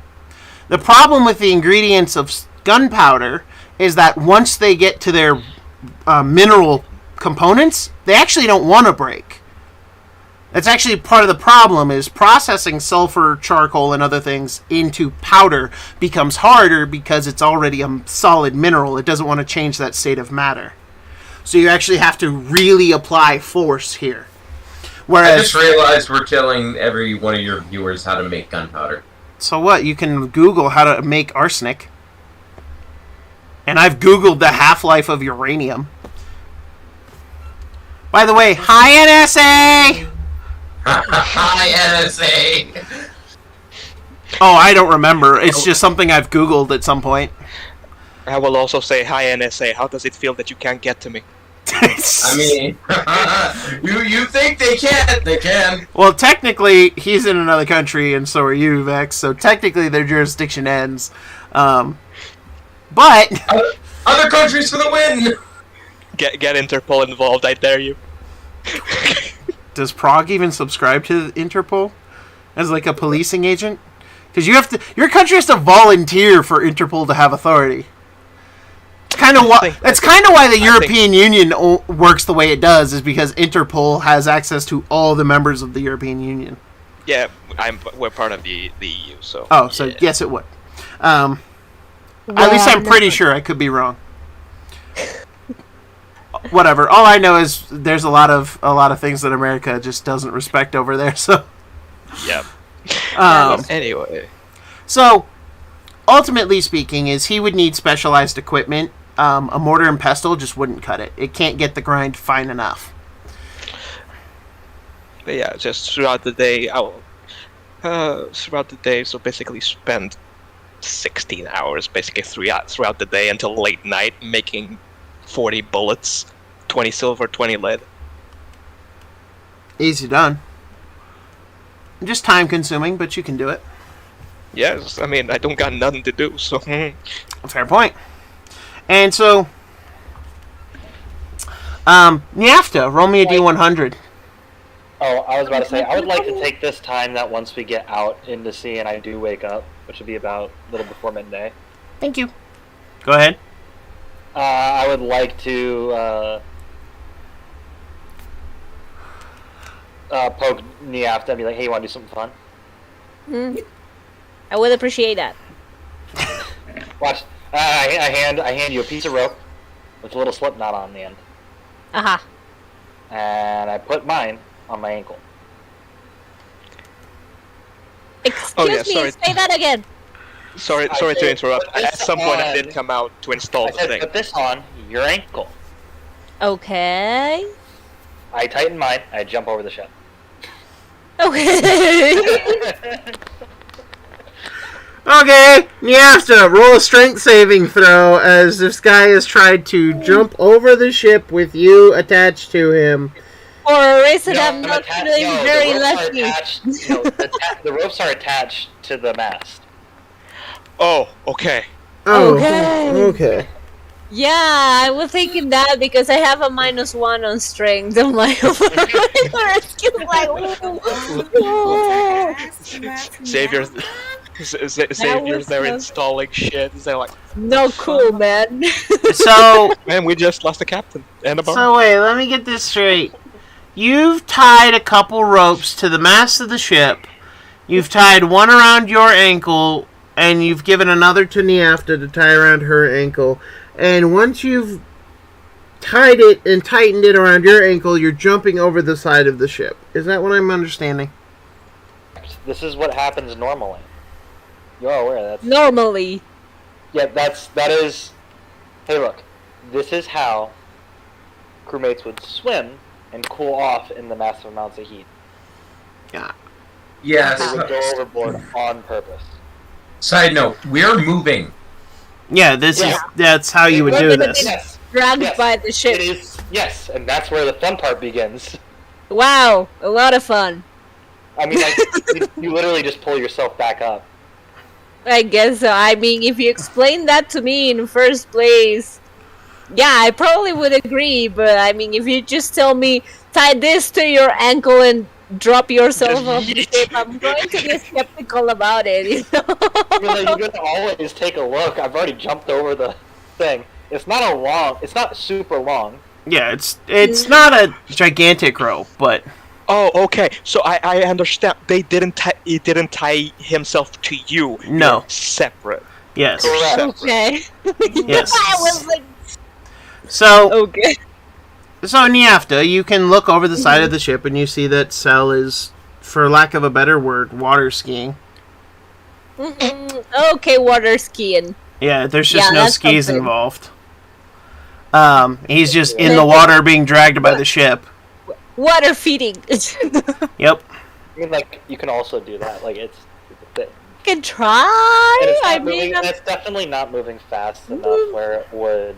The problem with the ingredients of gunpowder is that once they get to their mineral components, they actually don't want to break. That's actually part of the problem, is processing sulfur, charcoal, and other things into powder becomes harder because it's already a solid mineral. It doesn't want to change that state of matter. So you actually have to really apply force here. Whereas, I just realized we're telling every one of your viewers how to make gunpowder. So what? You can Google how to make arsenic. And I've Googled the half-life of uranium. By the way, hi NSA! Hi, NSA! Oh, I don't remember. It's just something I've Googled at some point. I will also say, hi NSA, how does it feel that you can't get to me? I mean, you think they can't? They can. Well, technically, he's in another country, and so are you, Vex, so technically their jurisdiction ends. But... Other countries for the win! Get Interpol involved, I dare you. Does Prague even subscribe to Interpol as like a policing agent? Because your country has to volunteer for Interpol to have authority. That's kind of why the European Union works the way it does, is because Interpol has access to all the members of the European Union. Yeah, we're part of the EU, so. Oh, so yeah. Yes, it would. At least I'm pretty sure. I could be wrong. Whatever. All I know is there's a lot of things that America just doesn't respect over there. So. Yeah. Anyway. So, ultimately speaking, is he would need specialized equipment. A mortar and pestle just wouldn't cut it. It can't get the grind fine enough. But yeah, just throughout the day, so basically spend 16 hours, basically throughout the day until late night, making 40 bullets, 20 silver, 20 lead. Easy done. Just time consuming, but you can do it. Yes, I mean, I don't got nothing to do, so... Fair point. And so... Nyafta, roll me a D100. Oh, I was about to say, I would like to take this time that once we get out into sea and I do wake up, which would be about a little before midday. Thank you. Go ahead. I would like to poke Nyafta and be like, hey, you want to do something fun? I would appreciate that. Watch. I hand you a piece of rope with a little slip knot on the end. Aha. And I put mine on my ankle. Excuse me, sorry. say that again. Sorry to interrupt. At some point I did come out to install I the said, thing. put this on your ankle. Okay. I tighten mine, I jump over the ship. Okay. Okay, Nyafta, roll a strength saving throw as this guy has tried to jump over the ship with you attached to him. For a reason No, I'm not feeling very lucky. The ropes are attached to the mast. Oh, okay. Oh, Okay. okay. Yeah, I was thinking that because I have a -1 on strength. I'm like, Xavier's there installing shit. They're like, no cool, man. So, man, we just lost the captain and a bar. so wait, let me get this straight. You've tied a couple ropes to the mast of the ship. You've tied one around your ankle, and you've given another to Nyafta to tie around her ankle. And once you've tied it and tightened it around your ankle, you're jumping over the side of the ship. Is that what I'm understanding? This is what happens normally. You're aware that's Normally. yeah. That is. Hey, look. This is how crewmates would swim and cool off in the massive amounts of heat. Yeah. Yes. They would go overboard on purpose. Side note, we're moving. Yeah, that's how you would do this. Yes. Dragged Yes. by the ship. It is, yes, and that's where the fun part begins. Wow, a lot of fun. I mean, like, you literally just pull yourself back up. I guess so. I mean, if you explained that to me in the first place, yeah, I probably would agree. But I mean, if you just tell me, tie this to your ankle and drop yourself off the ship, I'm going to be skeptical about it, you know? You're gonna always take a look. I've already jumped over the thing. It's not super long. Yeah, it's not a gigantic rope, but Oh, okay. So I understand. He didn't tie himself to you. No. You're separate. yes. Correct. Okay. Yes. I was like, So, okay. so Nyafta, you can look over the side of the ship and you see that Cell is, for lack of a better word, water skiing. Okay, water skiing. Yeah, there's just Yeah, no that's skis something. involved. He's just in the water being dragged by the ship. Water feeding. Yep. I mean, like, you can also do that. Like, it's a thing. Can try. And it's, I not mean, moving, and it's definitely not moving fast enough where it would.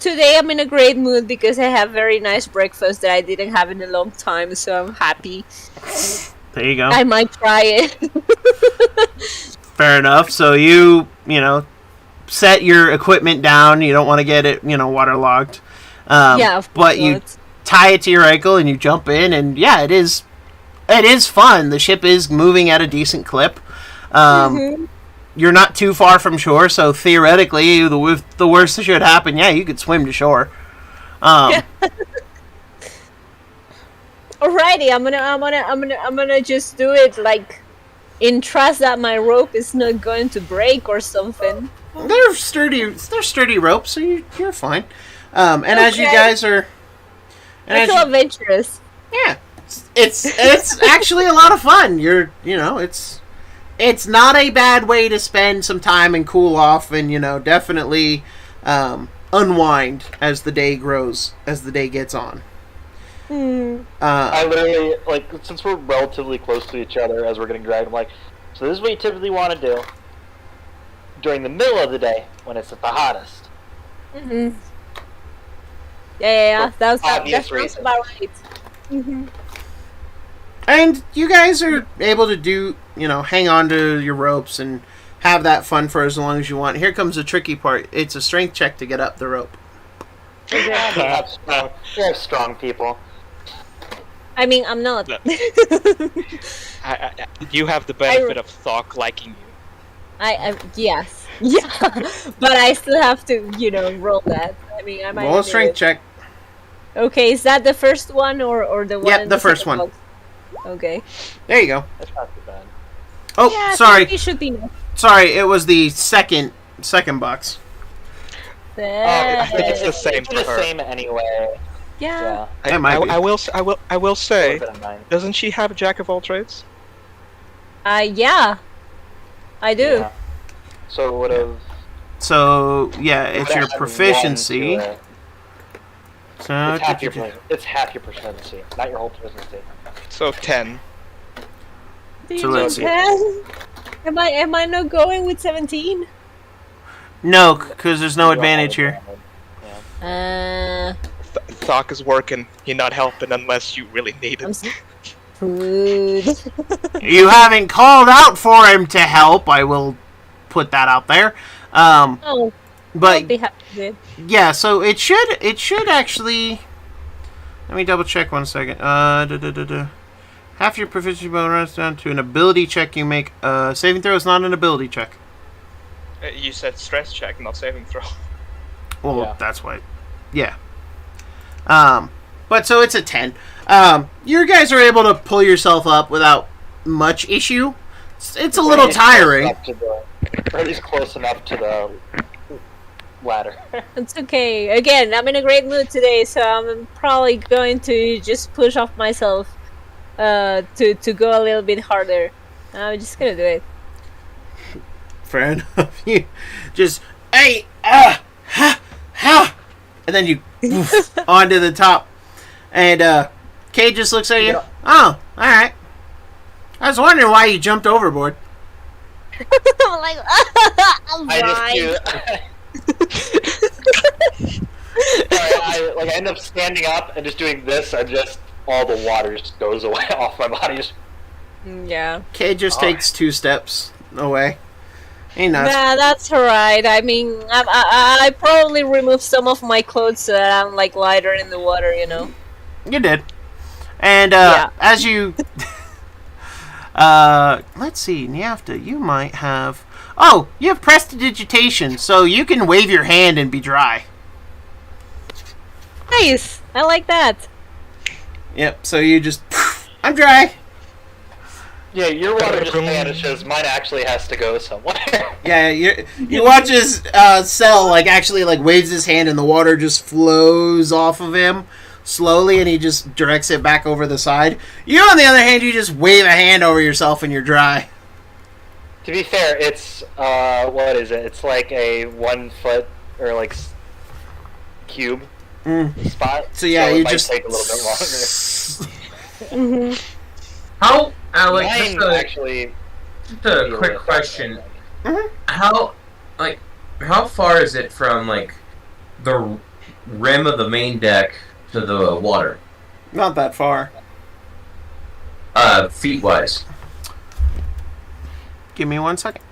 today I'm in a great mood because I have very nice breakfast that I didn't have in a long time, so I'm happy. There you go. I might try it. Fair enough. So you set your equipment down. You don't want to get it, waterlogged. Yeah, of but you course. tie it to your ankle and you jump in, and yeah, it is fun. The ship is moving at a decent clip. You're not too far from shore, so theoretically, if the worst that should happen, yeah, you could swim to shore. Alrighty, I'm gonna just do it like in trust that my rope is not going to break or something. They're sturdy ropes, so you're fine. And as you Okay. guys are, and I as feel you, adventurous. yeah, it's actually a lot of fun. It's not a bad way to spend some time and cool off, and definitely unwind as the day gets on. I literally, like, since we're relatively close to each other as we're getting dragged, I'm like, so this is what you typically want to do. during the middle of the day when it's at the hottest. Mm-hmm. Yeah. That obvious sounds reasons. about right. Mm-hmm. And you guys are able to do, hang on to your ropes and have that fun for as long as you want. Here comes the tricky part. It's a strength check to get up the rope. We have strong people. I mean, I'm not. You have the benefit of Thok liking you. Yes. Yeah. But I still have to, roll that. I mean, I might Roll a do strength it. check. Okay, is that the first one or the one? Yep, in the first second one. box? Okay. There you go. That's not too bad. Oh, Yeah, sorry. It should be enough. Sorry, it was the second box. I think it's the same It's for the her. same anyway. Yeah. It might be. I will say, Little bit of mine. doesn't she have a jack of all trades? Yeah. I do. Yeah. So it would have. So, yeah, it's your proficiency. So, It's half your proficiency, not your whole proficiency. So 10. So let's see. Am I not going with 17? No, because there's no advantage here. Thok is working. You're not helping unless you really need I'm it. screwed. You haven't called out for him to help. I will put that out there. Oh, But they have to do it. yeah, so it should actually. Let me double check 1 second. Half your proficiency bonus down to an ability check you make. Saving throw is not an ability check. You said stress check, not saving throw. Well, Yeah. that's why. Yeah. But so it's a 10. You guys are able to pull yourself up without much issue. It's a little tiring. Freddy's close enough to the ladder. It's okay. Again, I'm in a great mood today, so I'm probably going to just push off myself to go a little bit harder. I'm just gonna do it. Fair enough. You just, hey, ha, ha, and then you oof, onto the top. And Kay just looks at you. Yeah. Oh, alright. I was wondering why you jumped overboard. I'm like, I'm I fine. I end up standing up and just doing this, and just all the water just goes away off my body. Just Yeah. Kay just takes 2 steps away. Ain't nuts. Nah, that's alright. I mean, I probably removed some of my clothes so that I'm like lighter in the water, You did. And Yeah. as you let's see, Nyafta, you might have you have prestidigitation, so you can wave your hand and be dry. Nice. I like that. Yep, so you just I'm dry. yeah, your water just vanishes. Mine actually has to go somewhere. Yeah, you watch his Cell actually waves his hand and the water just flows off of him slowly and he just directs it back over the side. You on the other hand, you just wave a hand over yourself and you're dry. To be fair, it's what is it? It's like a 1 foot or cube spot. So yeah, it you might just take a little bit longer. How, Mine just actually. a quick question. Mhm. How far is it from, the rim of the main deck to the water? Not that far. Feet-wise. Give me 1 second.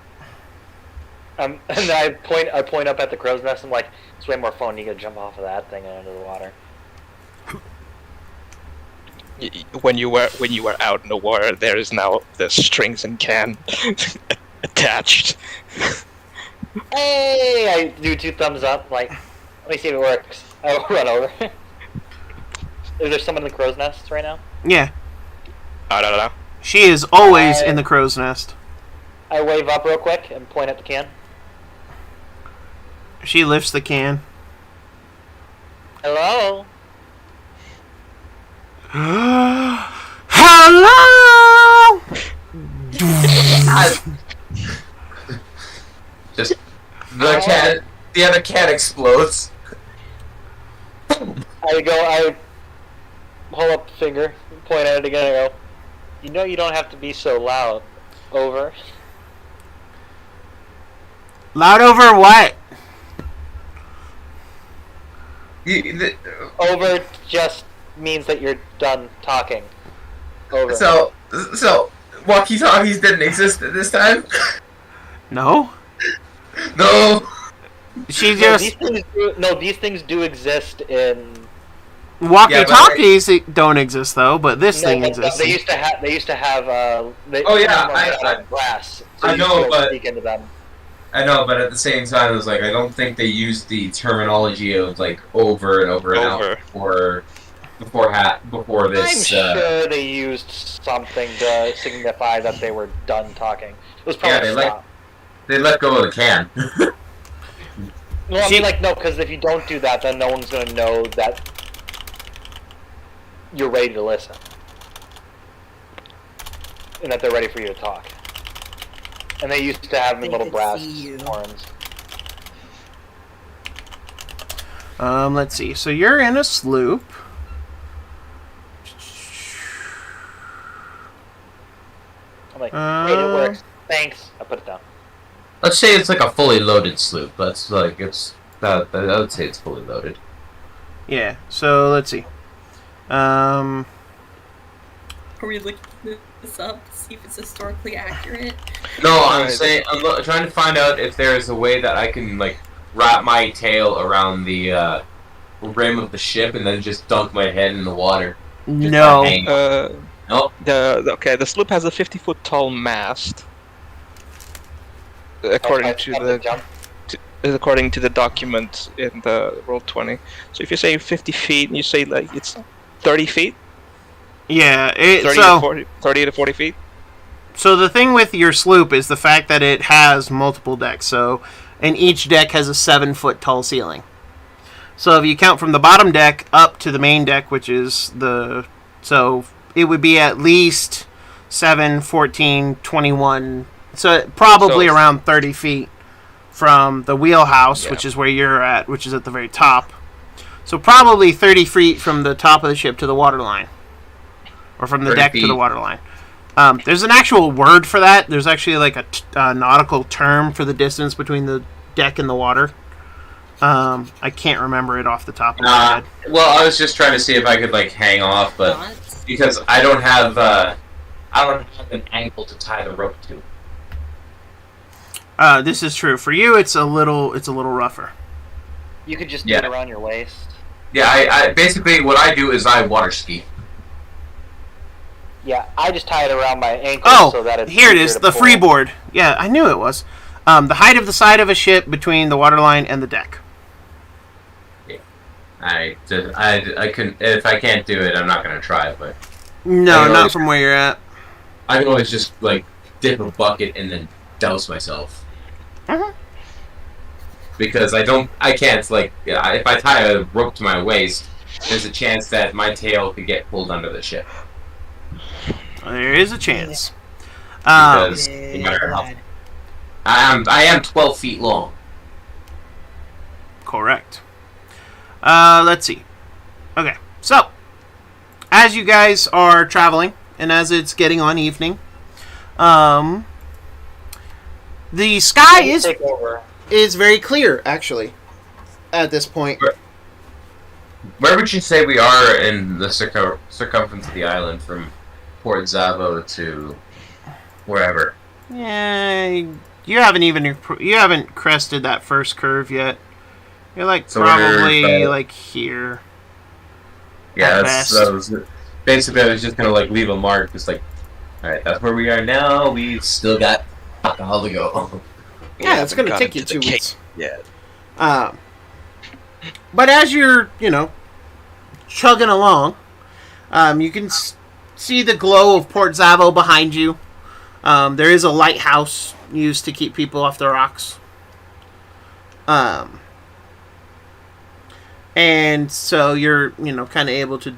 And I point up at the crow's nest. I'm like, it's way more fun. You gotta jump off of that thing and into the water. When you were out in the water, there is now the strings and can attached. Hey! I do 2 thumbs up. Like, let me see if it works. I'll run over. Is there someone in the crow's nest right now? Yeah, I don't know. she is always in the crow's nest. I wave up real quick and point at the can. She lifts the can. Hello? Hello! Just the other cat explodes. I hold up the finger, point at it again, and go, you don't have to be so loud. Over. Loud over what? Over just means that you're done talking. Over. So walkie-talkies didn't exist at this time? No. No. She No, just these things do exist in. walkie-talkies don't exist though, but this thing but exists. They used to have. Oh, yeah, I- brass. I you know, could but- speak into them. I know, but at the same time, it was like I don't think they used the terminology of like over and over and Over. out before I'm this. sure they used something to signify that they were done talking. It was probably Yeah, they stop. They let go of the can. Well, I mean, no, because if you don't do that, then no one's gonna know that you're ready to listen, and that they're ready for you to talk. And they used to have them in They little could brass see you. horns. Let's see. So you're in a sloop. I'm like, great, it works. Thanks. I put it down. Let's say it's like a fully loaded sloop. That's like I would say it's fully loaded. Yeah. So let's see. Are we looking this up to see if it's historically accurate? No, I'm Right. saying trying to find out if there is a way that I can like wrap my tail around the rim of the ship and then just dunk my head in the water. Just No. by hanging. Nope. The sloop has a 50-foot tall mast. According I to have the jump. according to the document in the roll 20. So if you say 50 feet and you say like it's 30 feet, Yeah. 30 to 40 feet. So the thing with your sloop is the fact that it has multiple decks. So, and each deck has a 7-foot tall ceiling. So if you count from the bottom deck up to the main deck, which is so it would be at least 7, 14, 21. So probably So- around 30 feet from the wheelhouse, Yeah. which is where you're at, which is at the very top. So probably 30 feet from the top of the ship to the waterline. Or from the 30 deck to the feet. waterline. There's an actual word for that. There's actually like a nautical term for the distance between the deck and the water. I can't remember it off the top of my head. Well, I was just trying to see if I could like hang off, but because I don't have an ankle to tie the rope to. This is true. For you, it's a little rougher. You could just do Yeah. it around your waist. Yeah, I basically what I do is I water ski. Yeah, I just tie it around my ankle Oh, so that it's here it easier is, to the pull. freeboard. Yeah, I knew it was. The height of the side of a ship between the waterline and the deck. I can if I can't do it, I'm not gonna try. But No, I not always- from where you're at. I can always just like dip a bucket and then douse myself. Mhm. Because I can't like if I tie a rope to my waist, there's a chance that my tail could get pulled under the ship. There is a chance. Because no matter how I am 12 feet long. Correct. Let's see. Okay, so as you guys are traveling, and as it's getting on evening, the sky Take over. is very clear, actually, at this point. Where would you say we are in the circumference of the island from Port Zavo to wherever? Yeah, you haven't crested that first curve yet. You're like So probably we're, like here. Yeah, At that's, best. basically I was just gonna like leave a mark, just like, all right, that's where we are now. We've still got alcohol to go. Yeah, it's gonna got take you into 2 the cake weeks. yet. But as you're, chugging along, you can see the glow of Port Zavo behind you. There is a lighthouse used to keep people off the rocks. And so you're, kind of able to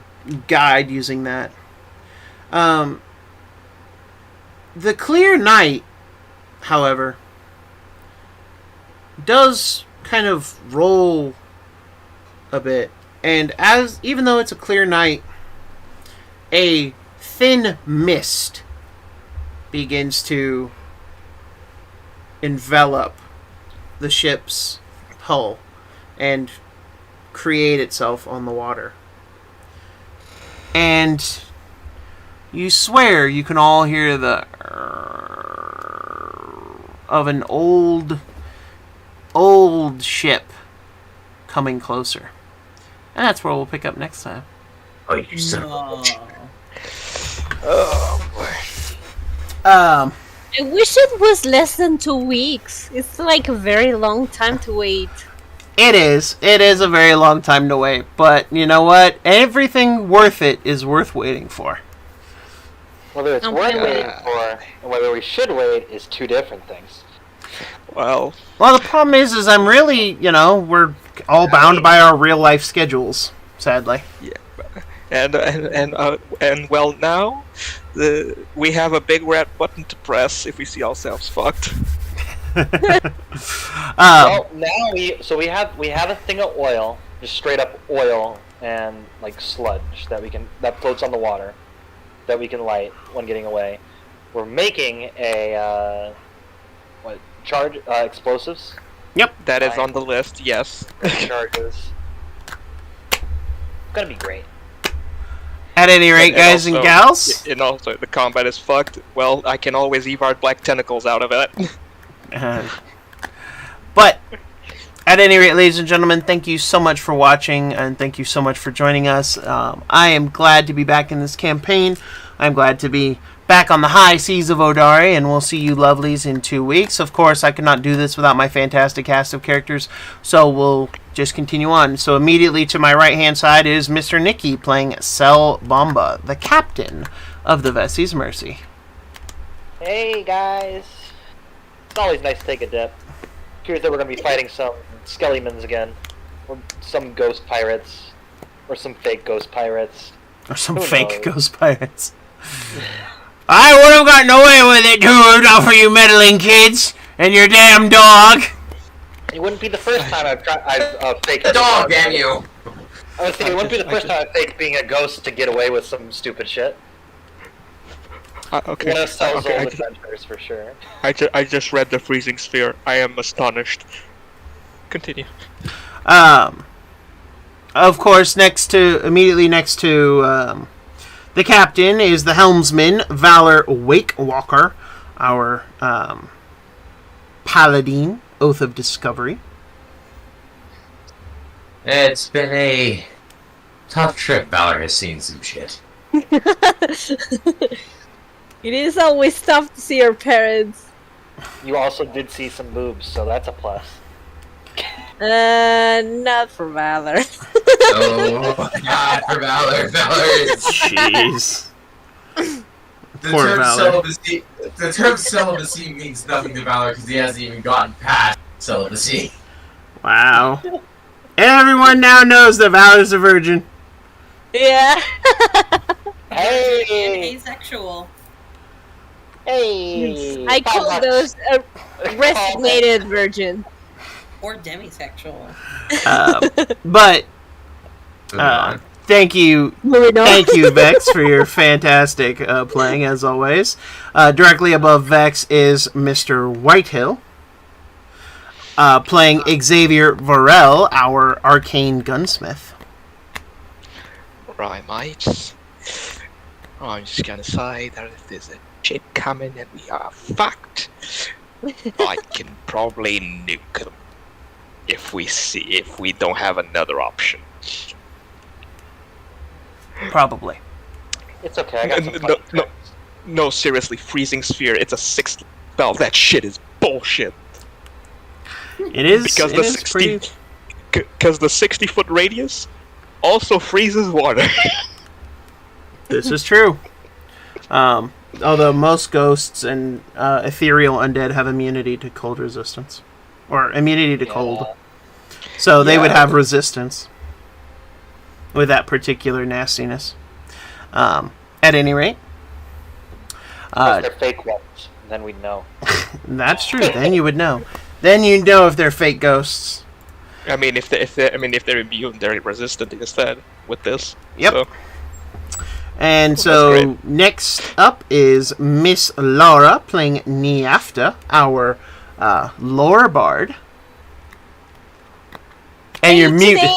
guide using that. The clear night, however, does kind of roll a bit. And even though it's a clear night, a thin mist begins to envelop the ship's hull and create itself on the water. And you swear you can all hear the of an old ship coming closer. And that's where we'll pick up next time. Oh, you son of a bitch. Oh boy. I wish it was less than 2 weeks. It's like a very long time to wait. It is. It is a very long time to wait. But you know what? Everything worth it is worth waiting for. Whether it's I'm worth fine with waiting for and whether we should wait is two different things. Well, Well, the problem is I'm really, we're all bound by our real life schedules, sadly. and well now, we have a big red button to press if we see ourselves fucked. Well, now we have a thing of oil, just straight up oil and like sludge that floats on the water that we can light when getting away. We're making a explosives. That is on the list, yes. Charges. Gonna be great. At any rate, guys and also- gals. And also, the combat is fucked. Well, I can always evart black tentacles out of it. But at any rate, ladies and gentlemen, thank you so much for watching, and thank you so much for joining us. I am glad to be back in this campaign. I'm glad to be back on the high seas of Vodari, and we'll see you lovelies in 2 weeks. Of course, I could not do this without my fantastic cast of characters, so we'll just continue on. So immediately to my right-hand side is Mr. Nicky playing Cell Bomba, the captain of the Vessi's Mercy. Hey guys. It's always nice to take a dip. Appears that we're gonna be fighting some skellimans again. Or some ghost pirates. Or some fake ghost pirates. Or some Who fake knows? ghost pirates. I would have gotten away with it too, not for you meddling kids and your damn dog. It wouldn't be the first time I've faked The dog, damn you! I was thinking it wouldn't be the first time I've faked being a ghost to get away with some stupid shit. Okay. One of Cell's Okay, old adventures for sure. I just read the freezing sphere. I am astonished. Continue. Of course, immediately next to the captain is the helmsman, Valor Wakewalker, our paladin, Oath of Discovery. It's been a tough trip. Valor has seen some shit. It is always tough to see your parents. You also did see some boobs, so that's a plus. Not for Valor. Oh, God, for Valor. Valor is... Jeez. The Poor term Valor. celibacy means nothing to Valor because he hasn't even gotten past celibacy. Wow. Everyone now knows that Valor's a virgin. Yeah. And Hey! asexual. Hey! I call those a resignated virgin. Or demisexual. But Moving on. thank you, Moving on. thank you, Vex, for your fantastic playing as always. Directly above Vex is Mr. Whitehill, playing Xavier Varel, our arcane gunsmith. Right, mates. I'm just gonna say that if there's a ship coming and we are fucked, I can probably nuke them. If we don't have another option. Probably. It's okay, I got some No, funny no. tricks. No, seriously, freezing sphere. It's a 6th spell. That shit is bullshit. It is. Because it the is 60, pretty. because the 60-foot radius also freezes water. This is true. Although most ghosts and ethereal undead have immunity to cold resistance, or immunity to cold, so they would have resistance with that particular nastiness. At any rate, If they're fake ones, then we'd know. that's true. Then you would know. Then you know if they're fake ghosts. I mean, if they're immune, they're resistant instead with this. Yep. So. And That's so great. next up is Miss Laura playing Niafta, our lore bard. And you're muted.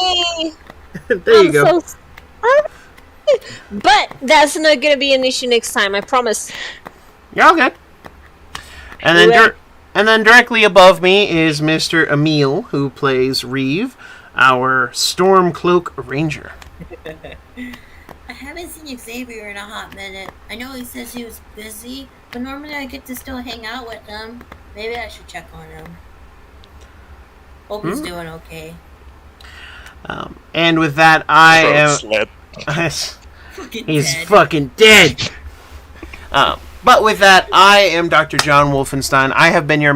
Today, There you go. But that's not gonna be an issue next time, I promise. You're all good. And then, and then directly above me is Mr. Emil, who plays Reeve, our Stormcloak Ranger. I haven't seen Xavier in a hot minute. I know he says he was busy, but normally I get to still hang out with him. Maybe I should check on him. Hope he's doing okay. And with that, I am... He's fucking dead. But with that, I am Dr. John Wolfenstein. I have been your